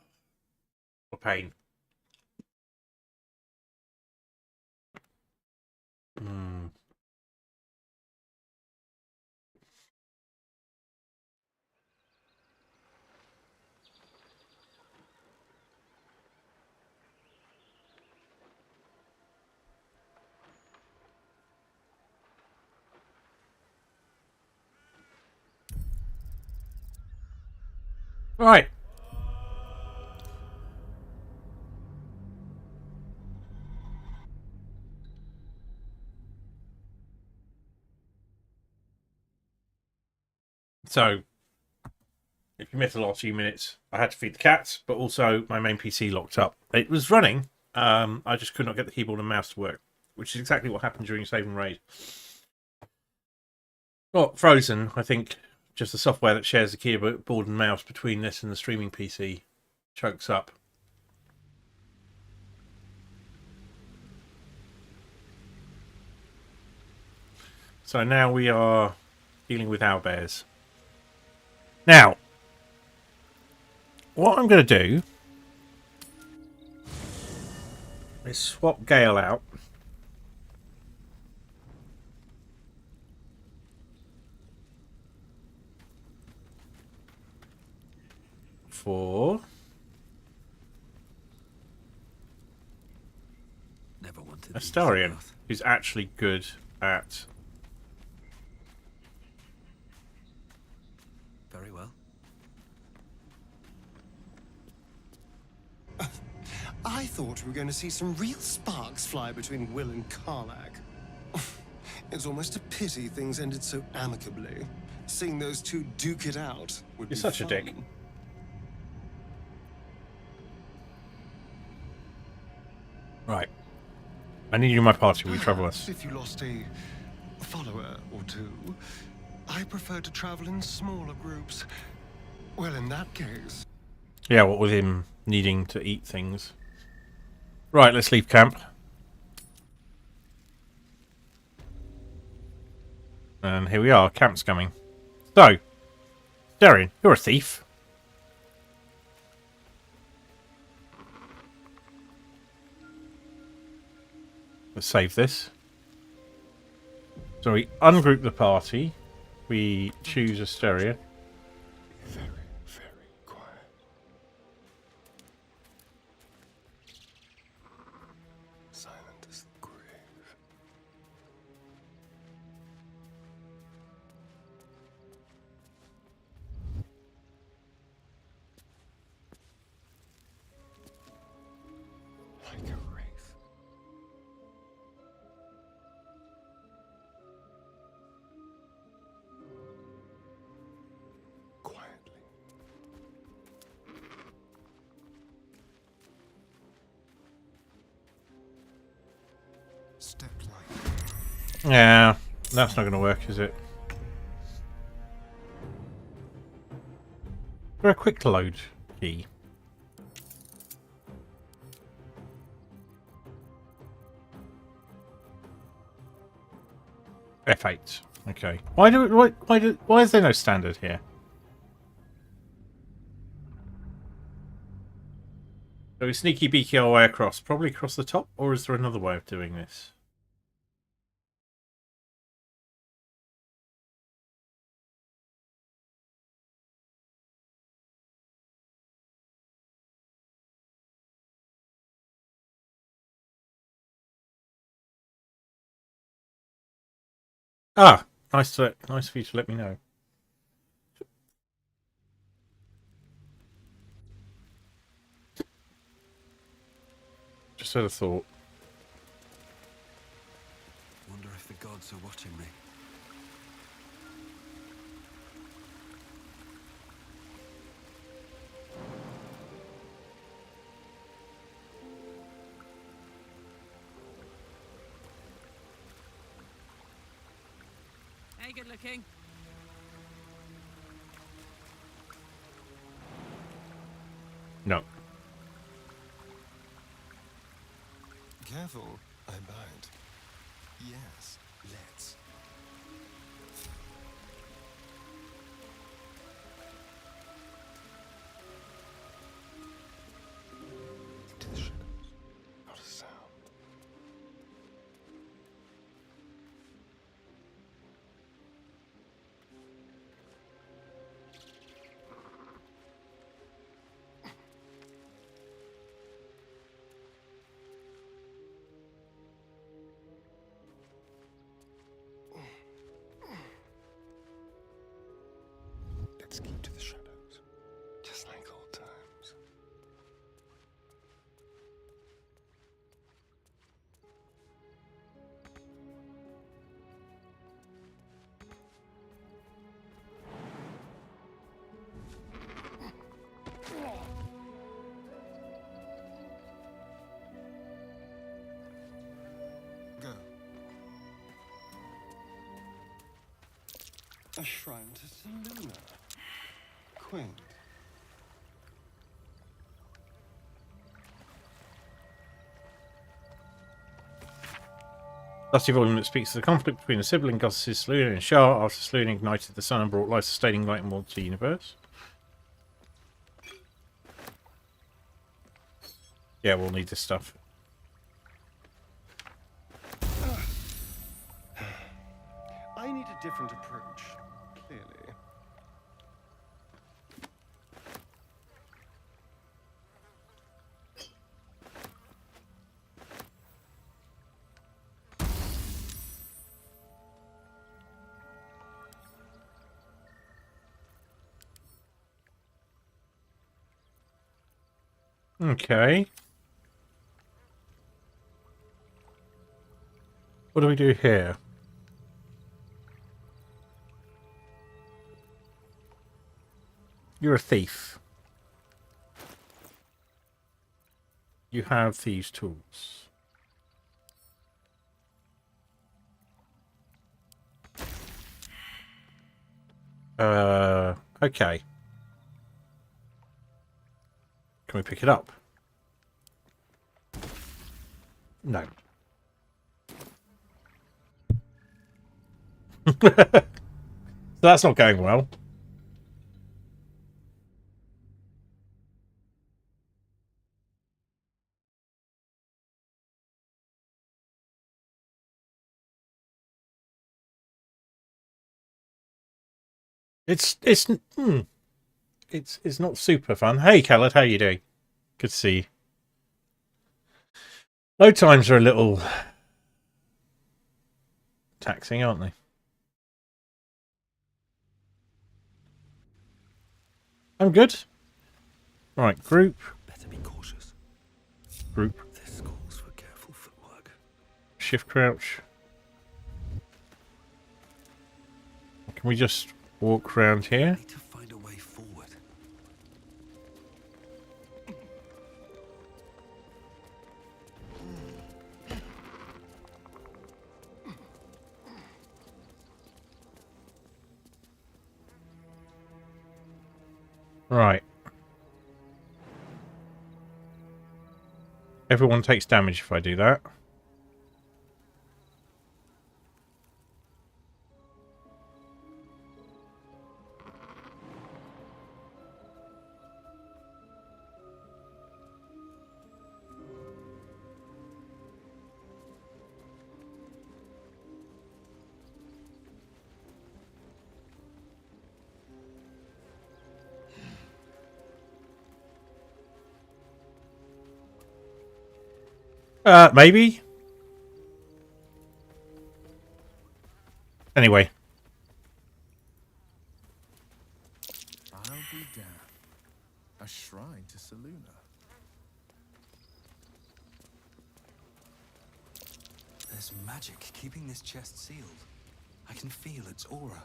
what pain. Right. So, if you missed the last few minutes, I had to feed the cats, but also my main PC locked up. It was running. I just could not get the keyboard and mouse to work, which is exactly what happened during Save and Raid. Well, frozen, I think. Just the software that shares the keyboard and mouse between this and the streaming PC chokes up. So now we are dealing with owlbears. Now, what I'm going to do is swap Gale out for Astarion, who's actually good at... Very well. I thought we were going to see some real sparks fly between Will and Karlak. It's almost a pity things ended so amicably. Seeing those two duke it out would be You're such fun. a dick. Right. I need you in my party when we travel us. If you lost a follower or two, I prefer to travel in smaller groups. Well, in that case... Yeah, what with him needing to eat things. Right, let's leave camp. And here we are, camp's coming. So, Darian, you're a thief. Let's save this. So we ungroup the party. We choose Astarion. Very, very quiet. Silent as the grave. Like a wraith. Quietly. Step light. Yeah, that's not going to work, is it? For a quick load key. F8. Okay. Why is there no standard here? So we sneaky beaky our way across. Probably across the top, or is there another way of doing this? Ah, nice of you to let me know. Just had a thought. Wonder if the gods are watching me. Hey, good looking. No. Careful, I bite. Yes, let's. To the shadows. Not a sound. Let's keep to the shadows, just like old times. Go. A shrine to Seluna. Quaint. Dusty volume that speaks to the conflict between the sibling goddesses Seluna and Shah after Seluna ignited the sun and brought life-sustaining light and warmth to the universe. Yeah, we'll need this stuff. I need a different approach, clearly. Okay. What do we do here? You're a thief. You have thieves' tools. Okay. Can we pick it up? No. So that's not going well. It's not super fun. Hey, Khaled, how you doing? Good to see you. Load times are a little taxing, aren't they? I'm good. Right, group. Better be cautious. Group. This calls for careful footwork. Shift crouch. Can we just walk around here? Need to find a way forward. Right. Everyone takes damage if I do that. Maybe. Anyway. I'll be damned. A shrine to Seluna. There's magic keeping this chest sealed. I can feel its aura.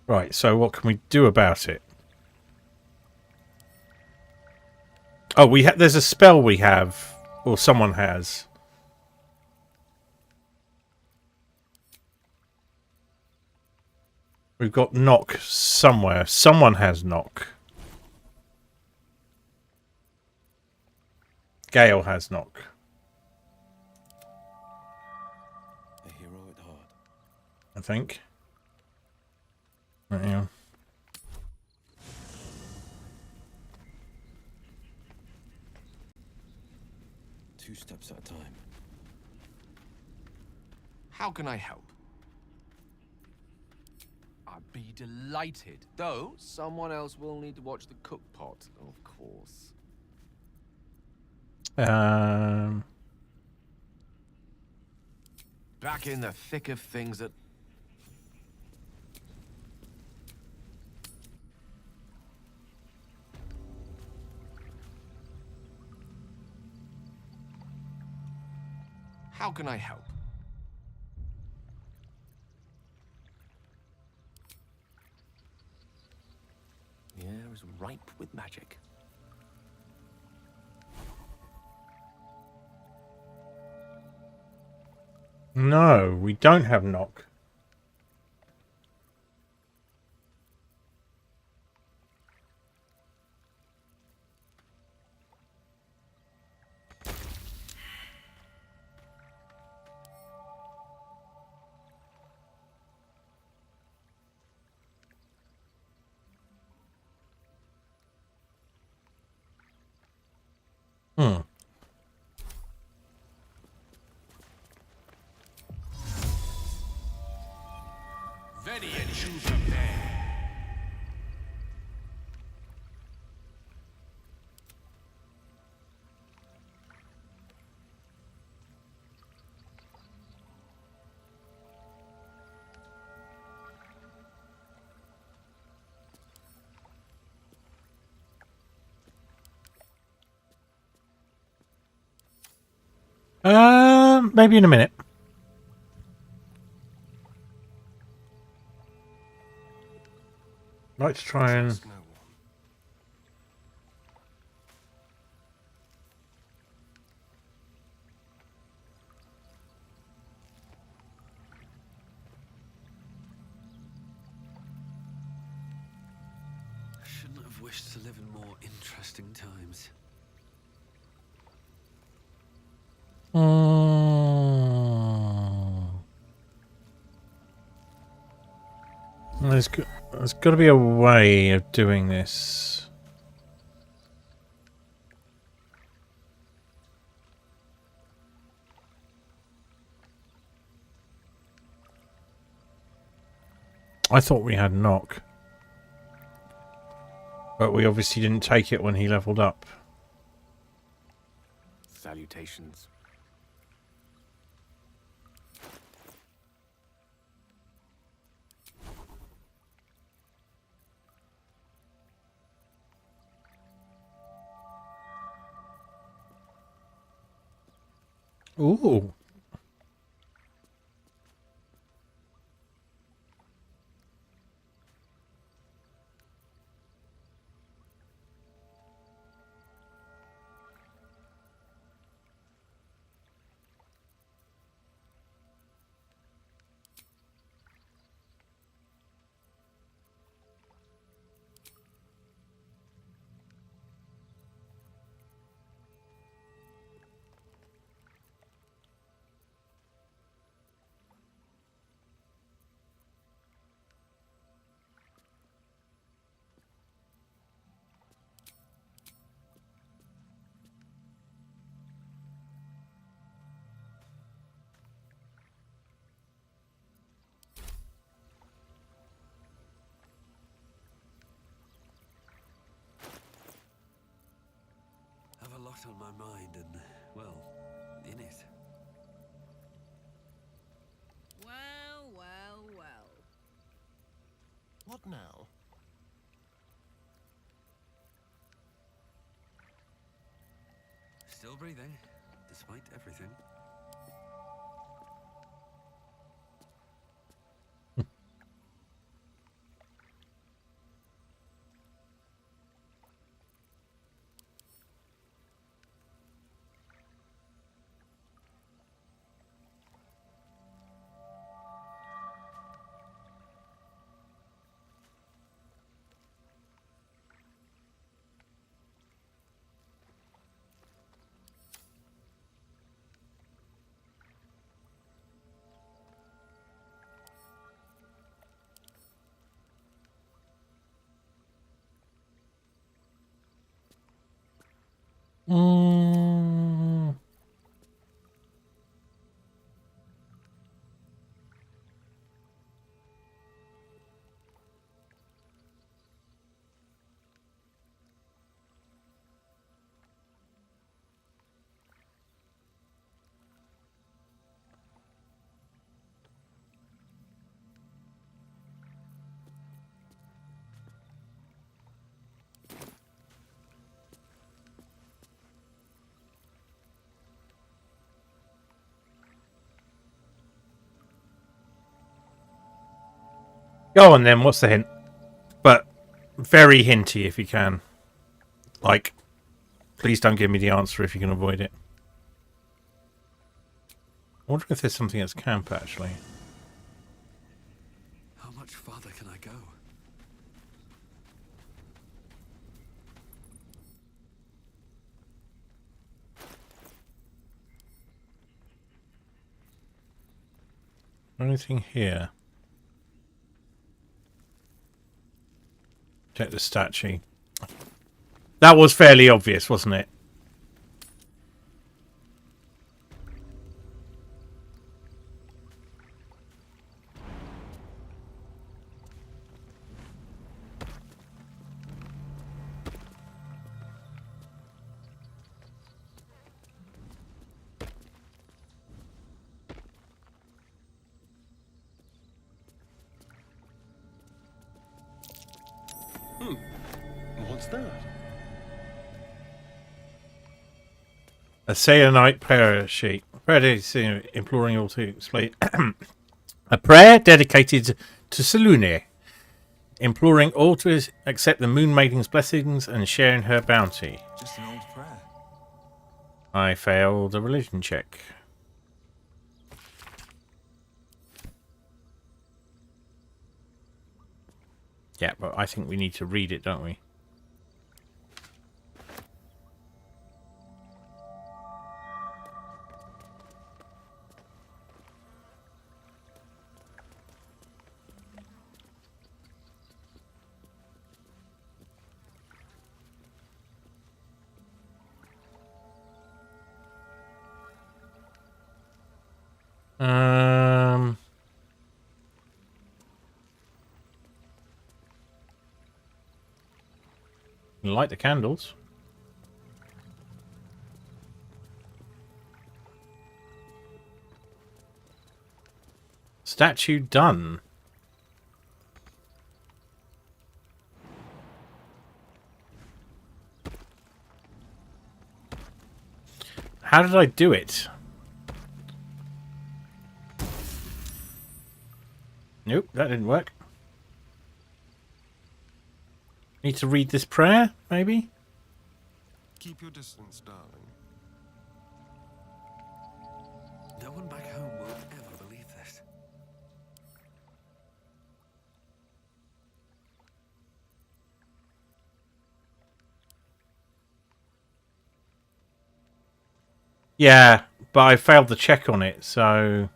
Right, so what can we do about it? Oh, there's a spell we have, or someone has. We've got knock somewhere. Someone has knock. Gale has knock. A hero at heart. I think. Right here. Two steps at a time. How can I help? I'd be delighted. Though, someone else will need to watch the cook pot, of course. Back in the thick of things at... How can I help? The air is ripe with magic. No, we don't have knock. Hmm. Maybe in a minute. Let's try and... I shouldn't have wished to live in more interesting times. There's got to be a way of doing this. I thought we had knock. But we obviously didn't take it when he leveled up. Salutations. Ooh. I have a lot on my mind and, well, in it. Well, well, well. What now? Still breathing, despite everything. Mm. Go on then, what's the hint? But very hinty if you can. Like, please don't give me the answer if you can avoid it. I wonder if there's something that's camp, actually. How much farther can I go? Anything here? Check the statue. That was fairly obvious, wasn't it? What's that? A Sayanite prayer sheet. Prayer imploring all to explain. A prayer dedicated to Selune, imploring all to accept the Moon Maiden's blessings and share in her bounty. Just an old prayer. I failed a religion check. Yeah, but I think we need to read it, don't we? Light the candles. Statue done. How did I do it? Nope, that didn't work. Need to read this prayer, maybe? Keep your distance, darling. No one back home will ever believe this. Yeah, but I failed the check on it, so...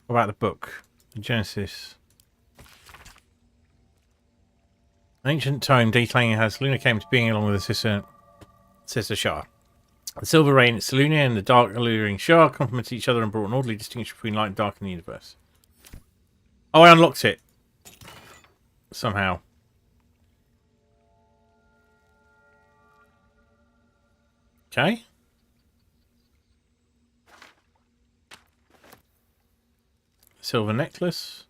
What about the book? The Genesis. An ancient tome detailing how Selune came to being along with the sister Shah. The silver rain, Selune and the dark alluring Shah complement each other and brought an orderly distinction between light and dark in the universe. Oh, I unlocked it. Somehow. Okay. Silver necklace.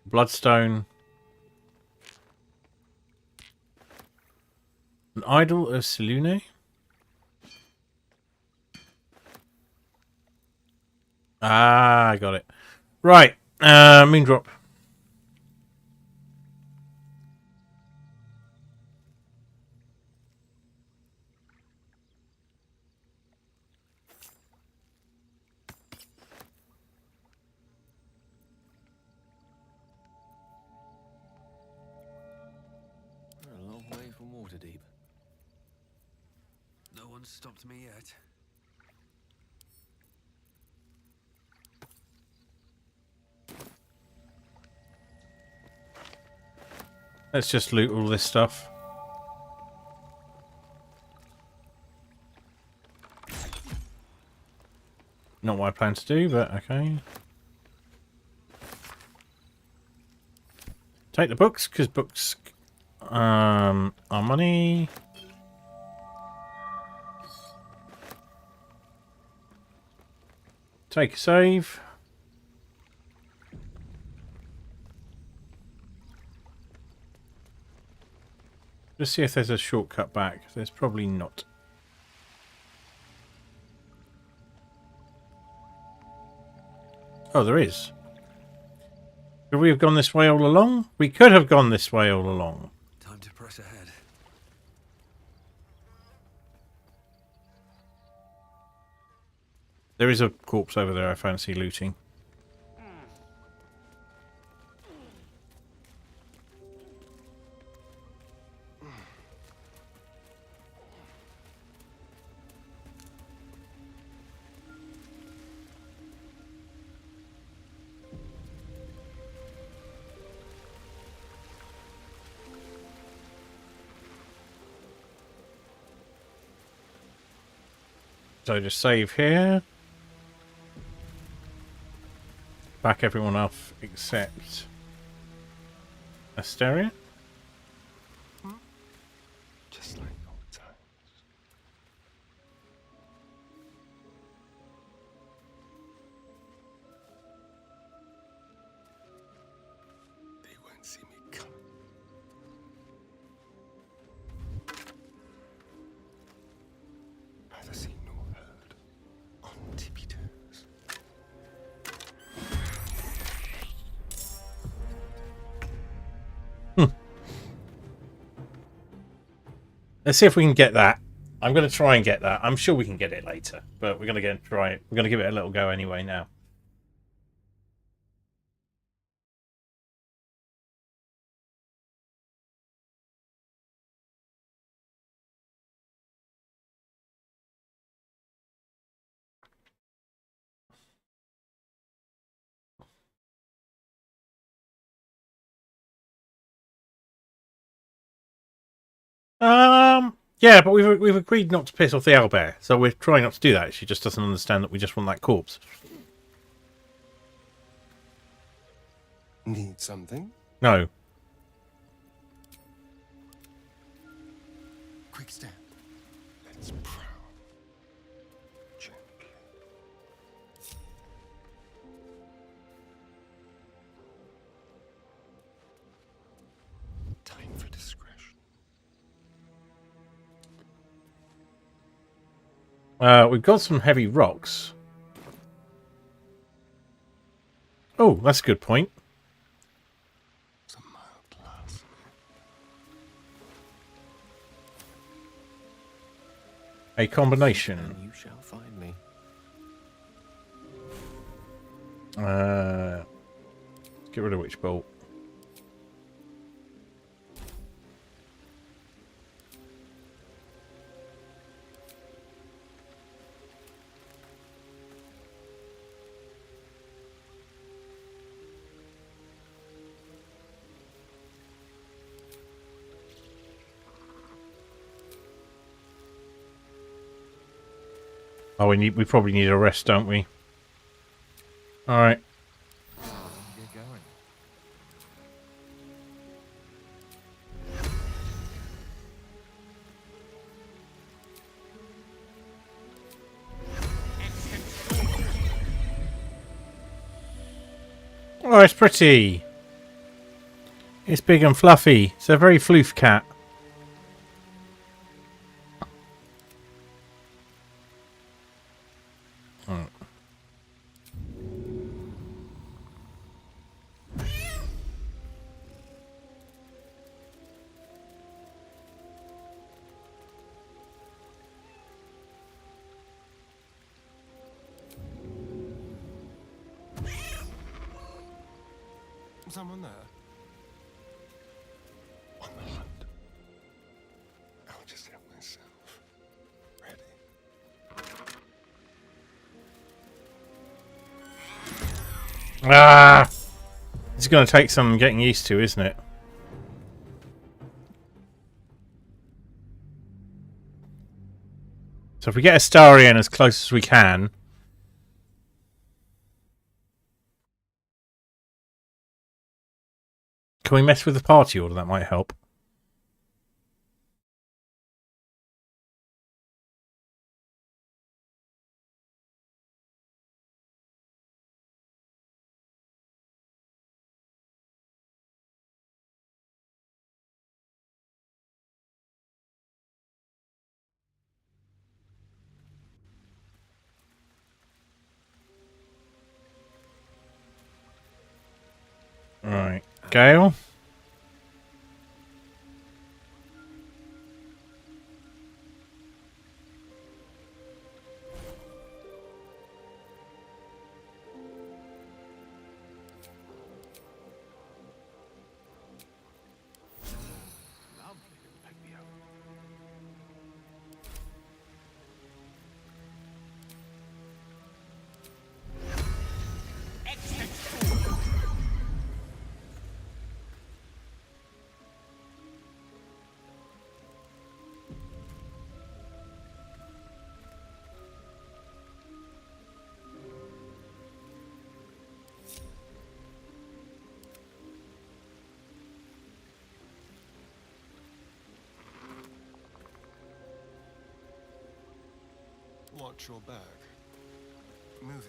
Bloodstone. An idol of Selune. Ah, got it. Right. Moon drop. We're a long way from Waterdeep. No one's stopped me yet. Let's just loot all this stuff. Not what I plan to do, but okay. Take the books, because books are money. Take a save. Just see if there's a shortcut back. There's probably not. Oh, there is. Could we have gone this way all along? We could have gone this way all along. Time to press ahead. There is a corpse over there I fancy looting. So just save here. Back everyone off except Asteria. Just like old times. They won't see me coming. Neither seen nor heard. On tippy toes. Let's see if we can get that. I'm going to try and get that. I'm sure we can get it later, but we're going to try it. We're going to give it a little go anyway now. Yeah, but we've agreed not to piss off the owlbear, so we're trying not to do that. She just doesn't understand that we just want that corpse. Need something? No. Quick step. Let's prowl. Gently. Time for discretion. We've got some heavy rocks. Oh, that's a good point. Some mild glass. A combination. And you shall find me. Let's get rid of witch bolt. Oh, we probably need a rest, don't we? All right. Get going. Oh, it's pretty. It's big and fluffy. It's a very floof cat. Someone there? On the hunt. I'll just help myself. Ready? Ah! It's going to take some getting used to, isn't it? So if we get Astarion as close as we can... Can we mess with the party order? That might help. Right. Gale? Watch your back. Moving.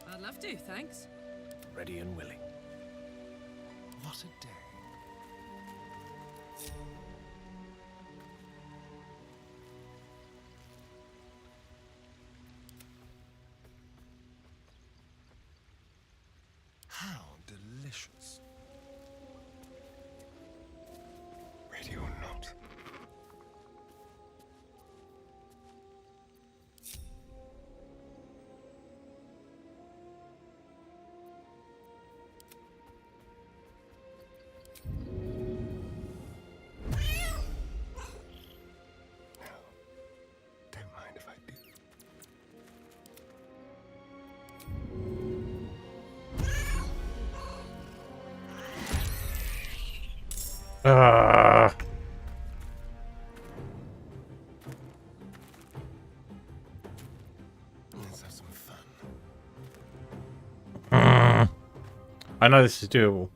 I'd love to, thanks. Ready and willing. What a day. How delicious. Ready or not. Don't mind if I do. Ah. Let's have some fun. I know this is doable.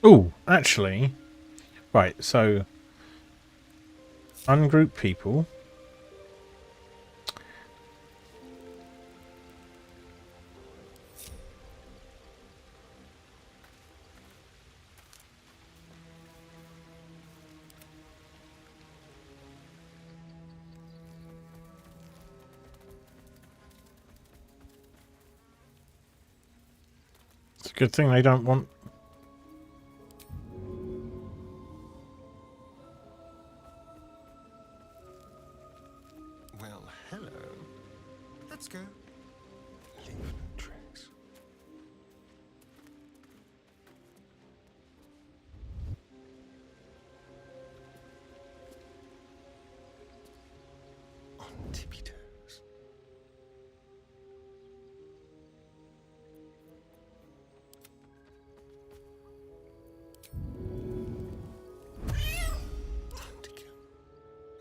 Oh, actually, right. So, ungroup people. It's a good thing they don't want. Well, hello. Let's go. Leave no trace. On tippy toes. Time to kill.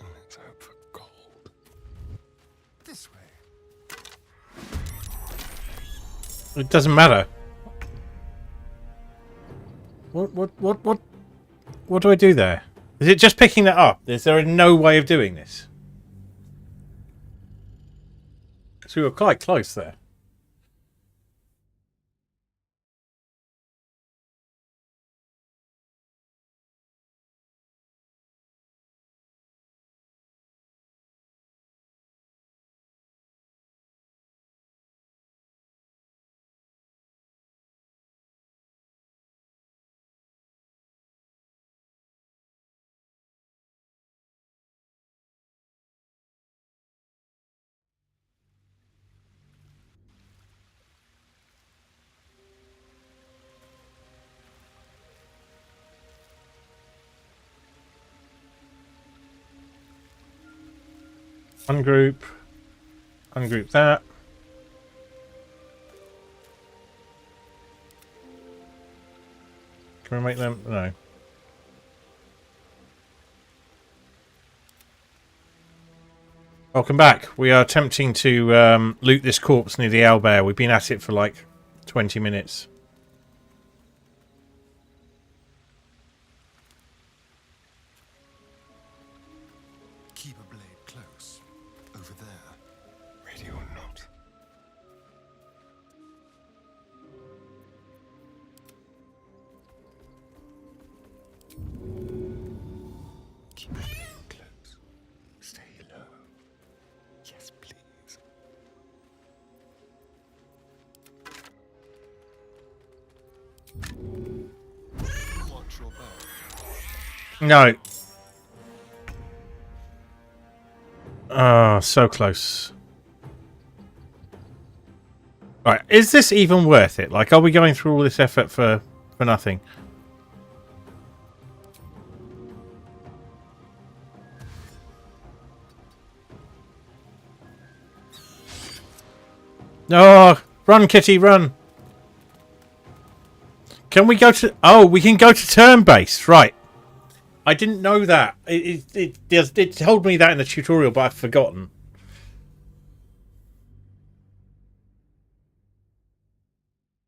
And let's hope for gold. This way. It doesn't matter. What do I do there? Is it just picking that up? Is there no way of doing this? So we were quite close there. Ungroup. Ungroup that. Can we make them? No. Welcome back. We are attempting to loot this corpse near the owlbear. We've been at it for like 20 minutes. Keep a blade close. Over there. Ready or not. Keep a blade close. Stay low. Yes, please. Watch your back. No. Oh, so close. Right, is this even worth it? Like, are we going through all this effort for nothing? Oh, run, Kitty, run. Can we go to... Oh, we can go to turn-based. Right. I didn't know that. It told me that in the tutorial, but I've forgotten.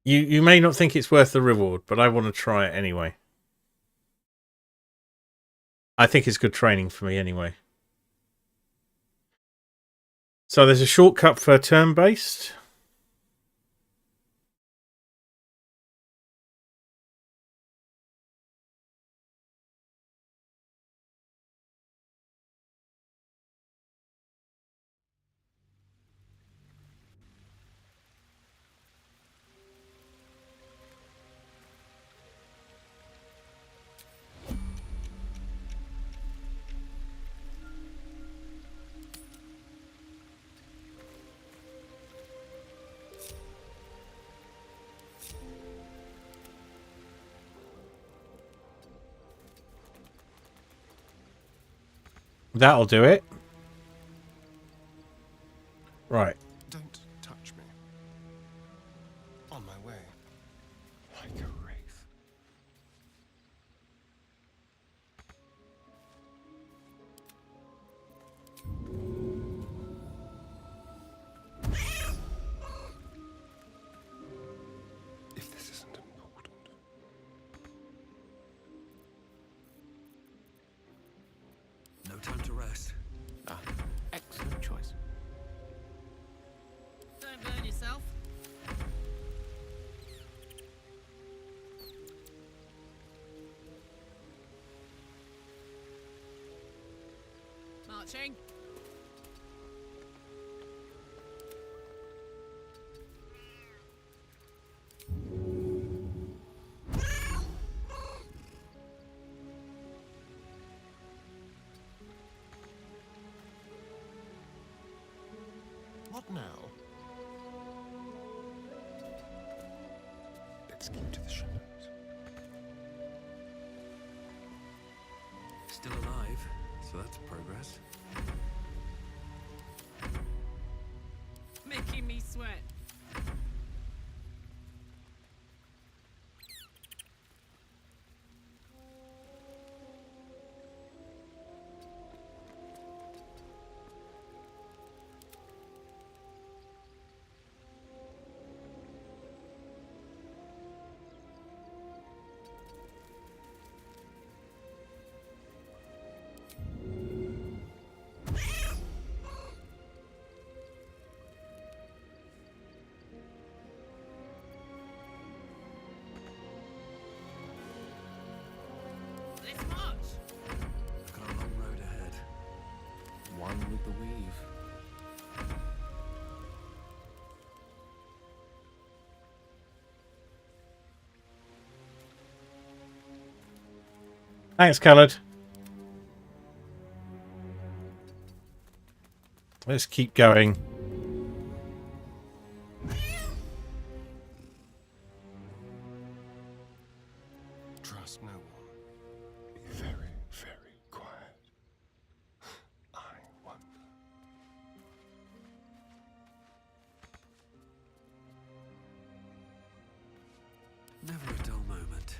You may not think it's worth the reward, but I want to try it anyway. I think it's good training for me anyway. So there's a shortcut for turn-based. That'll do it. Right. Don't touch me. On my way. Like a wraith. If this isn't important. marching. What now? Let's keep to the shadows. Still alive, so that's progress. Making me sweat. Let's march. I've got a long road ahead. One with the weave. Thanks, Coloured. Let's keep going. Trust no one. Be very, very quiet. I wonder. Never a dull moment.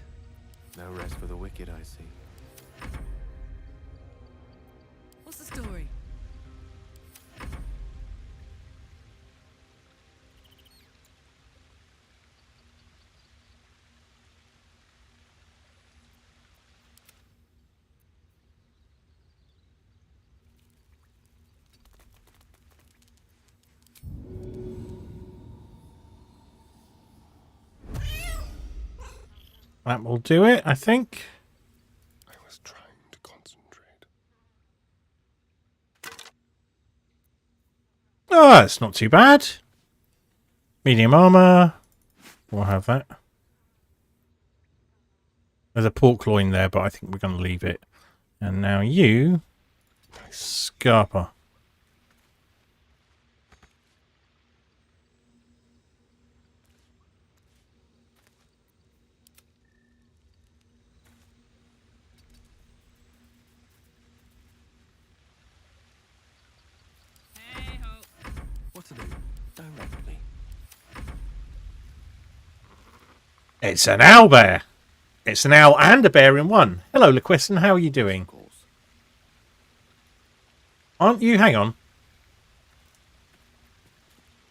No rest for the wicked, I see. What's the story? That will do it, I think. I was trying to concentrate. Oh, it's not too bad. Medium armor. We'll have that. There's a pork loin there, but I think we're going to leave it. And now you, Scarpa. Hey ho. What to do? Directly. It's an owlbear. It's an owl and a bear in one. Hello, LeQuiston. How are you doing? Aren't you? Hang on.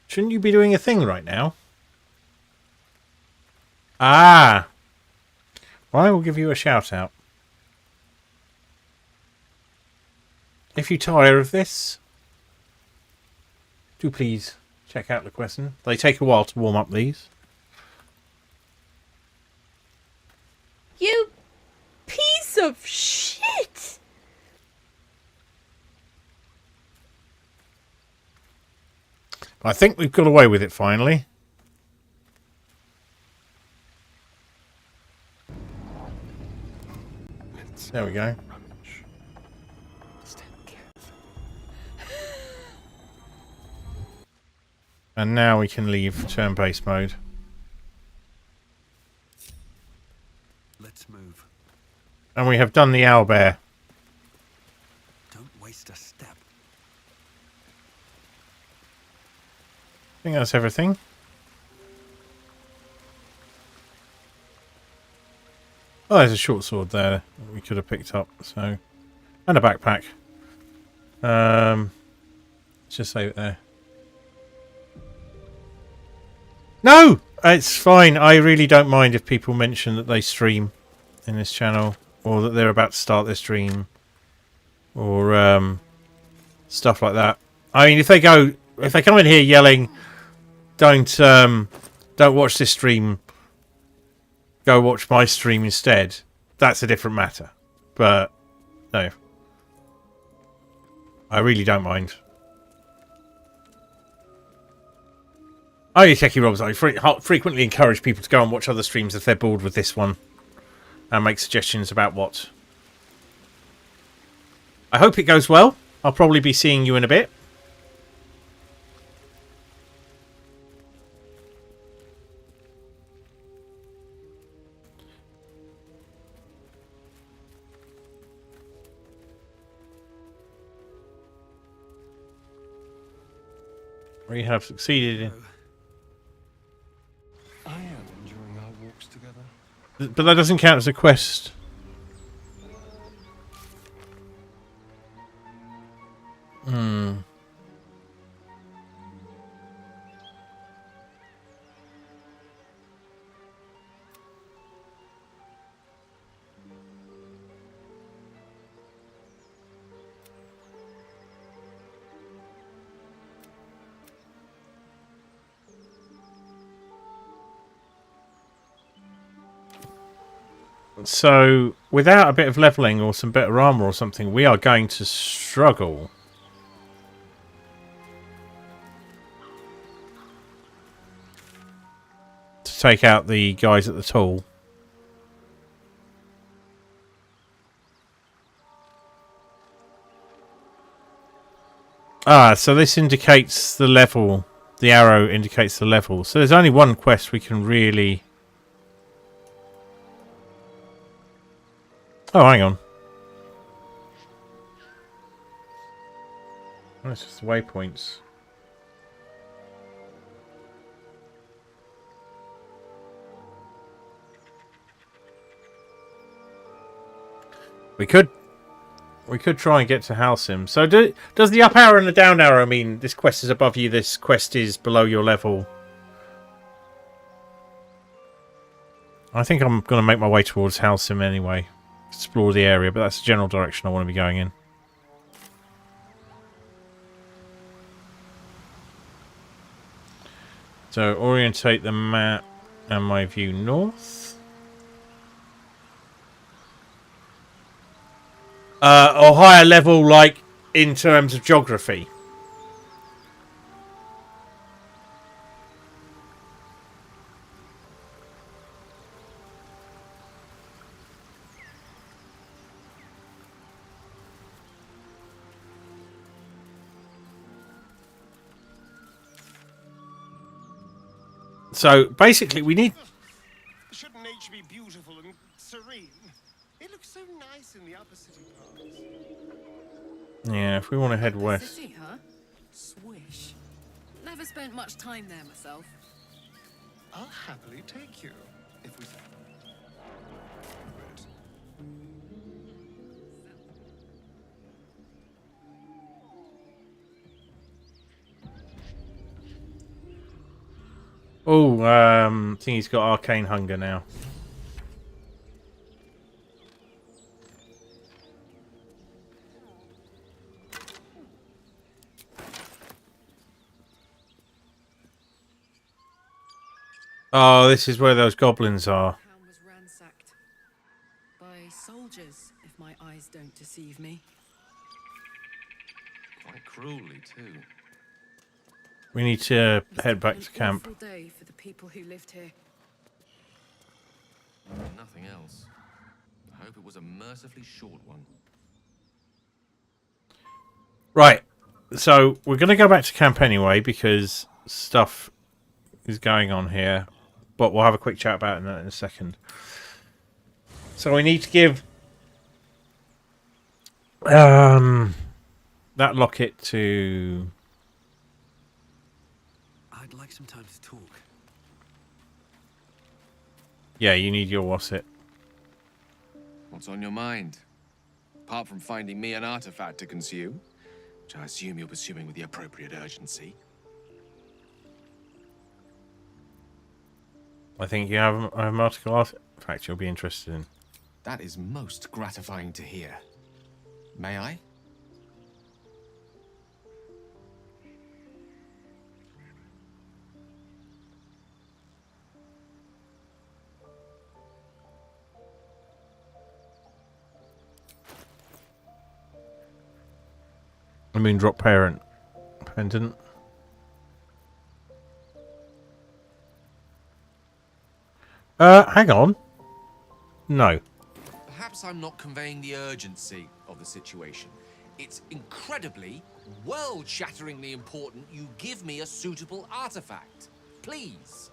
Shouldn't you be doing a thing right now? Ah. Well, I will give you a shout out. If you tire of this, do please check out LeQuiston. They take a while to warm up these. You piece of shit! I think we've got away with it finally. There we go. And now we can leave turn-based mode. Let's move. And we have done the owlbear. Don't waste a step. I think that's everything. Oh, there's a short sword there that we could have picked up. So, and a backpack. Let's just save it there. No! It's fine. I really don't mind if people mention that they stream in this channel, or that they're about to start their stream, or stuff like that. I mean, if they come in here yelling, don't watch this stream, go watch my stream instead, that's a different matter. But no, I really don't mind. Oh, yeah, Techie Robs. I frequently encourage people to go and watch other streams if they're bored with this one. And make suggestions about what. I hope it goes well. I'll probably be seeing you in a bit. We have succeeded in... I am enjoying our walks together. But that doesn't count as a quest. Hmm. So, without a bit of leveling or some better armor or something, we are going to struggle. To take out the guys at the tool. Ah, so this indicates the level. The arrow indicates the level. So there's only one quest we can really... Oh, hang on. Oh, it's just the waypoints. We could try and get to Halcyon. So does the up arrow and the down arrow mean this quest is above you, this quest is below your level? I think I'm going to make my way towards Halcyon anyway. Explore the area, but that's the general direction I want to be going in. So orientate the map and my view north. Or higher level, like in terms of geography. So basically, we need. Shouldn't nature be beautiful and serene? It looks so nice in the upper city parts. Yeah, if we want to head west. City, huh? Swish. Never spent much time there myself. I'll happily take you if we. Oh, I think he's got arcane hunger now. Oh, this is where those goblins are. Town was ransacked by soldiers, if my eyes don't deceive me. Quite cruelly, too. We need to head back to camp. Awful day for the people who lived here. Nothing else. I hope it was a mercifully short one. Right, so we're going to go back to camp anyway because stuff is going on here. But we'll have a quick chat about it in a second. So we need to give that locket to... I'd like some time to talk. Yeah, you need your wasset. What's on your mind? Apart from finding me an artifact to consume, which I assume you're pursuing with the appropriate urgency. I think you have a magical artifact you'll be interested in. That is most gratifying to hear. May I? Moondrop parent pendant. Hang on. No. Perhaps I'm not conveying the urgency of the situation. It's incredibly, world-shatteringly important you give me a suitable artifact. Please.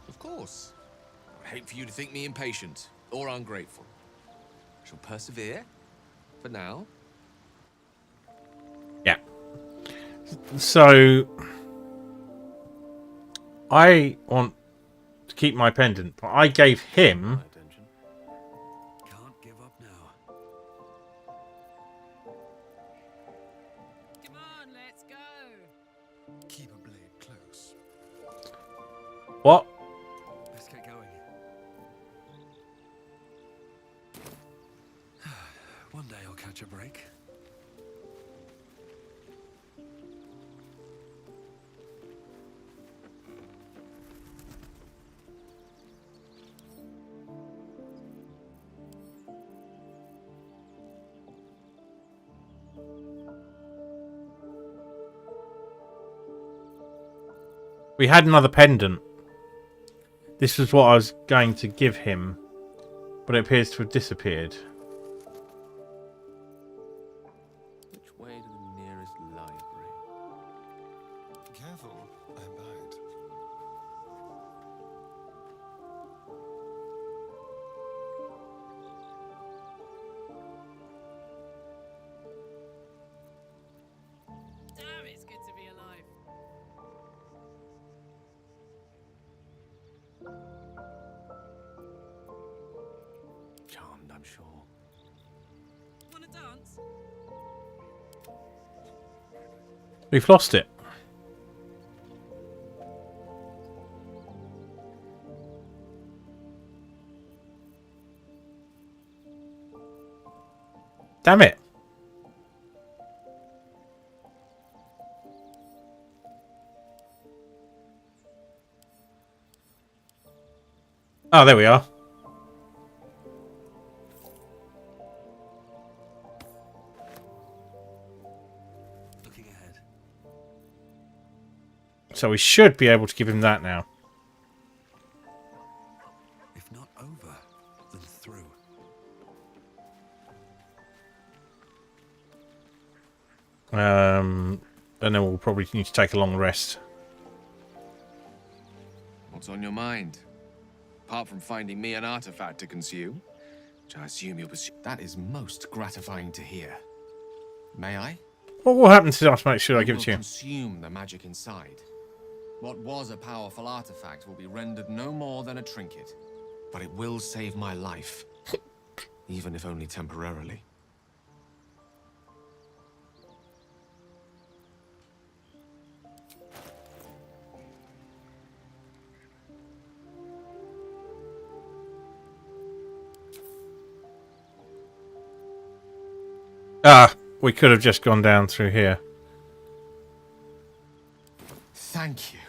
Of course. I hate for you to think me impatient or ungrateful. I shall persevere. For now. Yeah. So I want to keep my pendant, but I gave him. Can't give up now. Come on, let's go. Keep a blade close. What? Let's get going. One day I'll catch a break. We had another pendant. This was what I was going to give him, but it appears to have disappeared. Which way to the nearest library? Careful, I bite. Damn, it's good to be alive. Charmed, I'm sure. Wanna dance? We've lost it. Damn it. Oh, there we are. Looking ahead. So we should be able to give him that now. If not over, then through. And then we'll probably need to take a long rest. What's on your mind? Apart from finding me an artifact to consume, which I assume you'll pursue. That is most gratifying to hear. May I? What will happen to us, mate? Should I give it to you? Consume the magic inside. What was a powerful artifact will be rendered no more than a trinket, but it will save my life, even if only temporarily. Ah, we could have just gone down through here. Thank you.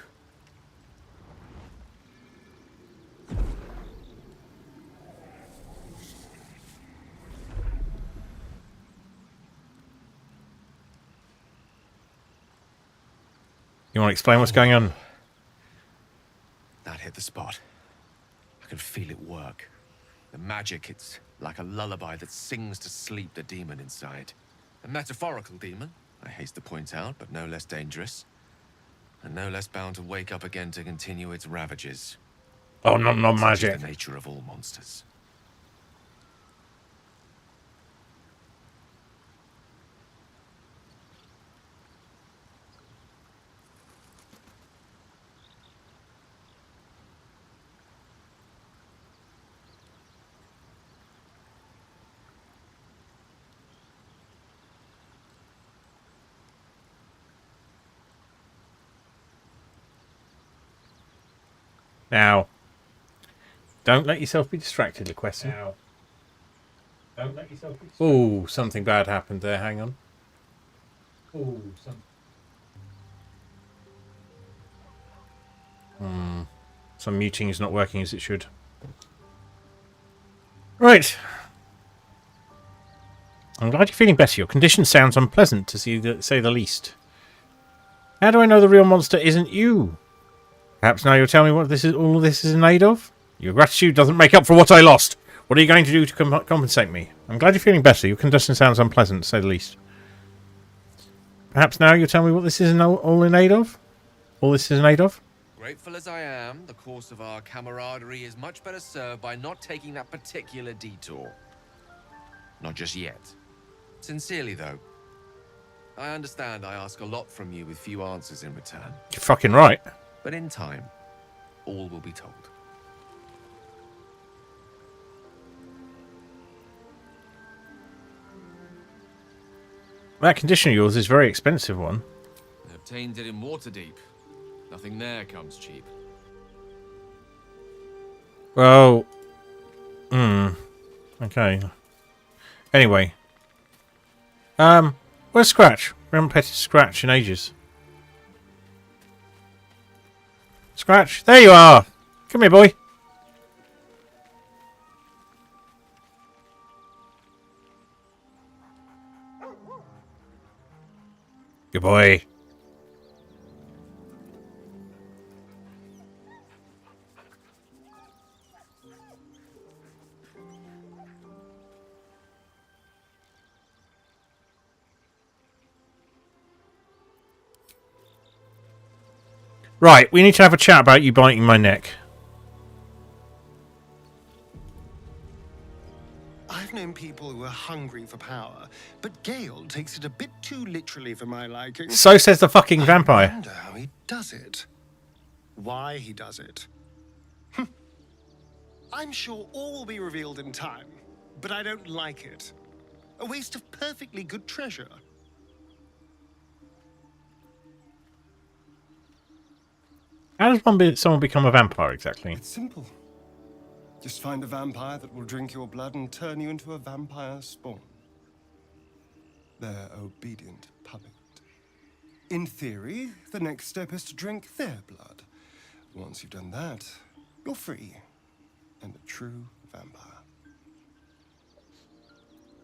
You want to explain what's going on? That hit the spot. I can feel it work. The magic, it's like a lullaby that sings to sleep the demon inside. A metaphorical demon, I haste to point out, but no less dangerous. And no less bound to wake up again to continue its ravages. Oh, not Such is magic. the nature of all monsters. Now, don't let yourself be distracted, the question. Now. Don't let yourself. Oh, something bad happened there. Hang on. Oh, some muting is not working as it should. Right. I'm glad you're feeling better. Your condition sounds unpleasant, to say the least. How do I know the real monster isn't you? Perhaps now you'll tell me what all this is in aid of? Your gratitude doesn't make up for what I lost. What are you going to do to compensate me? I'm glad you're feeling better. Your condition sounds unpleasant, to say the least. Perhaps now you'll tell me what this is all in aid of? All this is in aid of? Grateful as I am, the course of our camaraderie is much better served by not taking that particular detour. Not just yet. Sincerely, though. I understand I ask a lot from you with few answers in return. You're fucking right. But in time, all will be told. That condition of yours is a very expensive one. I obtained it in Waterdeep. Nothing there comes cheap. Well, okay. Anyway, where's Scratch? We haven't petted Scratch in ages. Scratch, there you are. Come here, boy. Good boy. Right, we need to have a chat about you biting my neck. I've known people who are hungry for power, but Gale takes it a bit too literally for my liking. So says the fucking vampire. I wonder how he does it. Why he does it. I'm sure all will be revealed in time, but I don't like it. A waste of perfectly good treasure. How does someone become a vampire exactly? It's simple. Just find a vampire that will drink your blood and turn you into a vampire spawn. Their obedient puppet. In theory, the next step is to drink their blood. Once you've done that, you're free and a true vampire.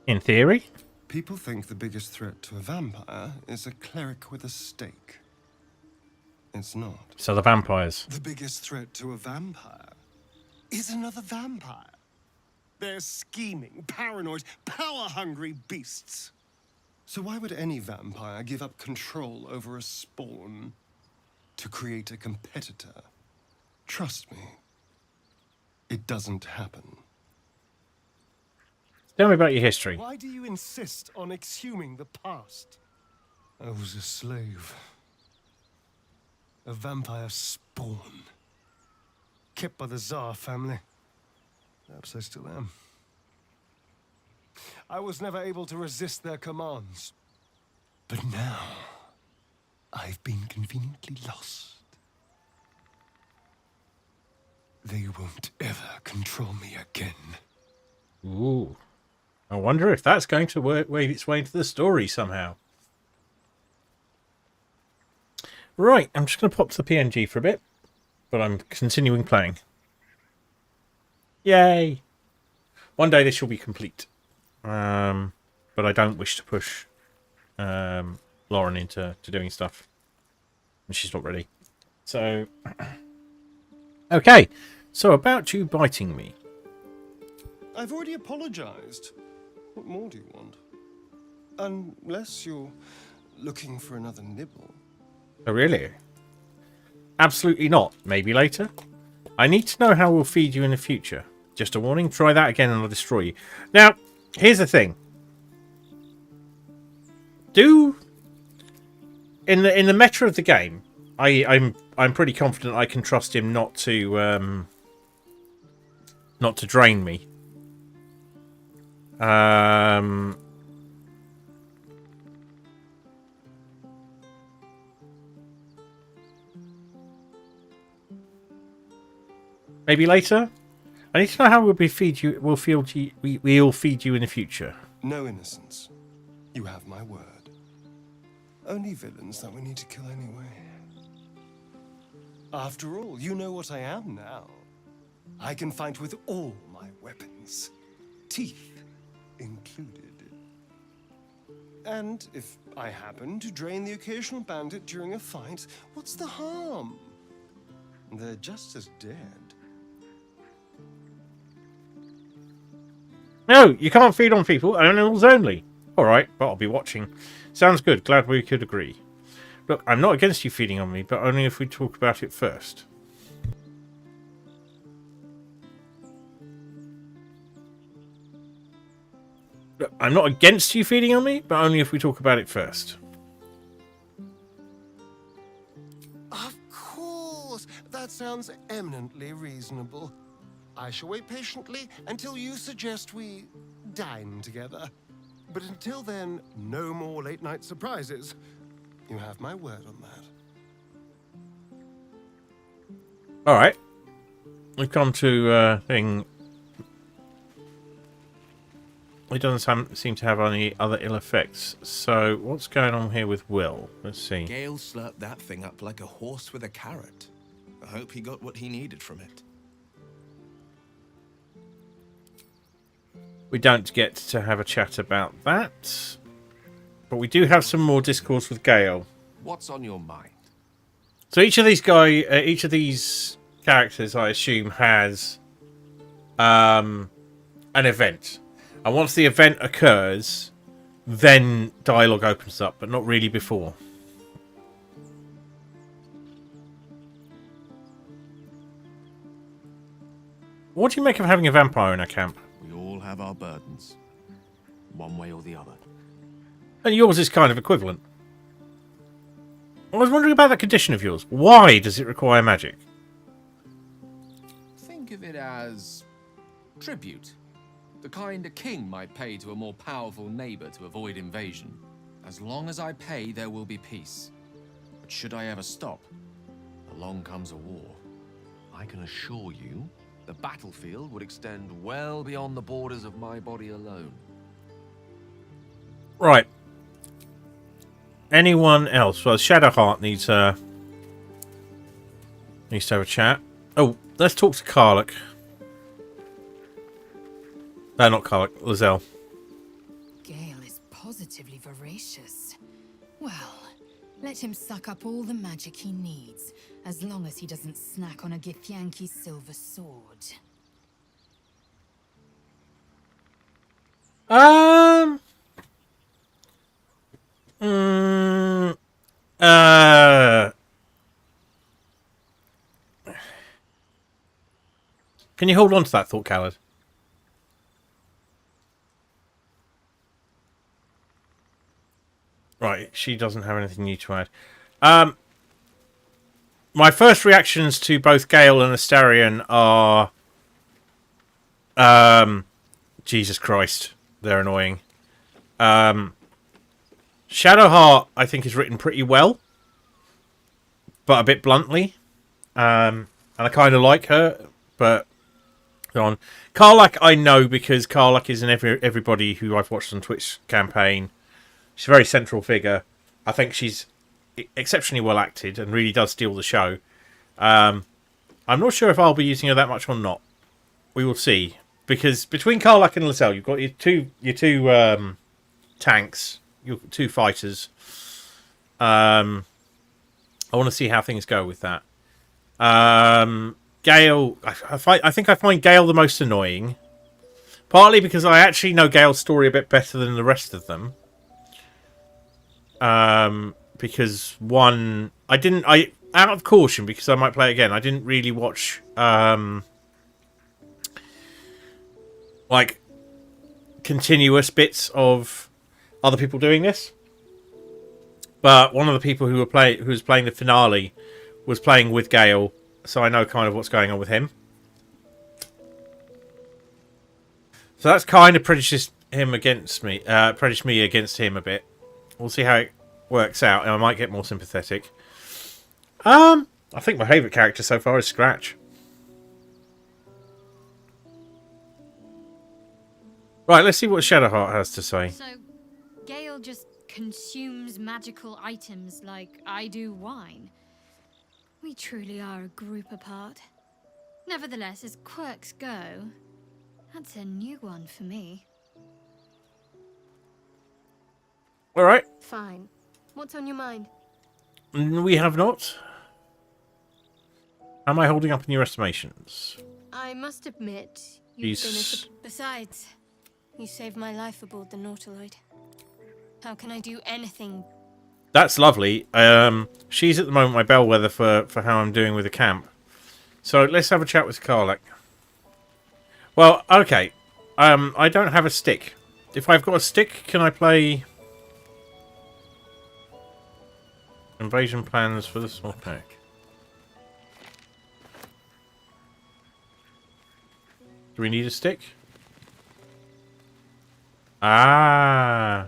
In theory? People think the biggest threat to a vampire is a cleric with a stake. It's not. So the vampires. The biggest threat to a vampire is another vampire. They're scheming, paranoid, power-hungry beasts. So why would any vampire give up control over a spawn to create a competitor? Trust me, it doesn't happen. Tell me about your history. Why do you insist on exhuming the past? I was a slave. A vampire spawn. Kept by the Tsar family. Perhaps I still am. I was never able to resist their commands. But now, I've been conveniently lost. They won't ever control me again. Ooh. I wonder if that's going to wave its way into the story somehow. Right, I'm just going to pop to the PNG for a bit, but I'm continuing playing. Yay! One day this will be complete. But I don't wish to push Lauren into doing stuff. And she's not ready. So, okay. So about you biting me. I've already apologized. What more do you want? Unless you're looking for another nibble. Oh, really? Absolutely not. Maybe later. I need to know how we'll feed you in the future. Just a warning, try that again and I'll destroy you. Now, here's the thing. In the meta of the game, I'm pretty confident I can trust him not to drain me. Maybe later. I need to know how we'll feed you. We'll feed you in the future. No innocence. You have my word. Only villains that we need to kill anyway. After all, you know what I am now. I can fight with all my weapons, teeth included. And if I happen to drain the occasional bandit during a fight, what's the harm? They're just as dead. No, you can't feed on people, animals only. Alright, but I'll be watching. Sounds good, glad we could agree. Look, I'm not against you feeding on me, but only if we talk about it first. Look, I'm not against you feeding on me, but only if we talk about it first. Of course! That sounds eminently reasonable. I shall wait patiently until you suggest we dine together. But until then, no more late-night surprises. You have my word on that. Alright. We've come to thing. It doesn't seem to have any other ill effects. So, what's going on here with Will? Let's see. Gale slurped that thing up like a horse with a carrot. I hope he got what he needed from it. We don't get to have a chat about that. But we do have some more discourse with Gale. What's on your mind? So each of these characters, I assume, has an event. And once the event occurs, then dialogue opens up, but not really before. What do you make of having a vampire in our camp? We all have our burdens, one way or the other. And yours is kind of equivalent. I was wondering about that condition of yours. Why does it require magic? Think of it as tribute. The kind a king might pay to a more powerful neighbor to avoid invasion. As long as I pay, there will be peace. But should I ever stop, along comes a war. I can assure you, the battlefield would extend well beyond the borders of my body alone. Right. Anyone else? Well, Shadowheart needs to have a chat. Oh, let's talk to Karlach. No, not Karlach. Lizelle. Gale is positively voracious. Well, let him suck up all the magic he needs, as long as he doesn't snack on a Githyanki silver sword. Can you hold on to that thought, Khaled? Right, she doesn't have anything new to add. My first reactions to both Gale and Astarion are... Jesus Christ, they're annoying. Shadowheart, I think, is written pretty well, but a bit bluntly. And I kind of like her, but... Go on. Karlach, I know, because Karlach is in everybody who I've watched on Twitch campaign. She's a very central figure. I think she's exceptionally well acted and really does steal the show. I'm not sure if I'll be using her that much or not. We will see. Because between Karlach and Lizelle, you've got your two tanks, your two fighters. I want to see how things go with that. Gale, I think I find Gale the most annoying. Partly because I actually know Gale's story a bit better than the rest of them. Because one, out of caution, because I might play it again, I didn't really watch, like, continuous bits of other people doing this. But one of the people who was playing the finale was playing with Gale, so I know kind of what's going on with him. So that's kind of prejudiced me against him a bit. We'll see how it works out, and I might get more sympathetic. I think my favourite character so far is Scratch. Right, let's see what Shadowheart has to say. So, Gale just consumes magical items like I do wine. We truly are a group apart. Nevertheless, as quirks go, that's a new one for me. All right. Fine. What's on your mind? We have not. Am I holding up in your estimations? I must admit, you've been Besides, you saved my life aboard the Nautiloid. How can I do anything? That's lovely. She's at the moment my bellwether for how I'm doing with the camp. So let's have a chat with Karlak. Well, okay. I don't have a stick. If I've got a stick, can I play invasion plans for the small pack? Do we need a stick? Ah.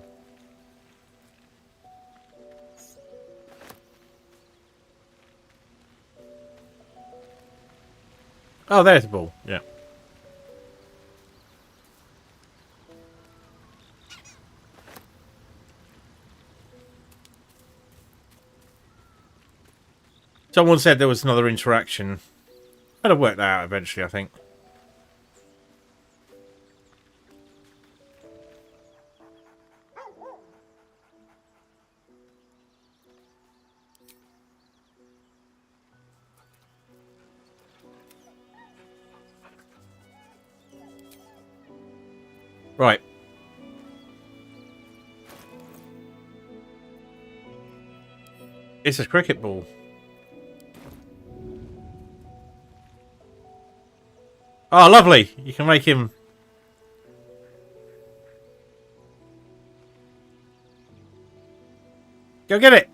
Oh, there's the ball. Yeah. Someone said there was another interaction. I'd have worked that out eventually, I think. Right. It's a cricket ball. Oh, lovely. You can make him... Go get it.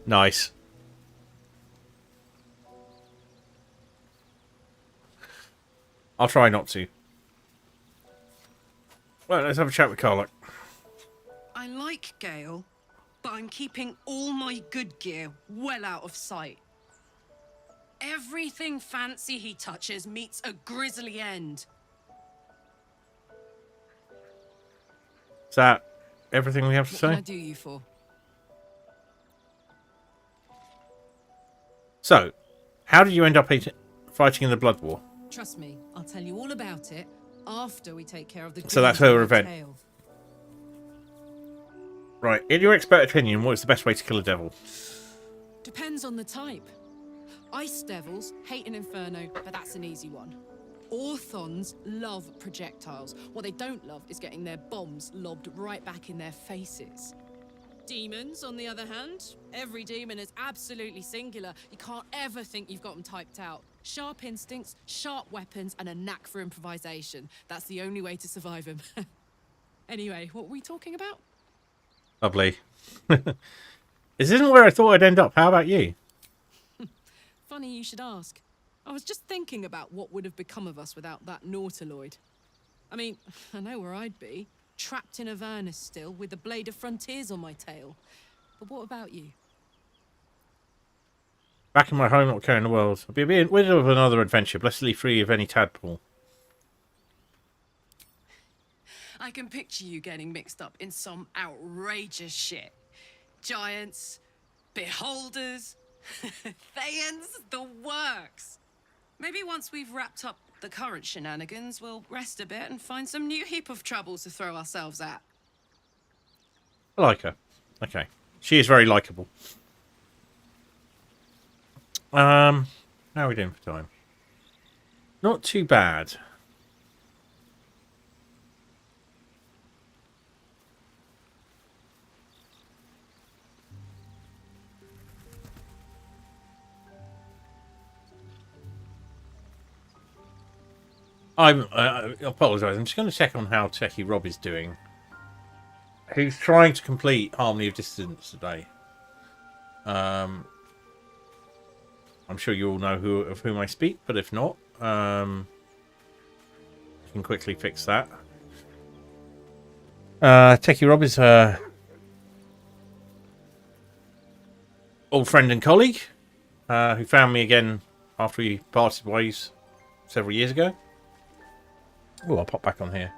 Nice. I'll try not to. Well, let's have a chat with Karlak. I like Gale, but I'm keeping all my good gear well out of sight. Everything fancy he touches meets a grisly end. Is that everything we have to What say? can I do you for? So, how did you end up fighting in the Blood War? Trust me, I'll tell you all about it after we take care of the. So that's her event. Right. In your expert opinion, what is the best way to kill a devil? Depends on the type. Ice devils hate an inferno, but that's an easy one. Orthons love projectiles. What they don't love is getting their bombs lobbed right back in their faces. Demons, on the other hand, every demon is absolutely singular. You can't ever think you've got them typed out. Sharp instincts, sharp weapons, and a knack for improvisation. That's the only way to survive them. Anyway, what were we talking about? Lovely. This isn't where I thought I'd end up. How about you? Funny you should ask. I was just thinking about what would have become of us without that Nautiloid. I mean, I know where I'd be. Trapped in Avernus still, with the Blade of Frontiers on my tail. But what about you? Back in my home, not caring the world. I'll be in the middle of another adventure, blessedly free of any tadpole. I can picture you getting mixed up in some outrageous shit. Giants, beholders, Thayans, the works. Maybe once we've wrapped up the current shenanigans, we'll rest a bit and find some new heap of troubles to throw ourselves at. I like her. Okay. She is very likeable. How are we doing for time? Not too bad. I apologise. I'm just going to check on how Techie Rob is doing. He's trying to complete Harmony of Distance today. I'm sure you all know of whom I speak, but if not, I can quickly fix that. Techie Rob is old friend and colleague who found me again after we parted ways several years ago. Oh, I'll pop back on here.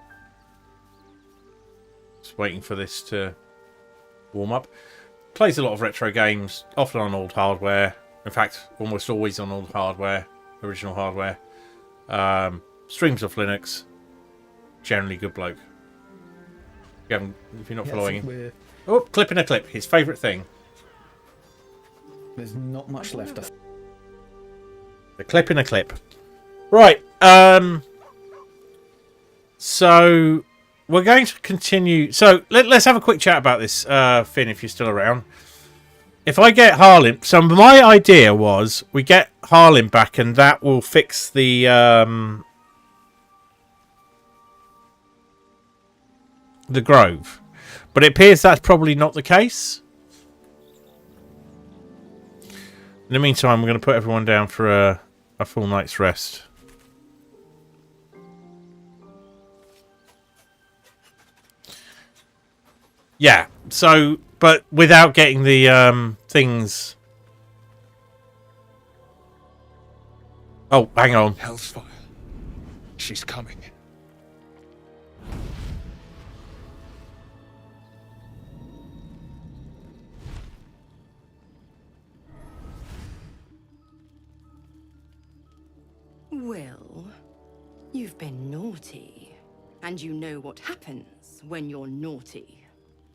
Just waiting for this to warm up. Plays a lot of retro games, often on old hardware. In fact, almost always on old hardware, original hardware. Streams off Linux. Generally good bloke. If you're not following him. Oh, clip in a clip. His favourite thing. There's not much left. The clip in a clip. Right. So we're going to continue. So let's have a quick chat about this, Finn, if you're still around. If I get Harlem, so my idea was we get Harlem back, and that will fix the grove. But it appears that's probably not the case. In the meantime, we're going to put everyone down for a full night's rest. Yeah, so, but without getting the things... Oh, hang on. Hellsfire. She's coming. Will, you've been naughty. And you know what happens when you're naughty.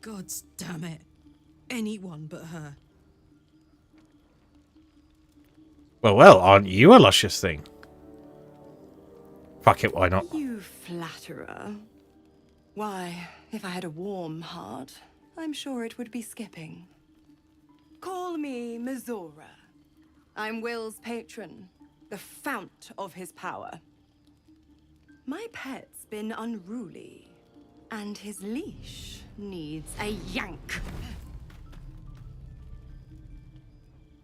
Gods damn it. Anyone but her. Well, aren't you a luscious thing? Fuck it, why not? You flatterer. Why, if I had a warm heart, I'm sure it would be skipping. Call me Mizora. I'm Will's patron, the fount of his power. My pet's been unruly, and his leash needs a yank.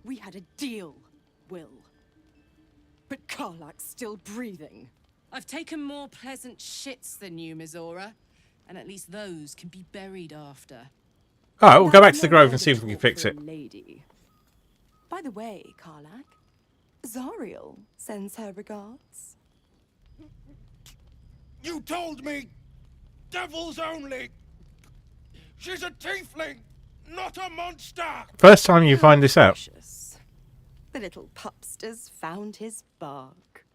We had a deal, Will. But Karlak's still breathing. I've taken more pleasant shits than you, Mizora. And at least those can be buried after. Alright, we'll go back to the grove and see if we can fix it. Lady. By the way, Karlak, Zariel sends her regards. You told me! Devils only! She's a tiefling, not a monster! First time you find this out. The little pupster's found his bark.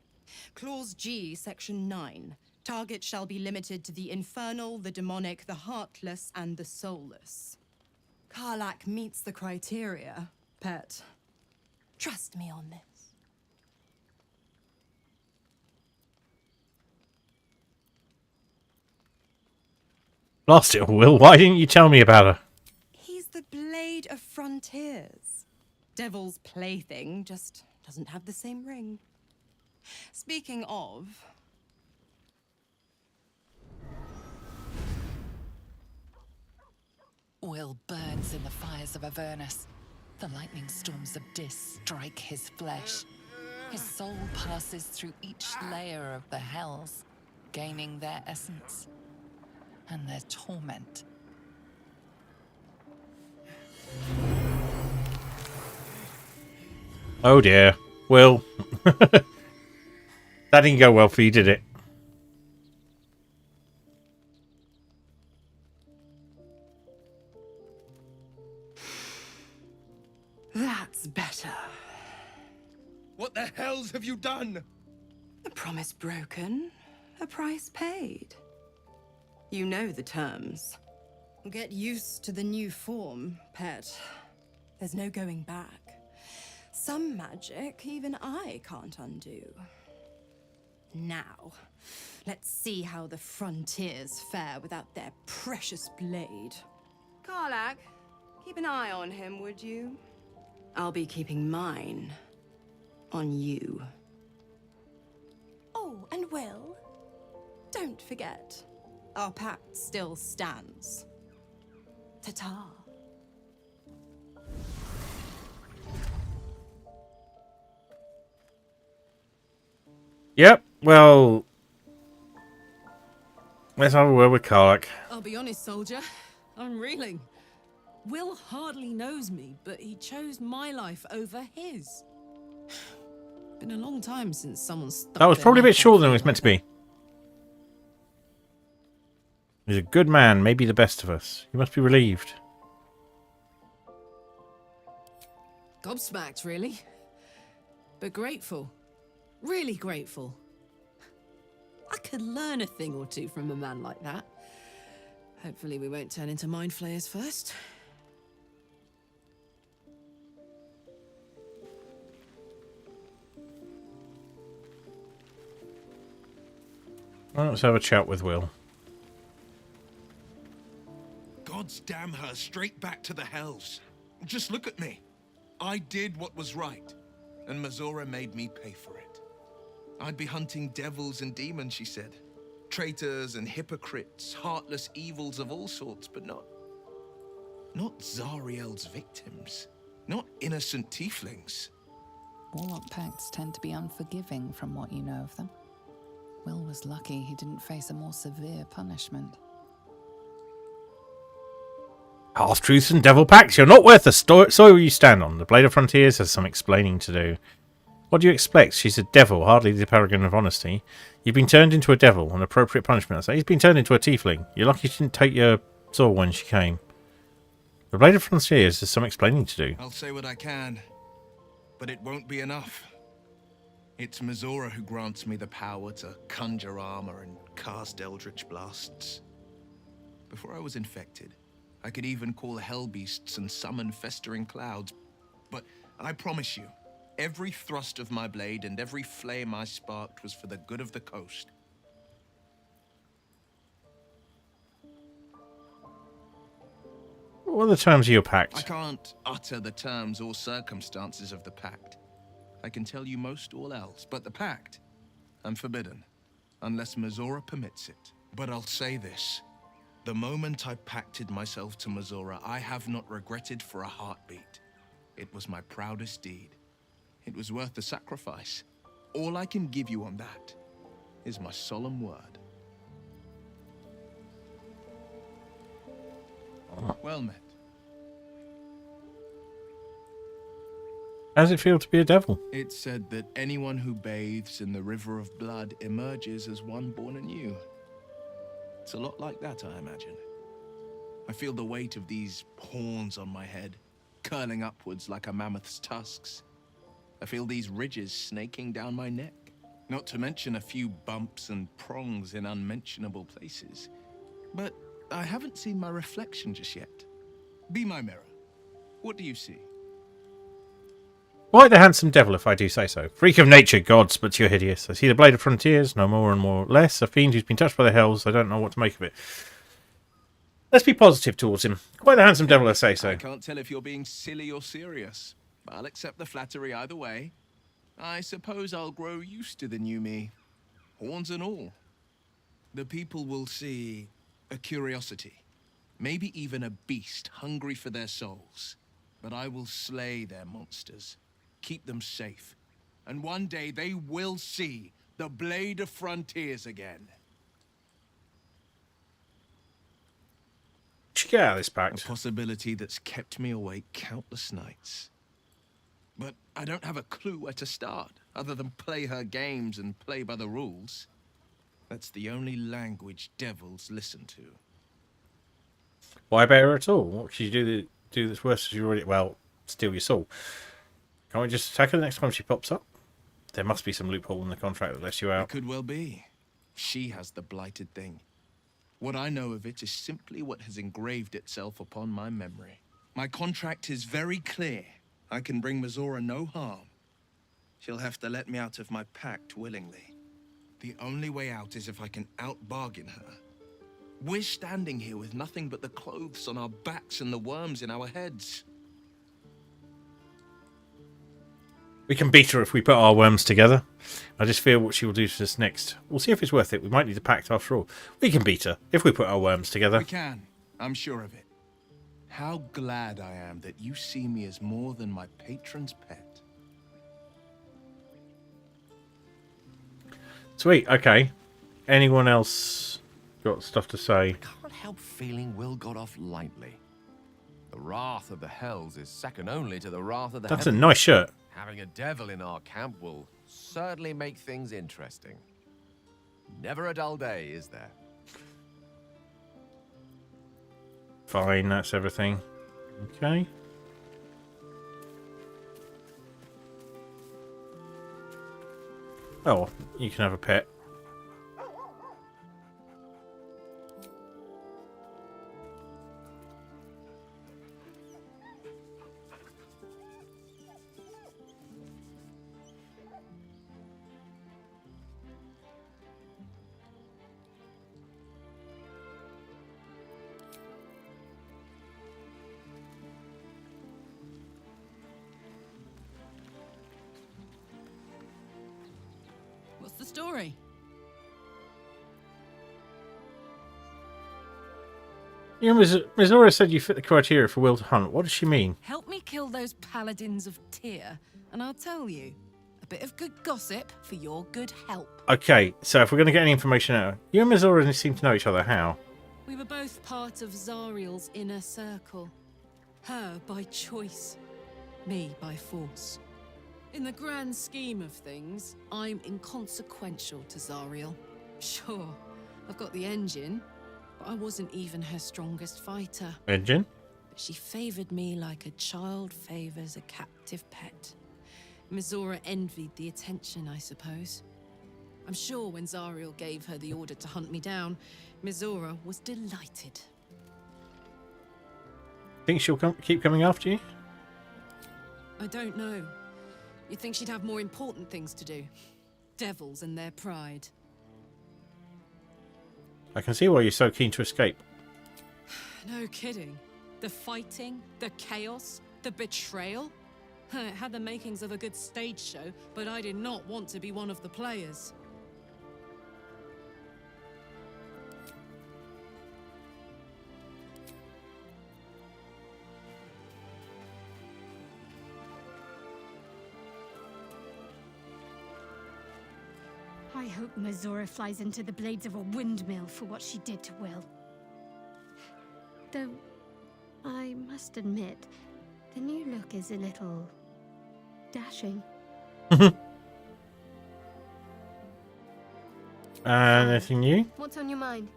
Clause G, Section 9. Target shall be limited to the infernal, the demonic, the heartless, and the soulless. Karlak meets the criteria, pet. Trust me on this. Lost it, Will. Why didn't you tell me about her? He's the blade of frontiers. Devil's plaything just doesn't have the same ring. Speaking of... Will burns in the fires of Avernus. The lightning storms of Dis strike his flesh. His soul passes through each layer of the hells, gaining their essence and their torment. Oh dear. Will. That didn't go well for you, did it? That's better. What the hells have you done? A promise broken, a price paid. You know the terms. Get used to the new form, pet. There's no going back. Some magic even I can't undo. Now, let's see how the frontiers fare without their precious blade. Karlak, keep an eye on him, would you? I'll be keeping mine on you. Oh, and Will, don't forget, our pact still stands. Ta-ta. Yep, well... Let's have a word with Karlak. I'll be honest, soldier. I'm reeling. Will hardly knows me, but he chose my life over his. Been a long time since someone stuck That was their probably a bit neck out shorter for than it me was meant to like be. He's a good man, maybe the best of us. You must be relieved. that. Gobsmacked, really. But grateful. Really grateful. I could learn a thing or two from a man like that. Hopefully we won't turn into mind flayers first. Well, let's have a chat with Will. Gods damn her, straight back to the hells. Just look at me. I did what was right, and Mazora made me pay for it. I'd be hunting devils and demons, she said. Traitors and hypocrites, heartless evils of all sorts, but not Zariel's victims. Not innocent tieflings. Warlock pacts tend to be unforgiving from what you know of them. Will was lucky he didn't face a more severe punishment. Half-truths and devil pacts, you're not worth the soil you stand on. The Blade of Frontiers has some explaining to do. What do you expect? She's a devil, hardly the paragon of honesty. You've been turned into a devil, an appropriate punishment. I say he's been turned into a tiefling. You're lucky she didn't take your soul when she came. The Blade of Frontiers has some explaining to do. I'll say what I can, but it won't be enough. It's Mazora who grants me the power to conjure armor and cast eldritch blasts. Before I was infected, I could even call hell beasts and summon festering clouds. But I promise you, every thrust of my blade and every flame I sparked was for the good of the coast. What are the terms of your pact? I can't utter the terms or circumstances of the pact. I can tell you most all else, but the pact, I'm forbidden, unless Mazora permits it. But I'll say this. The moment I pacted myself to Mazora, I have not regretted for a heartbeat. It was my proudest deed. It was worth the sacrifice. All I can give you on that is my solemn word. Well met. How does it feel to be a devil? It's said that anyone who bathes in the river of blood emerges as one born anew. It's a lot like that, I imagine. I feel the weight of these horns on my head, curling upwards like a mammoth's tusks. I feel these ridges snaking down my neck, not to mention a few bumps and prongs in unmentionable places. But I haven't seen my reflection just yet. Be my mirror. What do you see? Quite the handsome devil, if I do say so. Freak of nature, gods, but you're hideous. I see the Blade of Frontiers, no more and more less. A fiend who's been touched by the hells. I don't know what to make of it. Let's be positive towards him. Quite the handsome devil, I say so. I can't tell if you're being silly or serious. I'll accept the flattery either way. I suppose I'll grow used to the new me. Horns and all. The people will see a curiosity. Maybe even a beast hungry for their souls. But I will slay their monsters. Keep them safe. And one day they will see the Blade of Frontiers again. Should get out of this pact. A possibility that's kept me awake countless nights. But I don't have a clue where to start, other than play her games and play by the rules. That's the only language devils listen to. Why bear her at all? What should you do that's worse as you already... Well, steal your soul. Can't we just attack her the next time she pops up? There must be some loophole in the contract that lets you out. It could well be. She has the blighted thing. What I know of it is simply what has engraved itself upon my memory. My contract is very clear. I can bring Mazora no harm. She'll have to let me out of my pact willingly. The only way out is if I can out-bargain her. We're standing here with nothing but the clothes on our backs and the worms in our heads. We can beat her if we put our worms together. I just fear what she will do to us next. We'll see if it's worth it. We might need a pact after all. We can beat her if we put our worms together. We can. I'm sure of it. How glad I am that you see me as more than my patron's pet. Sweet, okay. Anyone else got stuff to say? I can't help feeling Will got off lightly. The wrath of the Hells is second only to the wrath of the That's a heavens. nice shirt. Having a devil in our camp will certainly make things interesting. Never a dull day, is there? Fine, that's everything. Okay. Oh, you can have a pet. What's the story? You know, Mizora said you fit the criteria for Will to hunt. What does she mean? Help me kill those paladins of Tyr, and I'll tell you. A bit of good gossip for your good help. Okay, so if we're going to get any information out, you and Mizora seem to know each other. How? We were both part of Zariel's inner circle. Her by choice, me by force. In the grand scheme of things, I'm inconsequential to Zariel. Sure, I've got the engine, but I wasn't even her strongest fighter. Engine? But she favored me like a child favors a captive pet. Mizora envied the attention, I suppose. I'm sure when Zariel gave her the order to hunt me down, Mizora was delighted. Think she'll keep coming after you? I don't know. You'd think she'd have more important things to do. Devils and their pride. I can see why you're so keen to escape. No kidding. The fighting, the chaos, the betrayal. It had the makings of a good stage show, but I did not want to be one of the players. I hope Mizora flies into the blades of a windmill for what she did to Will. Though, I must admit, the new look is a little dashing. Anything new? What's on your mind?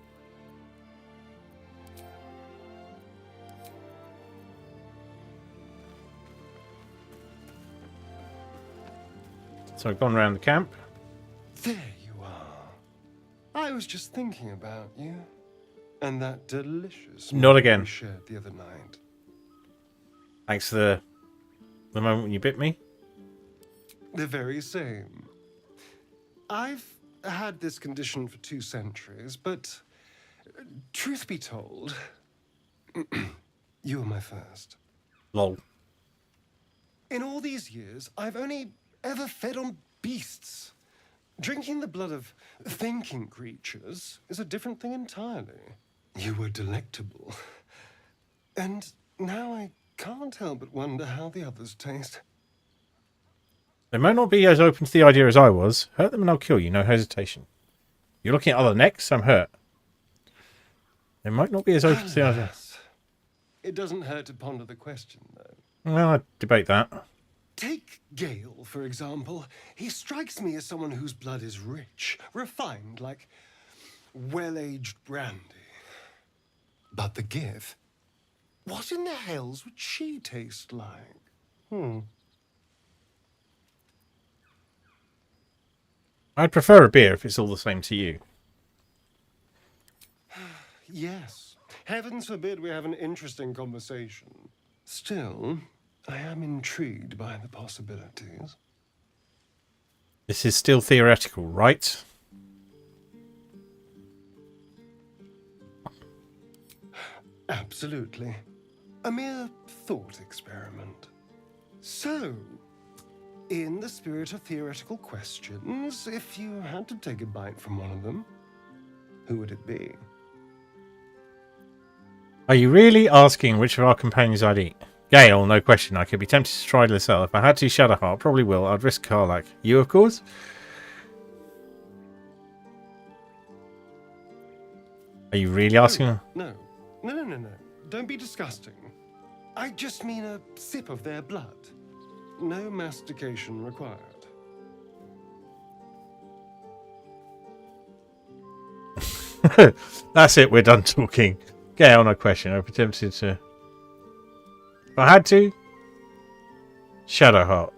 So I've gone around the camp. There you are. I was just thinking about you. And that delicious Not meal again. we shared the other night. Thanks for the moment when you bit me. The very same. I've had this condition for 2 centuries, but truth be told, you were my first. Lol. In all these years, I've only ever fed on beasts. Drinking the blood of thinking creatures is a different thing entirely. You were delectable. And now I can't help but wonder how the others taste. They might not be as open to the idea as I was. Hurt them and I'll kill you, no hesitation. You're looking at other necks? I'm hurt. They might not be as open to the idea. It doesn't hurt to ponder the question, though. Well, I debate that. Take Gale, for example. He strikes me as someone whose blood is rich, refined, like well-aged brandy. But the Gith, what in the hells would she taste like? I'd prefer a beer if it's all the same to you. Yes. Heavens forbid we have an interesting conversation. Still, I am intrigued by the possibilities. This is still theoretical, right? Absolutely. A mere thought experiment. So, in the spirit of theoretical questions, if you had to take a bite from one of them, who would it be? Are you really asking which of our companions I'd eat? Gale, no question. I could be tempted to try Lysel. If I had to, Shadowheart, probably will. I'd risk Karlach. You, of course? Are you really asking? No. Don't be disgusting. I just mean a sip of their blood. No mastication required. That's it, we're done talking. Get on a question. I've attempted to. If I had to. Shadowheart.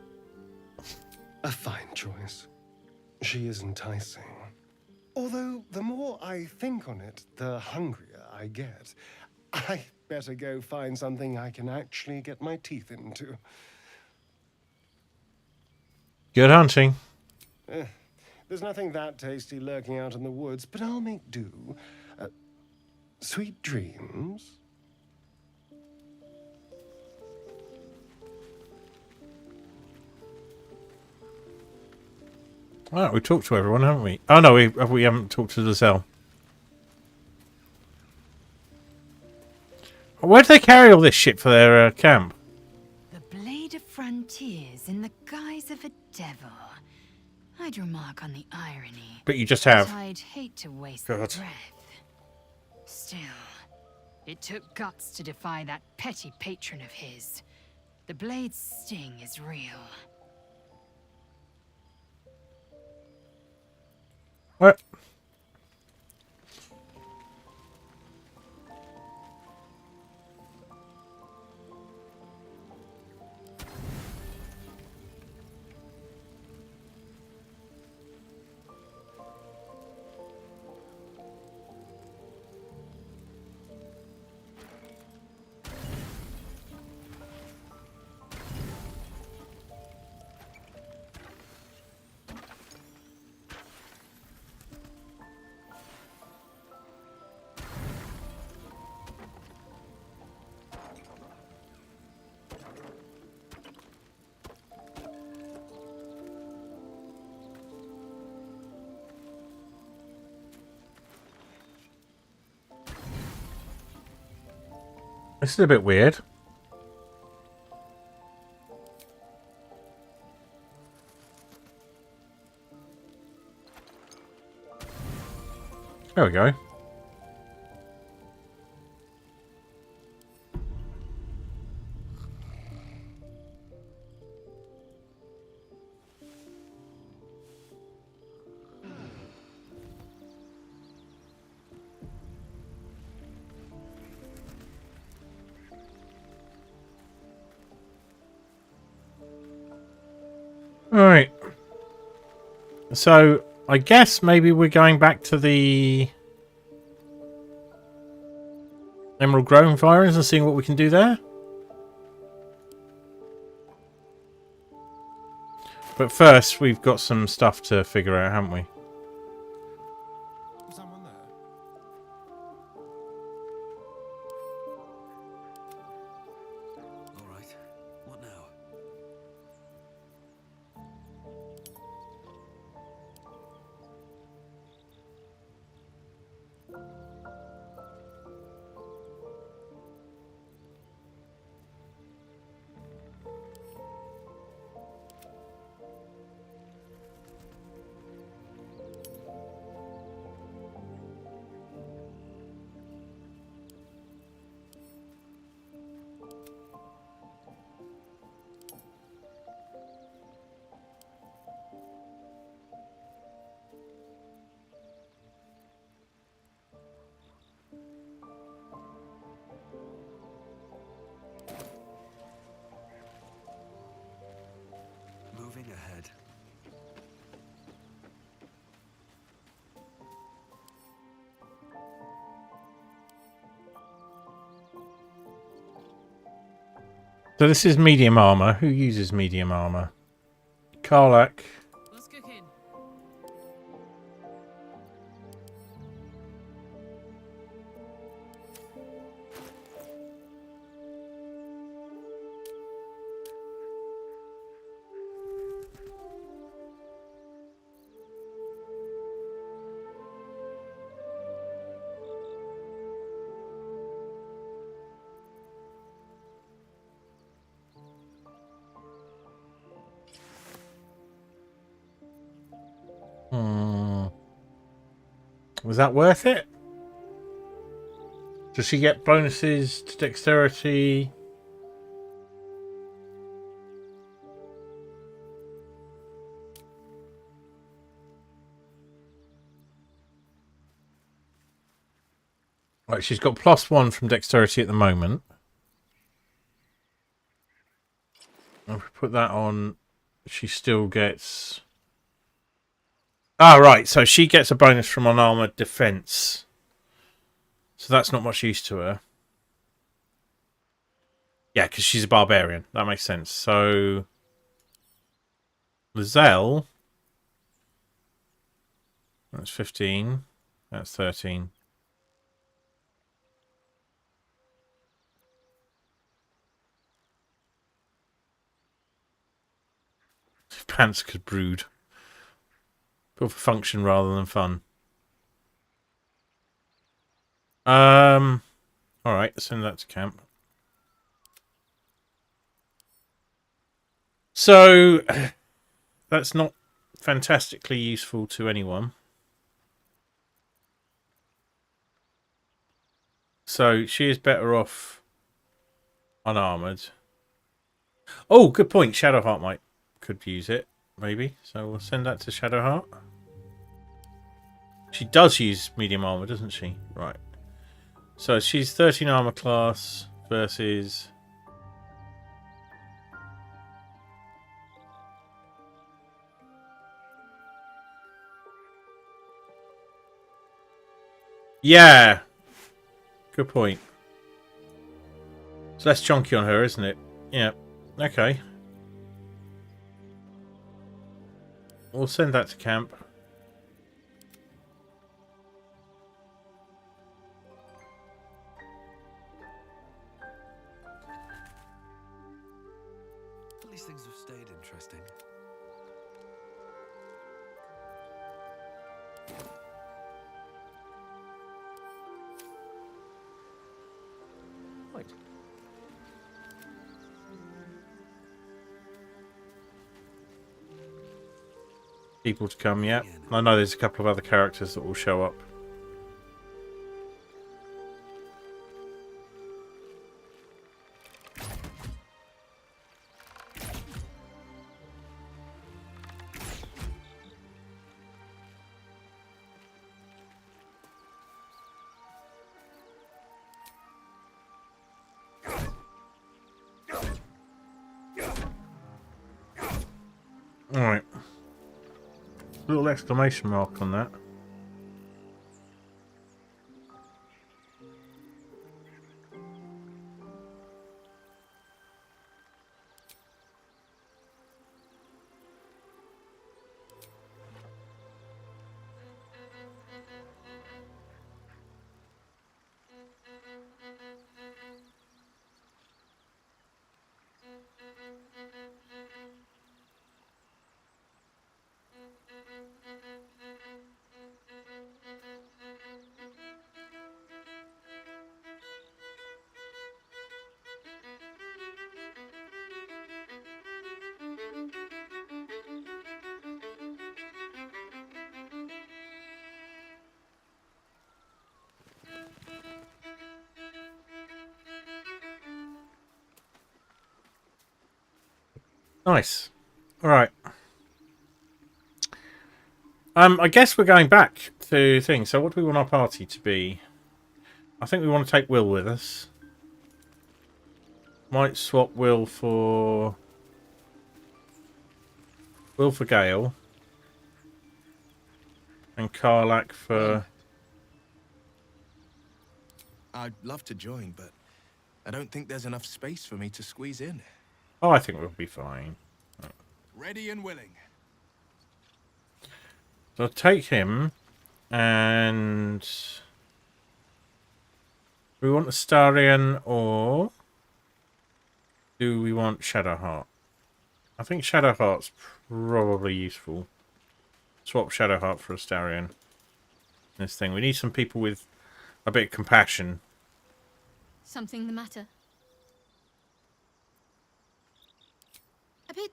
A fine choice. She is enticing. Although, the more I think on it, the hungrier I get. I better go find something I can actually get my teeth into. Good hunting. There's nothing that tasty lurking out in the woods, but I'll make do. Sweet dreams. Right, we've talked to everyone, haven't we? Oh no, we haven't talked to the cell. Where do they carry all this shit for their camp? The blade of frontiers in the guise of a devil. I'd remark on the irony. But you just have. But I'd hate to waste God. the breath. Still, it took guts to defy that petty patron of his. The blade's sting is real. What? This is a bit weird. There we go. Alright. So, I guess maybe we're going back to the Emerald Grove environs and seeing what we can do there. But first, we've got some stuff to figure out, haven't we? Someone there? All right. What now? Moving ahead. So this is medium armor. Who uses medium armor? Karlak. What's cooking? Was that worth it? Does she get bonuses to dexterity? Right, she's got +1 from dexterity at the moment. If we put that on, she still gets... Ah, right, so she gets a bonus from unarmored defense. So that's not much use to her. Yeah, because she's a barbarian. That makes sense. So... Lizelle... That's 15. That's 13. Pants could brood. But for function rather than fun. Alright, send that to camp. So, that's not fantastically useful to anyone. So, she is better off unarmored. Oh, good point. Shadowheart could use it, maybe. So, we'll send that to Shadowheart. She does use medium armor, doesn't she? Right. So, she's 13 armor class versus... Yeah. Good point. It's less chunky on her, isn't it? Yeah. Okay. We'll send that to camp. At least things have stayed interesting. Right. People to come, yeah. I know there's a couple of other characters that will show up. Alright. Little exclamation mark on that. Nice. Alright. I guess we're going back to things. So what do we want our party to be? I think we want to take Will with us. Might swap Will for Gale. And Karlak for... I'd love to join, but I don't think there's enough space for me to squeeze in. Oh, I think we'll be fine. Ready and willing. So I'll take him, and we want Astarion, or do we want Shadowheart? I think Shadowheart's probably useful. Swap Shadowheart for Astarion. This thing. We need some people with a bit of compassion. Something the matter? A bit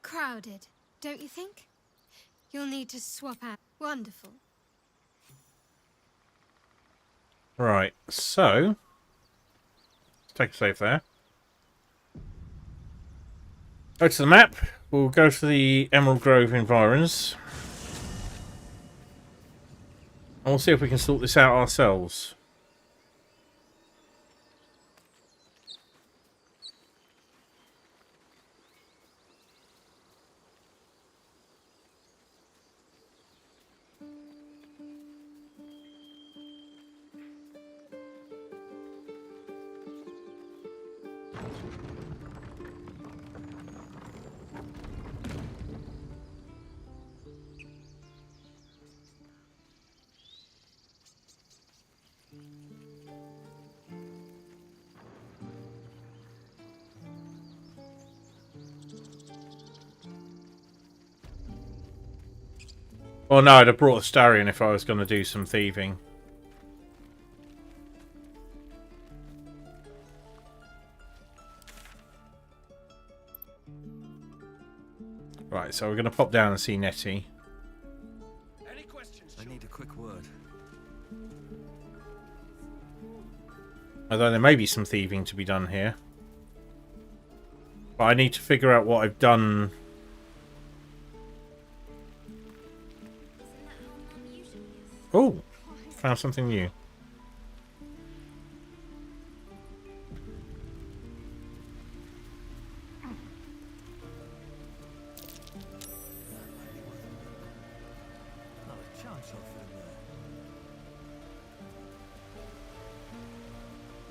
crowded, don't you think? You'll need to swap out. Wonderful. Right, so let's take a save there. Go to the map. We'll go to the Emerald Grove environs. And we'll see if we can sort this out ourselves. Well, no, I'd have brought a Starion if I was going to do some thieving. Right, so we're going to pop down and see Nettie. Any questions? I need a quick word. Although there may be some thieving to be done here. But I need to figure out what I've done. Oh, found something new.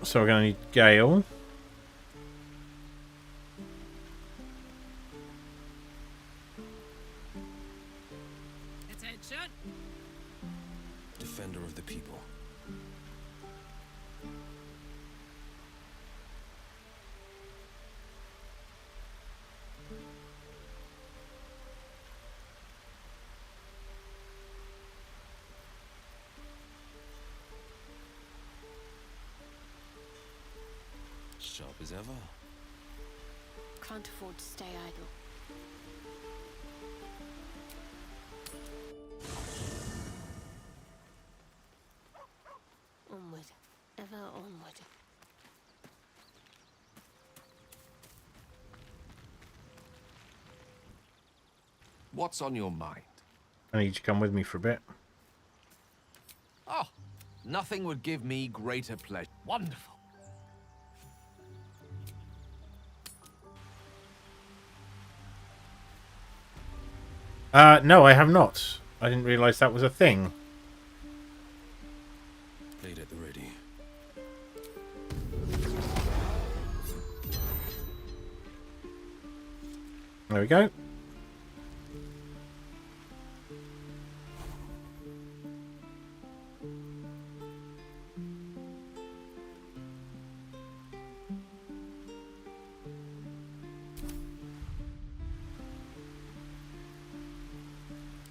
So we're going to need Gale. Attention! Defender of the people. Sharp as ever. Can't afford to stay idle. Onward, ever onward. What's on your mind? I need you to come with me for a bit. Oh, nothing would give me greater pleasure. Wonderful. No, I have not. I didn't realise that was a thing. Blade at the ready. There we go.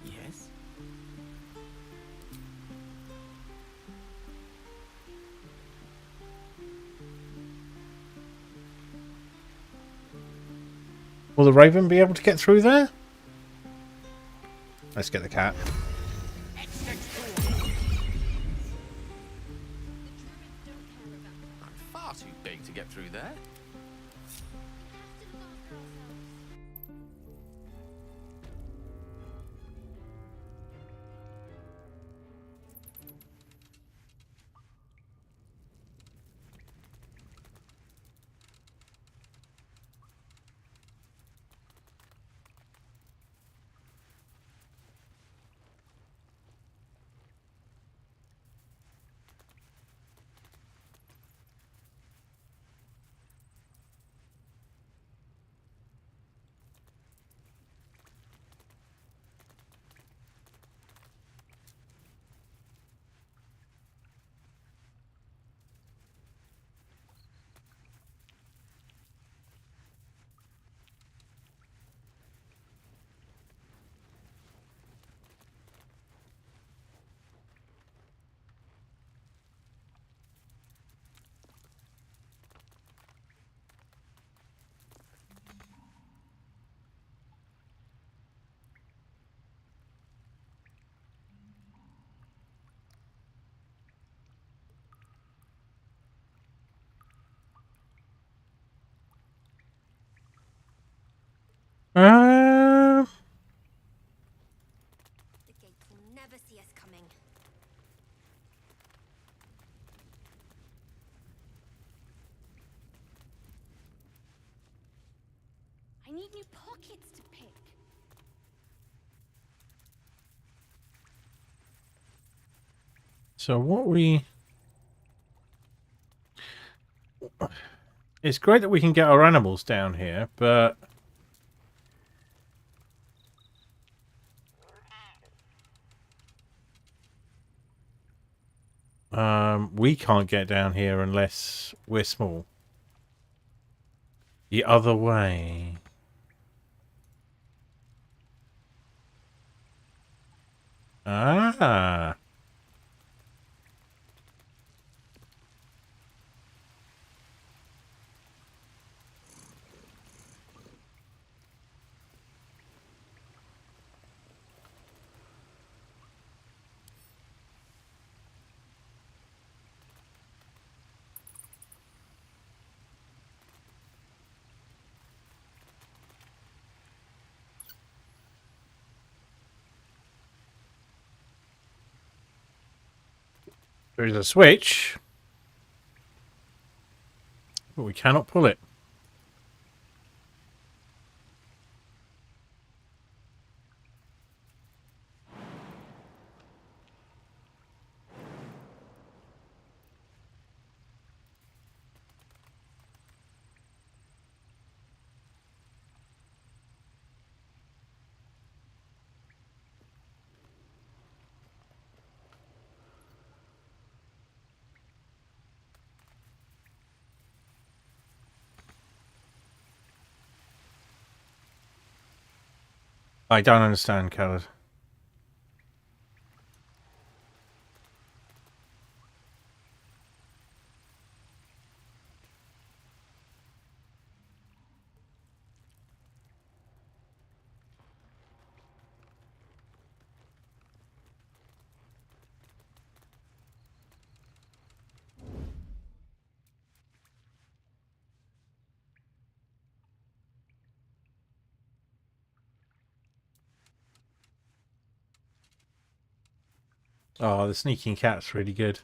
Yes? Will the Raven be able to get through there? Let's get the cat. I'm far too big to get through there. need new pockets to pick. So what we... It's great that we can get our animals down here, but... we can't get down here unless we're small. The other way. Ah. There is a switch, but we cannot pull it. I don't understand, Callum. Oh, the sneaking cat's really good.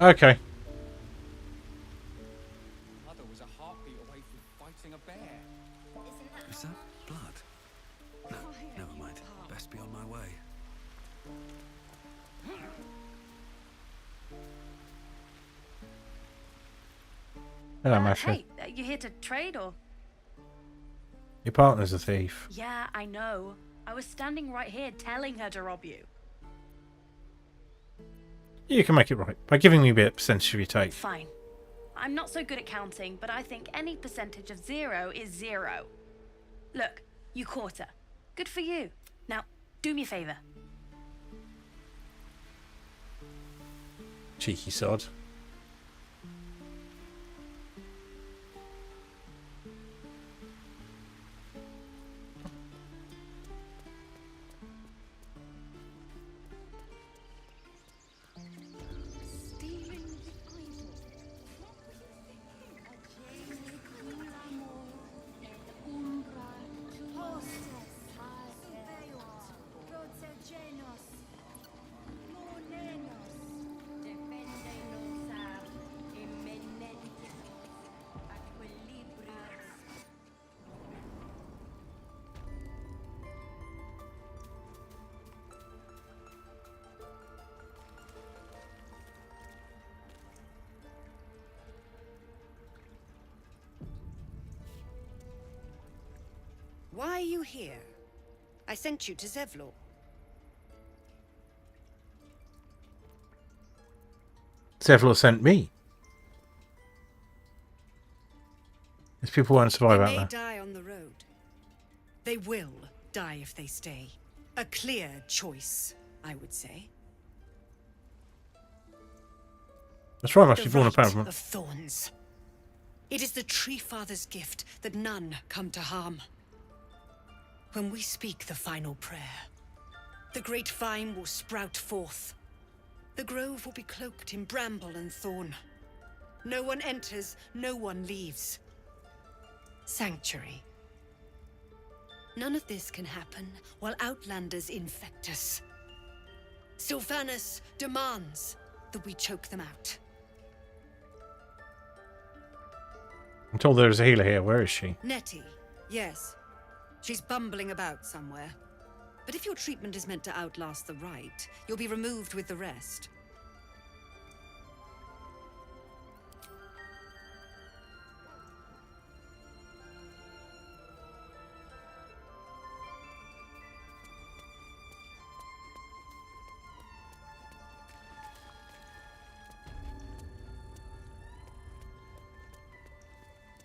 Okay. Mother was a heartbeat away from fighting a bear. Is that blood? No, never mind. Best be on my way. Hello, Masha. Hey, you here to trade or? Your partner's a thief. Yeah, I know. I was standing right here telling her to rob you. You can make it right by giving me a bit of percentage of your take. Fine. I'm not so good at counting, but I think any percentage of 0 is 0. Look, you quarter. Good for you. Now, do me a favor. Cheeky sod. Why are you here? I sent you to Zevlor. Zevlor sent me. These people won't survive out They may there. die on the road. They will die if they stay. A clear choice, I would say. That's right, Master. The You've worn a right parachute. of thorns. It is the Tree Father's gift that none come to harm. When we speak the final prayer, the great vine will sprout forth. The grove will be cloaked in bramble and thorn. No one enters, no one leaves. Sanctuary. None of this can happen while Outlanders infect us. Sylvanas demands that we choke them out. I'm told there's a healer here. Where is she? Nettie, yes. She's bumbling about somewhere. But if your treatment is meant to outlast the rite, you'll be removed with the rest.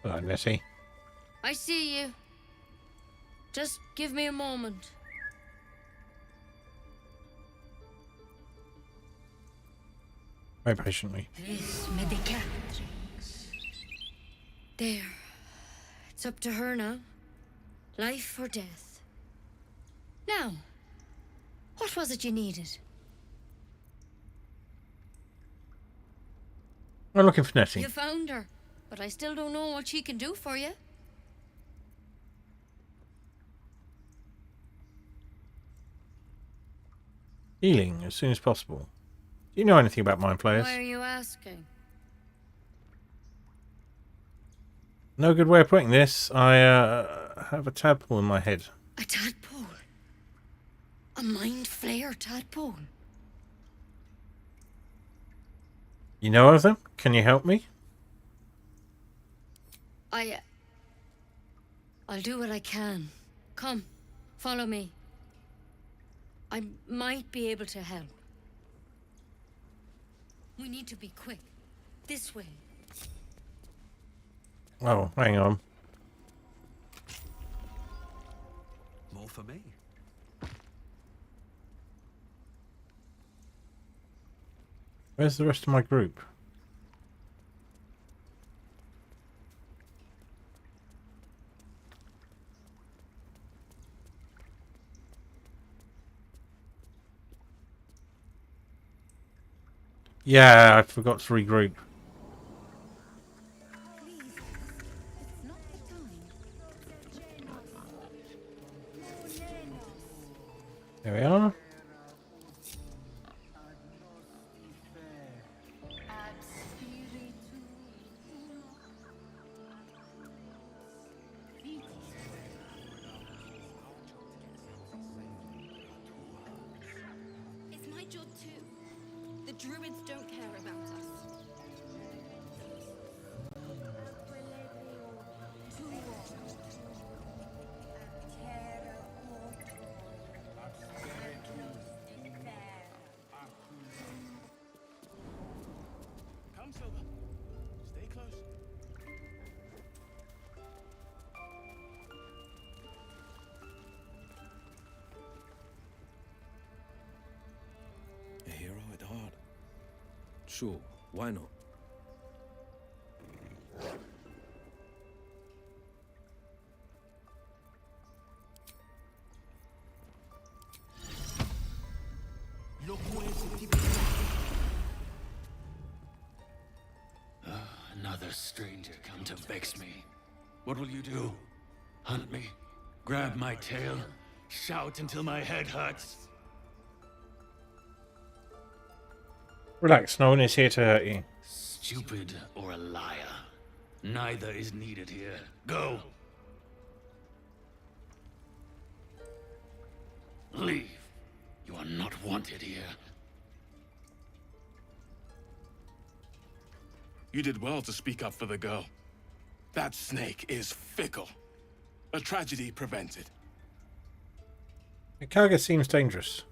Hello, Nettie. I see you. Just give me a moment. Very patiently. This medicatrix. There. It's up to her now. Life or death. Now, what was it you needed? I'm looking for Nettie. You found her, but I still don't know what she can do for you. Healing as soon as possible. Do you know anything about mind players? Why are you asking? No good way of putting this. I have a tadpole in my head. A tadpole? A mind flayer tadpole? You know of them? Can you help me? I'll do what I can. Come, follow me. I might be able to help. We need to be quick. This way. Oh, hang on. More for me. Where's the rest of my group? Yeah, I forgot to regroup. There we are. It's my job too. The druids don't care about us. Come, Silver. Stay close. A hero at heart. Sure, why not? Another stranger come to vex me. What will you do? Hunt me? Grab my tail? Shout until my head hurts? Relax, no one is here to hurt you. Stupid or a liar. Neither is needed here. Go! Leave. You are not wanted here. You did well to speak up for the girl. That snake is fickle. A tragedy prevented. Kaga seems dangerous.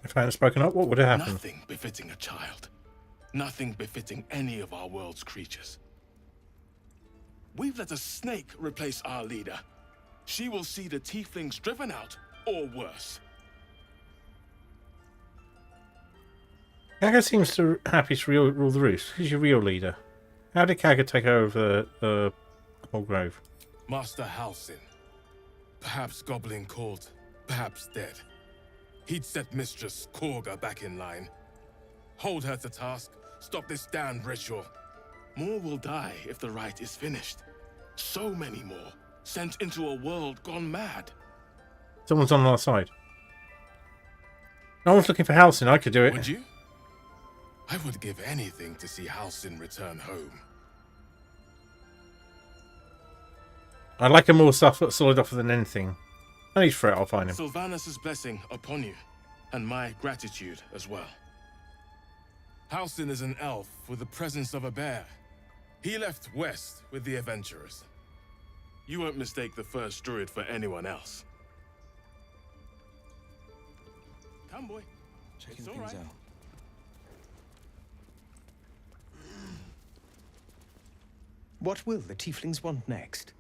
If I hadn't spoken up, what would have happened? Nothing befitting a child. Nothing befitting any of our world's creatures. We've let a snake replace our leader. She will see the tieflings driven out, or worse. Kaga seems happy to rule the roost. Who's your real leader? How did Kaga take over the whole grove? Master Halsin. Perhaps goblin called, perhaps dead. He'd set Mistress Korga back in line. Hold her to task, stop this damned ritual. More will die if the rite is finished. So many more. sent into a world gone mad. Someone's on our side. No one's looking for Halcyon. I could do it. Would you? I would give anything to see Halcyon return home. I'd like a more solid offer than anything. I need Fret, I'll find him. Sylvanus' blessing upon you, and my gratitude as well. Halcyon is an elf with the presence of a bear. He left west with the adventurers. You won't mistake the first druid for anyone else. Come, boy. Checking It's all things right. out. What will the tieflings want next?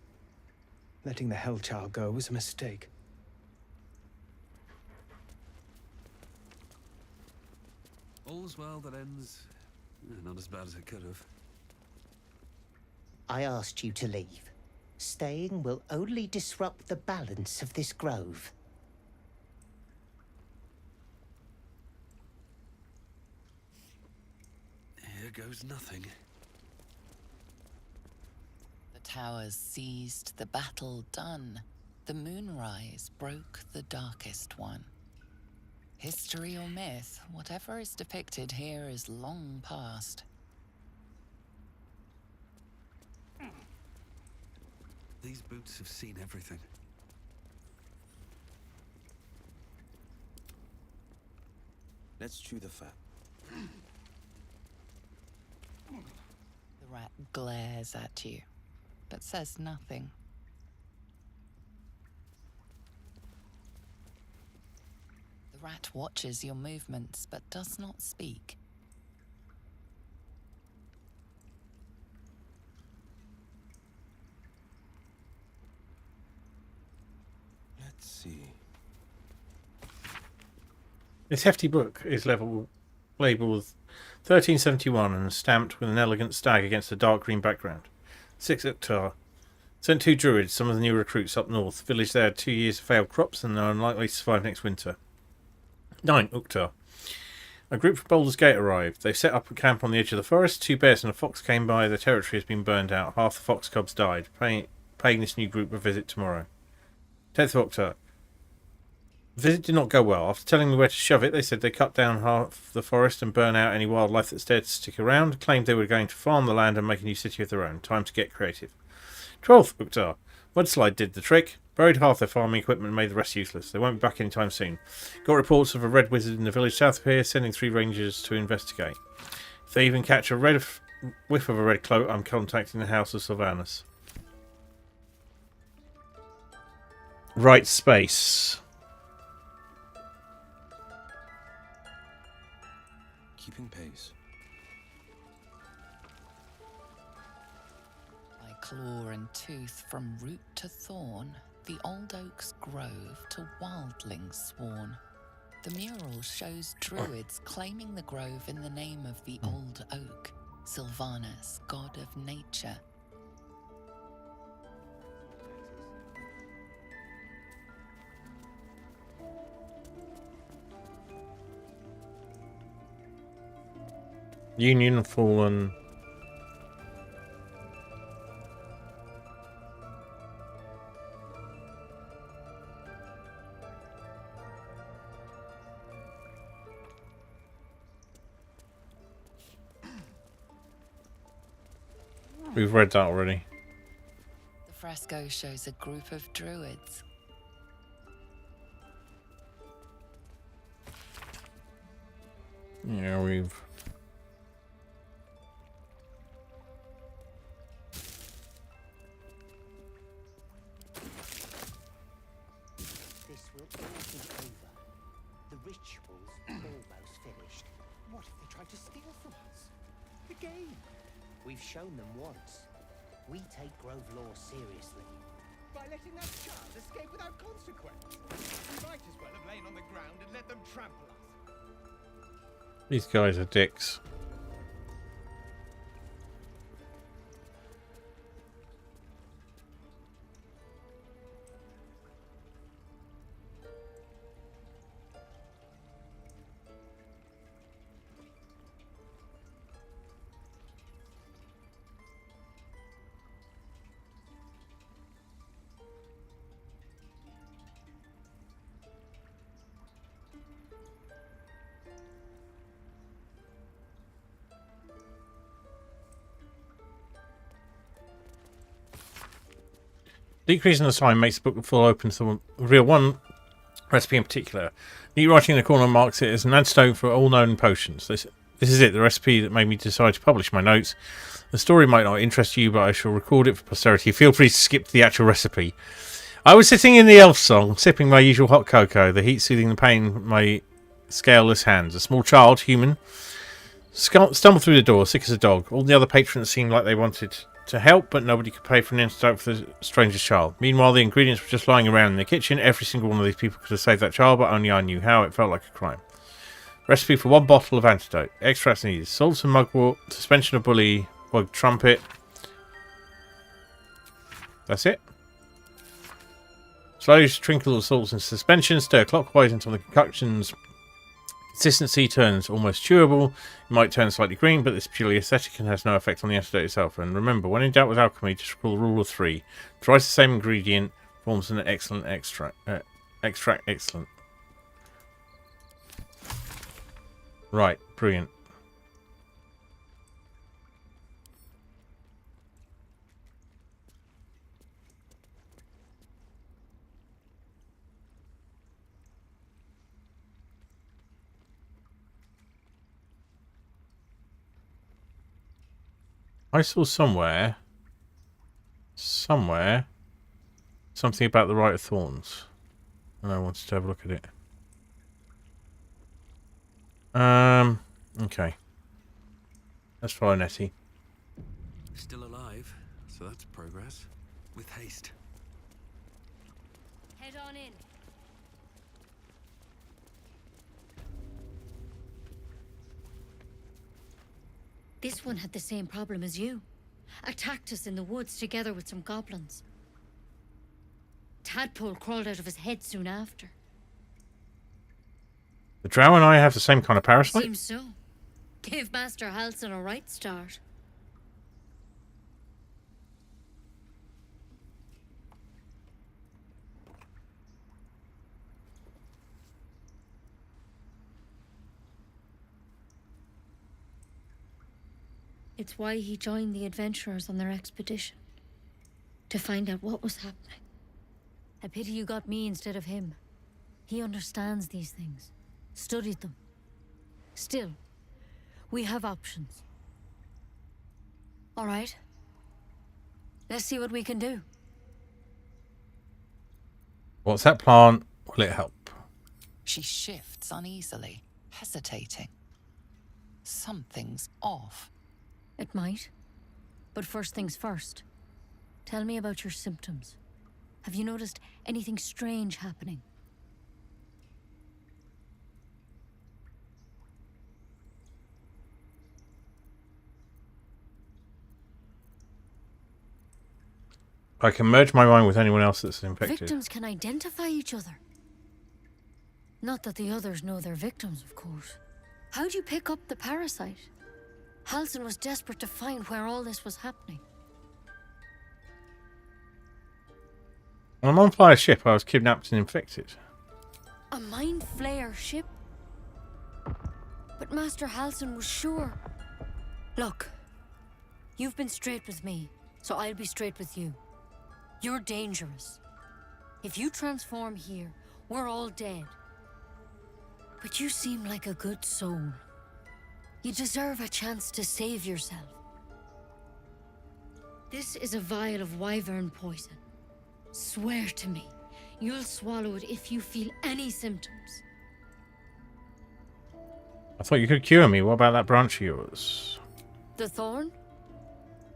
Letting the Hellchild go was a mistake. All's well that ends not as bad as it could have. I asked you to leave. Staying will only disrupt the balance of this grove. Here goes nothing. The towers seized, the battle done. The moonrise broke the darkest one. History or myth, whatever is depicted here is long past. These boots have seen everything. Let's chew the fat. The rat glares at you, but says nothing. The rat watches your movements, but does not speak. Let's see. This hefty book is labelled 1371 and stamped with an elegant stag against a dark green background. 6 Uktar. Sent 2 druids, some of the new recruits up north. Village there had 2 years of failed crops and are unlikely to survive next winter. 9 Uktar. A group from Baldur's Gate arrived. They set up a camp on the edge of the forest. 2 bears and a fox came by. The territory has been burned out. Half the fox cubs died. Paying this new group a visit tomorrow. 10th Uktar. The visit did not go well. After telling me where to shove it, they said they cut down half the forest and burn out any wildlife that dared to stick around. Claimed they were going to farm the land and make a new city of their own. Time to get creative. 12th Uktar. Mudslide did the trick. Buried half their farming equipment and made the rest useless. They won't be back anytime soon. Got reports of a red wizard in the village south of here, sending 3 rangers to investigate. If they even catch a whiff of a red cloak, I'm contacting the House of Sylvanus. Right space. Keeping pace. By claw and tooth, from root to thorn, the old oak's grove to wildlings sworn. The mural shows druids claiming the grove in the name of the old oak, Sylvanus, god of nature. Union Fallen. We've read that already. The fresco shows a group of druids. Yeah, we've... This will all be over. The ritual's almost finished. What if they tried to steal from us? Again? We've shown them once. We take Grove law seriously. By letting that child escape without consequence. We might as well have lain on the ground and let them trample us. These guys are dicks. Decreasing the sign makes the book fall open to reveal one recipe in particular. Neat writing in the corner marks it as an antidote for all known potions. This is it, the recipe that made me decide to publish my notes. The story might not interest you, but I shall record it for posterity. Feel free to skip to the actual recipe. I was sitting in the elf song, sipping my usual hot cocoa, the heat soothing the pain in my scaleless hands. A small child, human, stumbled through the door, sick as a dog. All the other patrons seemed like they wanted to help, but nobody could pay for an antidote for the stranger's child. Meanwhile, the ingredients were just lying around in the kitchen. Every single one of these people could have saved that child, but only I knew how. It felt like a crime. Recipe for 1 bottle of antidote. Extracts needed. Salts and mugwort, suspension of bully, wug trumpet. That's it. Slowly sprinkle the salts into suspension. Stir clockwise until the concoction's consistency turns almost chewable. It might turn slightly green, but it's purely aesthetic and has no effect on the antidote itself. And remember, when in doubt with alchemy, just recall the rule of 3. Thrice the same ingredient forms an excellent extract. Extract excellent. Right, brilliant. I saw somewhere, something about the Rite of Thorns, and I wanted to have a look at it. Okay. Let's follow Nettie. Still alive, so that's progress. With haste. Head on in. This one had the same problem as you. Attacked us in the woods together with some goblins. Tadpole crawled out of his head soon after. The drow and I have the same kind of parasite? Seems so. Gave Master Halsin a right start. It's why he joined the adventurers on their expedition. To find out what was happening. A pity you got me instead of him. He understands these things. Studied them. Still, we have options. All right. Let's see what we can do. What's that plant? Will it help? She shifts uneasily, hesitating. Something's off. It might. But first things first. Tell me about your symptoms. Have you noticed anything strange happening? I can merge my mind with anyone else that's infected. Victims can identify each other. Not that the others know they're victims, of course. How'd you pick up the parasite? Halsin was desperate to find where all this was happening. On a non-flyer ship, I was kidnapped and infected. A mind flayer ship? But Master Halsin was sure. Look, you've been straight with me, so I'll be straight with you. You're dangerous. If you transform here, we're all dead. But you seem like a good soul. You deserve a chance to save yourself. This is a vial of wyvern poison. Swear to me, you'll swallow it if you feel any symptoms. I thought you could cure me. What about that branch of yours? The thorn?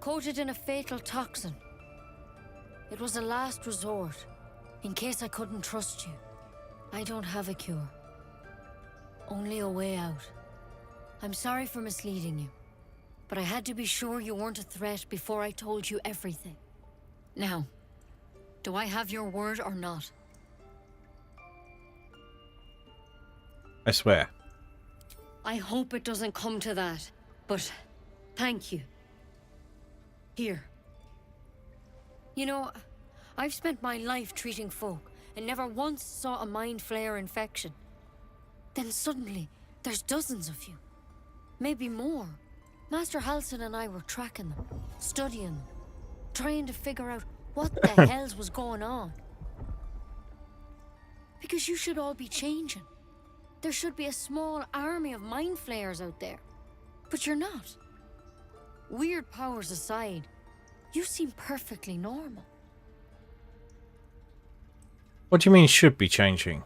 Coated in a fatal toxin. It was a last resort, in case I couldn't trust you. I don't have a cure. Only a way out. I'm sorry for misleading you, but I had to be sure you weren't a threat before I told you everything. Now, do I have your word or not? I swear. I hope it doesn't come to that, but thank you. Here. You know, I've spent my life treating folk and never once saw a mind flayer infection. Then suddenly, there's dozens of you. Maybe more. Master Halsin and I were tracking them, studying them, trying to figure out What the hells was going on? Because you should all be changing. There should be a small army of mind flayers out there. But you're not. Weird powers aside, you seem perfectly normal. What do you mean should be changing?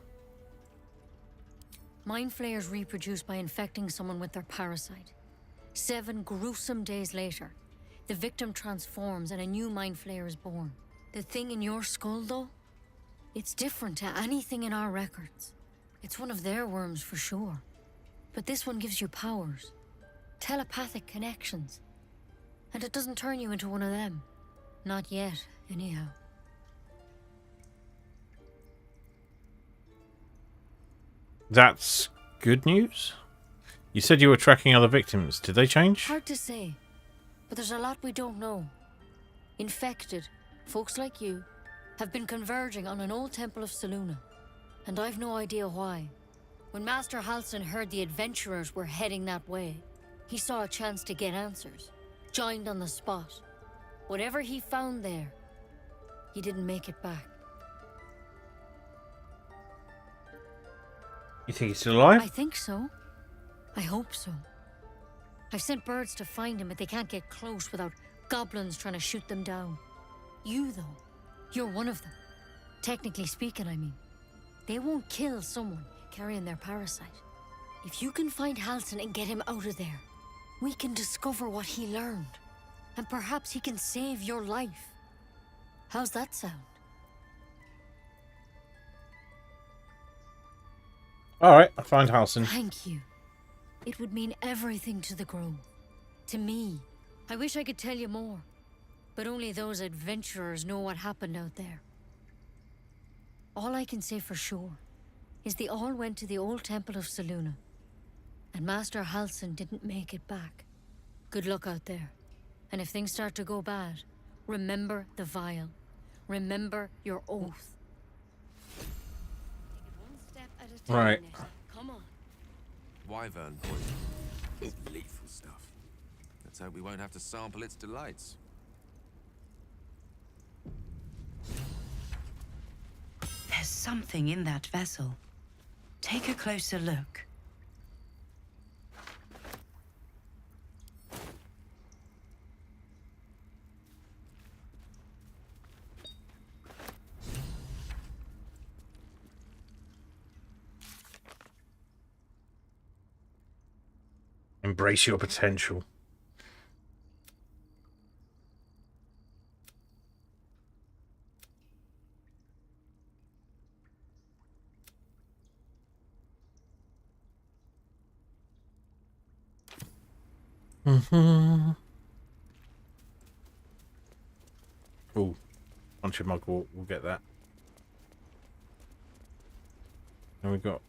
Mind flayers reproduce by infecting someone with their parasite. 7 gruesome days later, the victim transforms and a new mind flayer is born. The thing in your skull, though, it's different to anything in our records. It's one of their worms for sure. But this one gives you powers. Telepathic connections. And it doesn't turn you into one of them. Not yet, anyhow. That's good news? You said you were tracking other victims. Did they change? Hard to say. But there's a lot we don't know. Infected, folks like you, have been converging on an old temple of Selûne. And I've no idea why. When Master Halsin heard the adventurers were heading that way, he saw a chance to get answers. Joined on the spot. Whatever he found there, he didn't make it back. You think he's still alive? I think so. I hope so. I've sent birds to find him, but they can't get close without goblins trying to shoot them down. You, though, you're one of them. Technically speaking, I mean. They won't kill someone carrying their parasite. If you can find Halsin and get him out of there, we can discover what he learned. And perhaps he can save your life. How's that sound? Alright, I'll find Halsin. Thank you. It would mean everything to the Grove. To me. I wish I could tell you more. But only those adventurers know what happened out there. All I can say for sure is they all went to the old temple of Selûne. And Master Halsin didn't make it back. Good luck out there. And if things start to go bad, remember the vial. Remember your oath. Take it one step at a time, Right. Netta. Come on. Wyvern poison. It's lethal stuff. Let's hope we won't have to sample its delights. There's something in that vessel. Take a closer look. Embrace your potential. Oh, Punch Mug we'll get that. And we got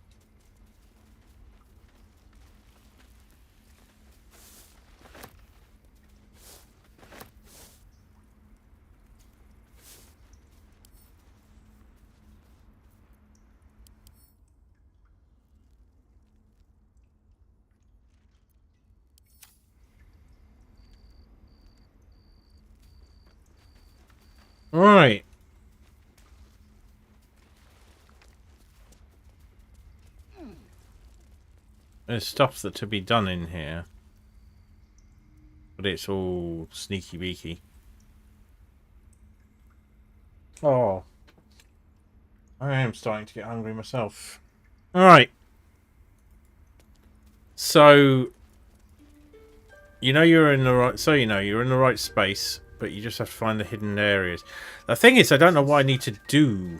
right. There's stuff that to be done in here, but it's all sneaky beaky. Oh, I am starting to get hungry myself. All right. So you're in the right. So you're in the right space, but you just have to find the hidden areas. The thing is, I don't know what I need to do.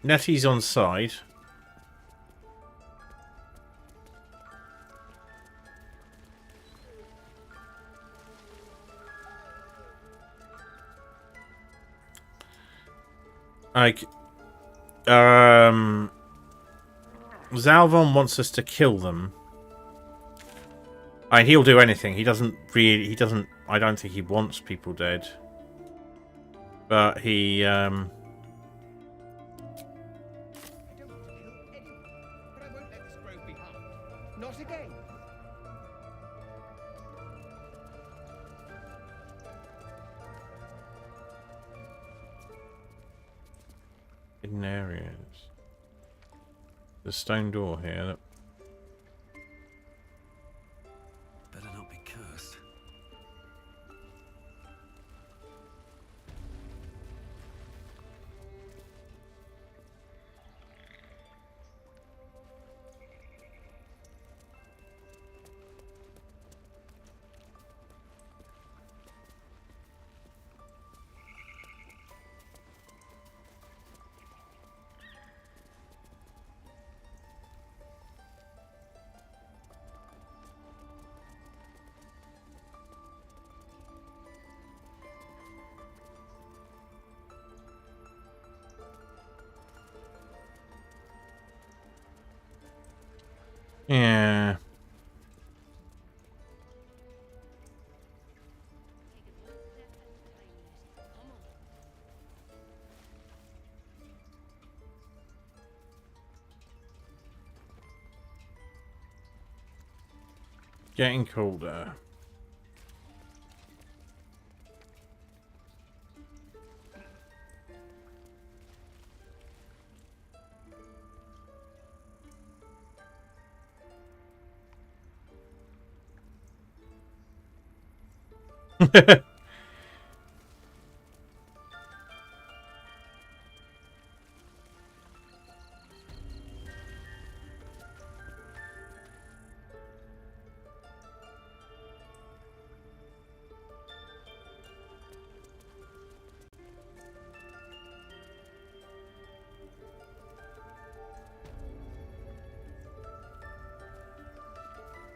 Nettie's on side. Like, Zalvon wants us to kill them. I mean, he'll do anything. He doesn't. I don't think he wants people dead. But he, Hidden areas. The stone door here. Better not be cursed. Yeah. Getting colder.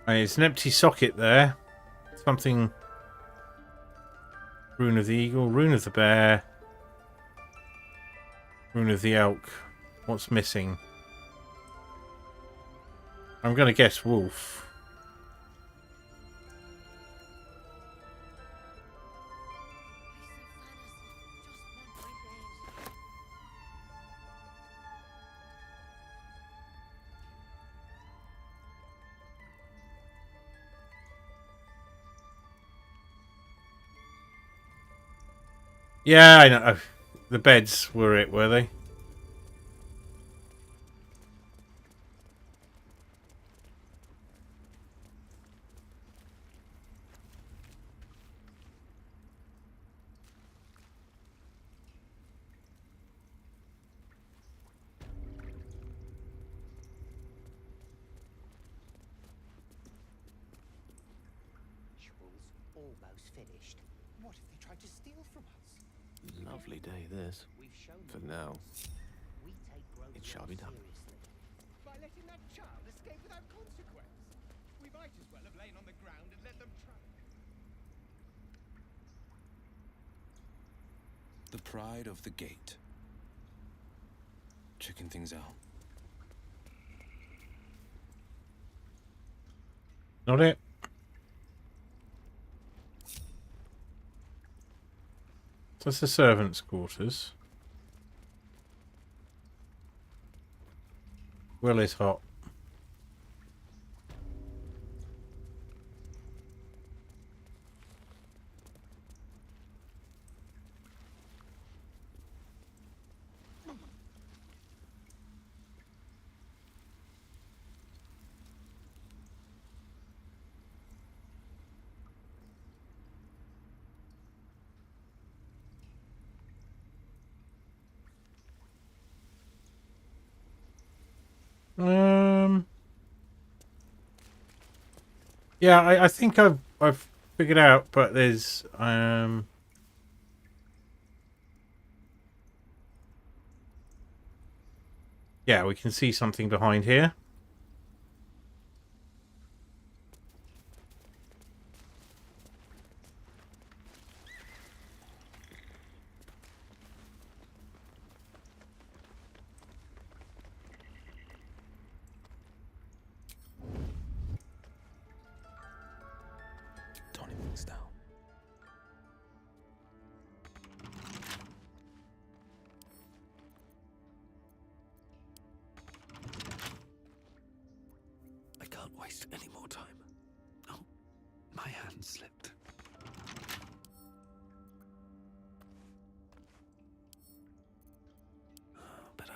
It's an empty socket there. Something. Rune of the eagle, rune of the bear, rune of the elk. What's missing? I'm going to guess wolf. Yeah, I know. The beds were it, were they? Almost finished. What if they tried to steal from us? Lovely day, this. For now. It shall be done. By letting that child escape without consequence. We might as well have lain on the ground and let them try. The pride of the gate. Checking things out. Not it. That's the servants' quarters. Well, it's hot. Yeah, I think I've figured out, but there's yeah, we can see something behind here. Toning things down. I can't waste any more time. Oh, my hand slipped. Better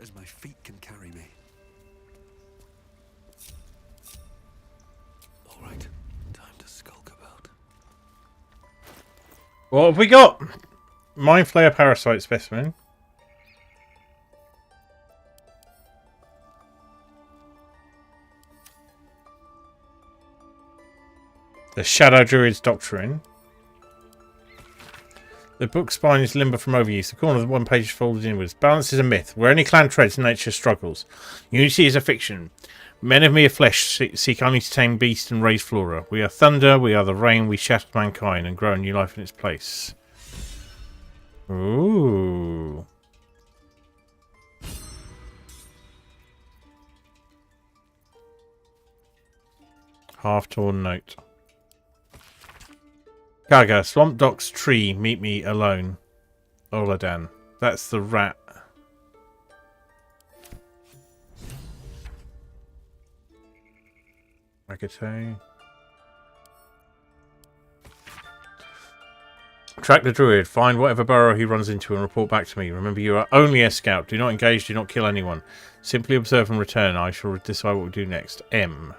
as my feet can carry me. All right, time to skulk about. What have we got? Mind Flayer Parasite Specimen. The Shadow Druid's Doctrine. The book spine is limber from overuse. The corner of the one page is folded inwards. Balance is a myth. Where any clan treads, nature struggles. Unity is a fiction. Men of mere flesh seek only to tame beast and raise flora. We are thunder, we are the rain, we shatter mankind and grow a new life in its place. Ooh. Half-torn note. Gaga, Swamp Doc's tree, meet me alone. Oladan. That's the rat. Agate. Track the druid. Find whatever burrow he runs into and report back to me. Remember, you are only a scout. Do not engage, do not kill anyone. Simply observe and return. I shall decide what we do next. M.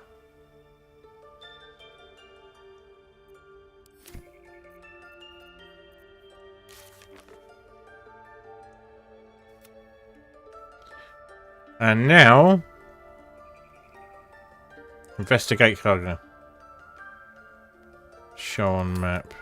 And now, investigate cargo. Show on map.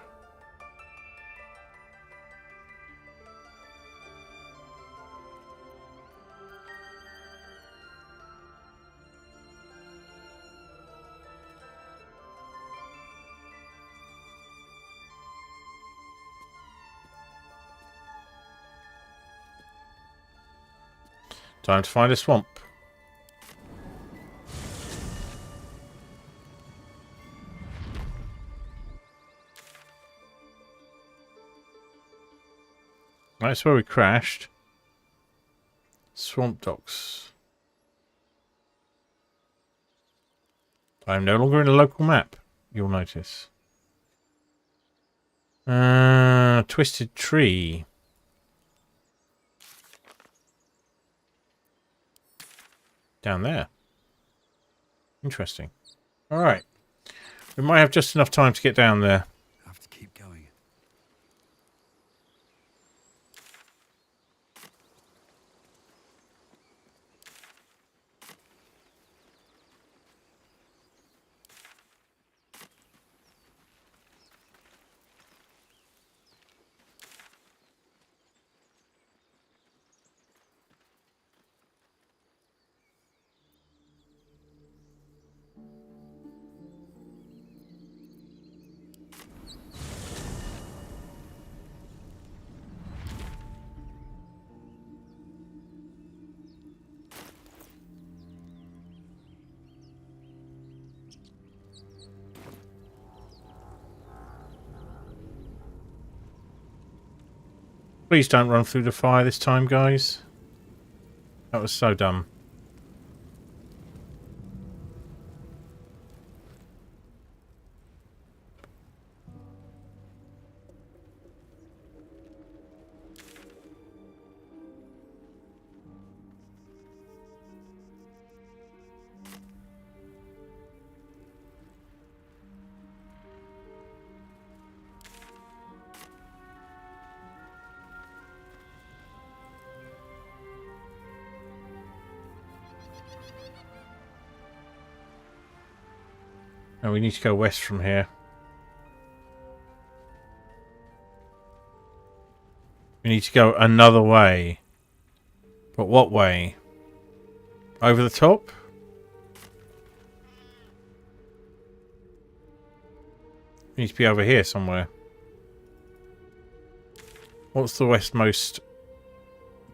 Time to find a swamp. That's where we crashed. Swamp docks. I am no longer in a local map, you'll notice. Twisted tree. Down there. Interesting. Alright. We might have just enough time to get down there. Have to keep going. Please don't run through the fire this time, guys. That was so dumb. And we need to go west from here. We need to go another way. But what way? Over the top? We need to be over here somewhere. What's the westmost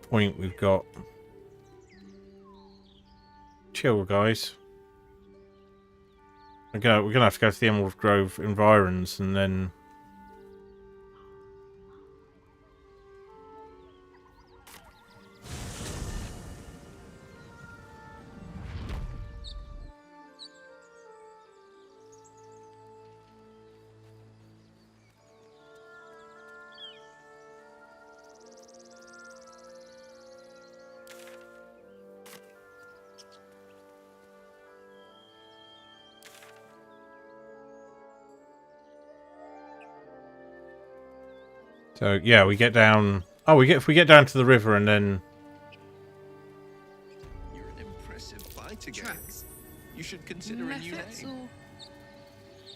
point we've got? Chill, guys. We're gonna have to go to the Emerald Grove environs and then. So yeah, we get down. Oh, if we get down to the river and then. You're an impressive fighter, Tracks. You should consider a new name.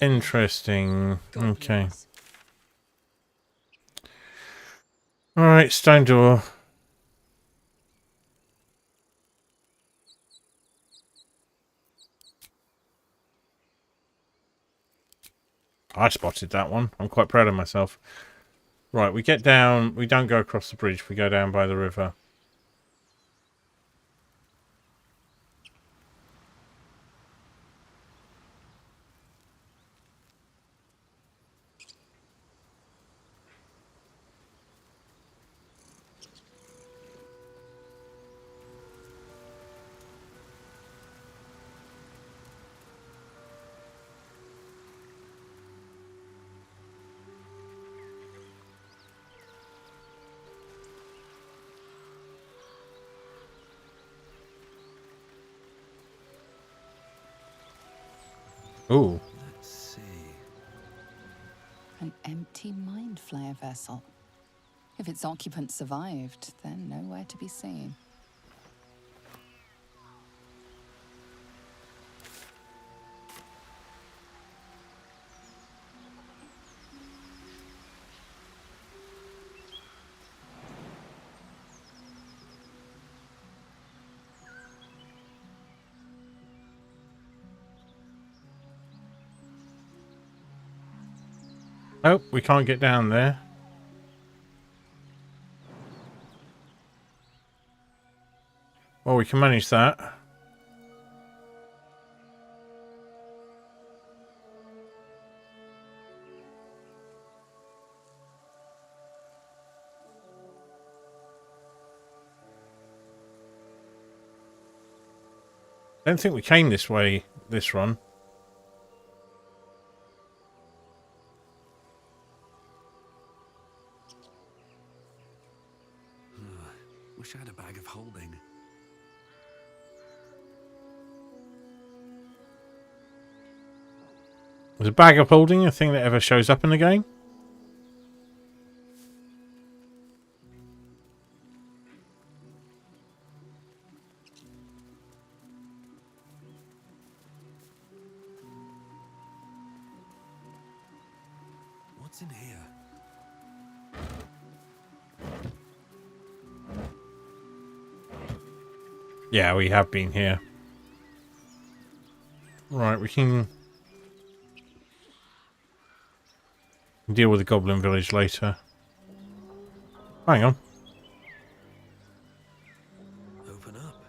Interesting. Okay. All right, stone door. I spotted that one. I'm quite proud of myself. Right, we get down. We don't go across the bridge. We go down by the river. Ooh. Let's see. An empty mind flayer vessel. If its occupant survived, then nowhere to be seen. Oh, we can't get down there. Well, we can manage that. I don't think we came this way this run. Wish I had a bag of holding. Is a bag of holding a thing that ever shows up in the game? What's in here? Yeah, we have been here. Right, we can deal with the goblin village later. Hang on. Open up.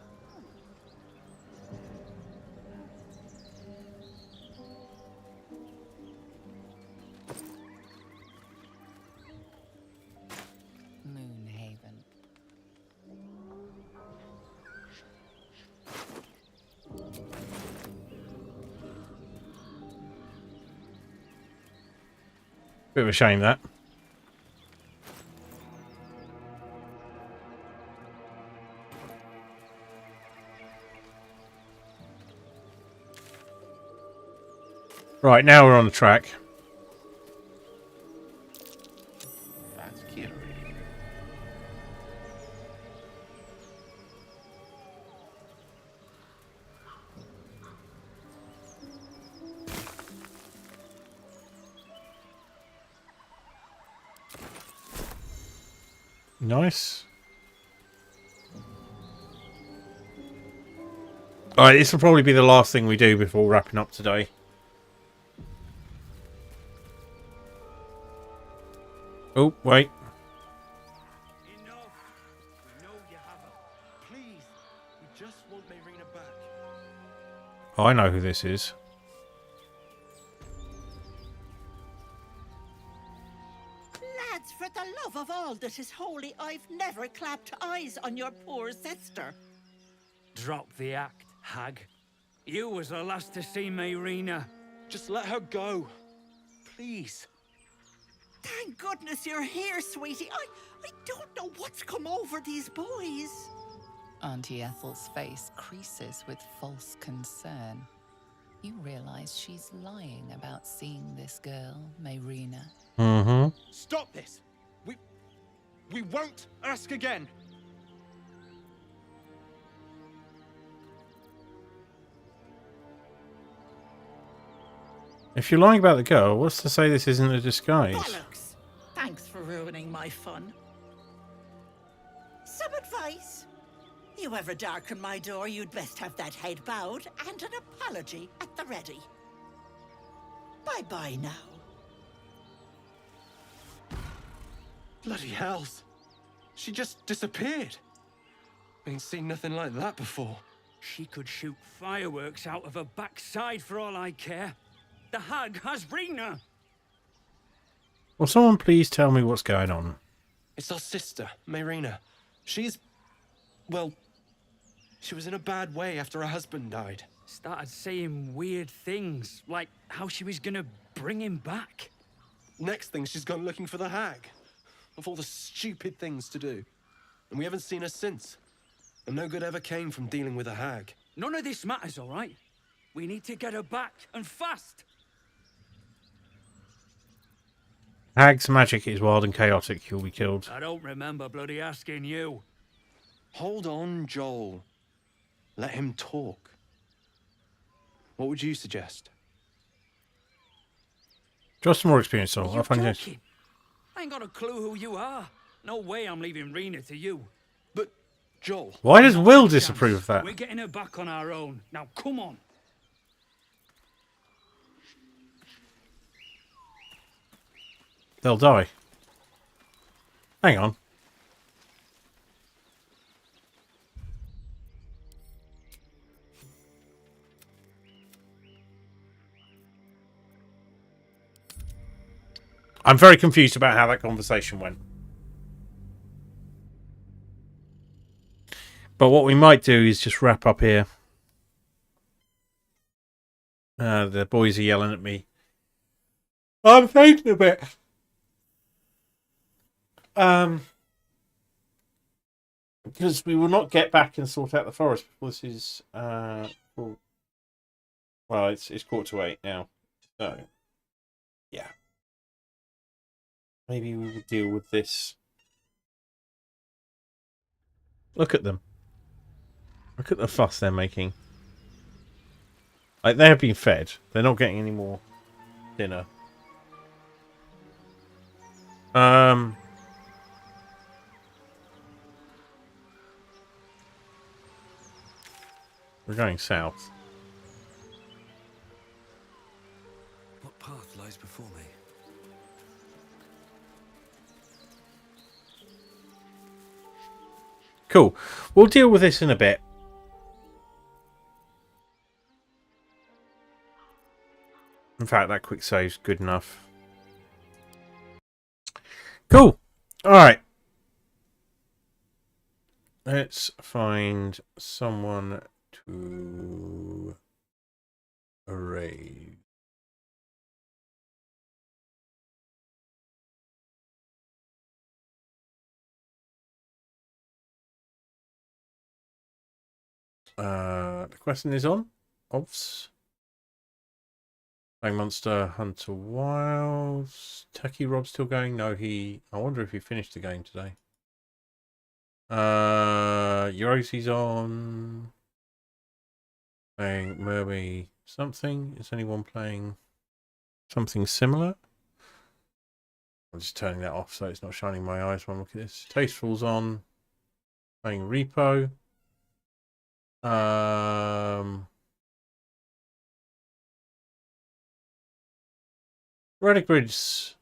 Moonhaven. Bit of a shame that. Right, now we're on the track. That's Kiri. Nice. Alright, this will probably be the last thing we do before wrapping up today. Oh, wait. Enough. We know you haven't. Please, we just want Marina back. Oh, I know who this is. Lads, for the love of all that is holy, I've never clapped eyes on your poor sister. Drop the act, hag. You was the last to see Marina. Just let her go. Please. Thank goodness you're here, sweetie. I don't know what's come over these boys. Auntie Ethel's face creases with false concern. You realize she's lying about seeing this girl, Marina. Mm-hmm. Stop this. We won't ask again. If you're lying about the girl, what's to say this isn't a disguise? Bollocks! Thanks for ruining my fun. Some advice? You ever darken my door, you'd best have that head bowed and an apology at the ready. Bye-bye now. Bloody hells. She just disappeared. Ain't seen nothing like that before. She could shoot fireworks out of her backside for all I care. The hag has Rena. Will someone please tell me what's going on? It's our sister, Marina. She's... well... she was in a bad way after her husband died. Started saying weird things, like how she was gonna bring him back. Next thing, she's gone looking for the hag. Of all the stupid things to do. And we haven't seen her since. And no good ever came from dealing with a hag. None of this matters, all right? We need to get her back, and fast. Hag's magic is wild and chaotic. You'll be killed. I don't remember bloody asking you. Hold on, Joel. Let him talk. What would you suggest? Just some more experience, so I'll find this. I ain't got a clue who you are. No way I'm leaving Rena to you. But, Joel... Why does Will disapprove of that? We're getting her back on our own. Now, come on. They'll die. Hang on. I'm very confused about how that conversation went. But what we might do is just wrap up here. The boys are yelling at me. I'm fainting a bit. Because we will not get back and sort out the forest before this is well, it's 7:45 now. So yeah. Maybe we will deal with this. Look at them. Look at the fuss they're making. Like, they have been fed. They're not getting any more dinner. We're going south. What path lies before me? Cool. We'll deal with this in a bit. In fact, that quick save's good enough. Cool. Alright. Let's find someone to raid. The question is on. Obs. Bang Monster, Hunter Wilds. Techie Rob still going? No, I wonder if he finished the game today. Eurosie's on. Playing Merby something. Is anyone playing something similar? I'm just turning that off so it's not shining my eyes when I look at this. Tasteful's on. Playing Repo. Redigrid's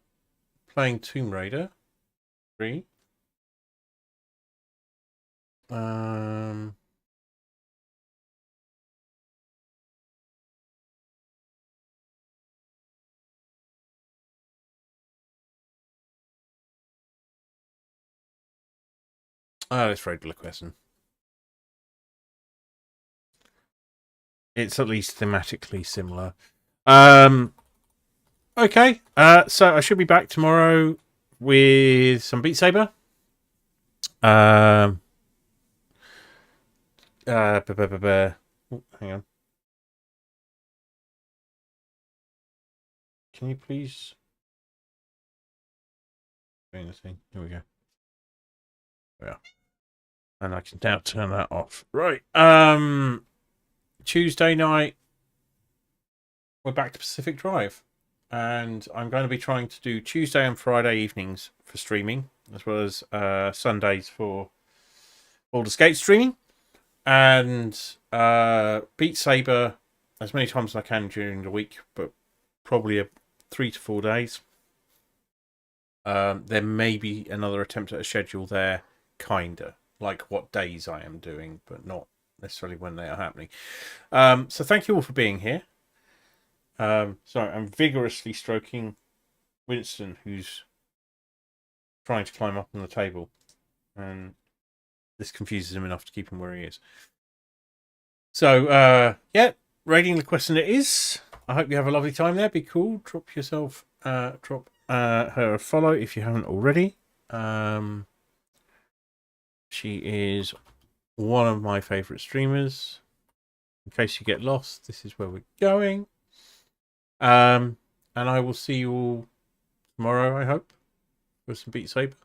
playing Tomb Raider 3. Let's regular question. It's at least thematically similar. Okay, so I should be back tomorrow with some Beat Saber. Oh, hang on. Can you please... Here we go. Yeah. And I can now turn that off. Right. Tuesday night, we're back to Pacific Drive. And I'm going to be trying to do Tuesday and Friday evenings for streaming, as well as Sundays for Baldur's Gate streaming. And Beat Saber as many times as I can during the week, but probably 3 to 4 days. There may be another attempt at a schedule there, kinda like what days I am doing, but not necessarily when they are happening. So thank you all for being here. Sorry, I'm vigorously stroking Winston, who's trying to climb up on the table, and this confuses him enough to keep him where he is. So yeah, raiding the question it is. I hope you have a lovely time there. Be cool. Drop yourself her a follow if you haven't already. She is one of my favourite streamers. In case you get lost, this is where we're going. And I will see you all tomorrow, I hope, with some Beat Saber.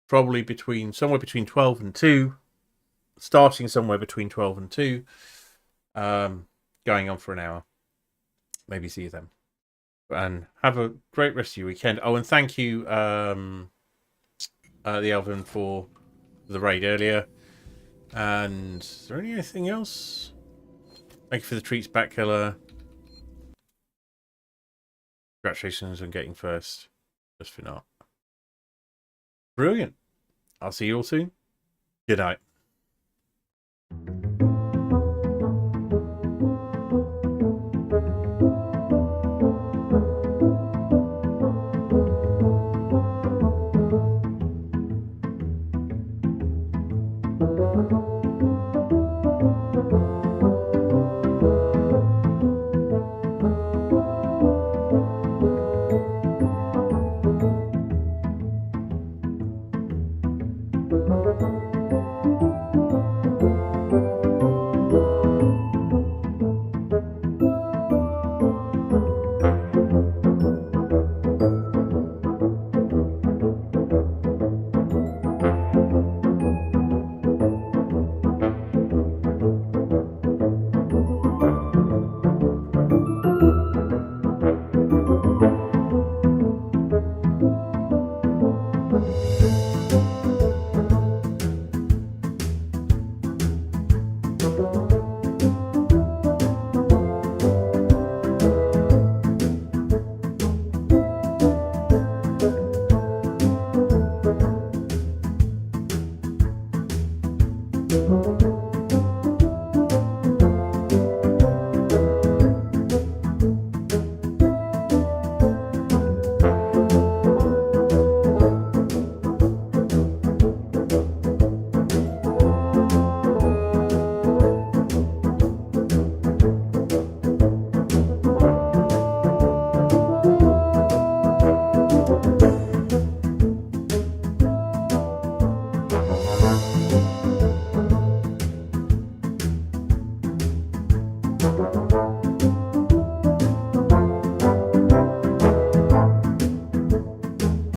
Probably somewhere between 12 and 2. Starting somewhere between 12 and 2. Going on for an hour. Maybe see you then. And have a great rest of your weekend. Oh, and thank you, the Elven, for the raid earlier. And is there anything else? Thank you for the treats, Batkiller. Congratulations on getting first. Just for now. Brilliant. I'll see you all soon. Good night.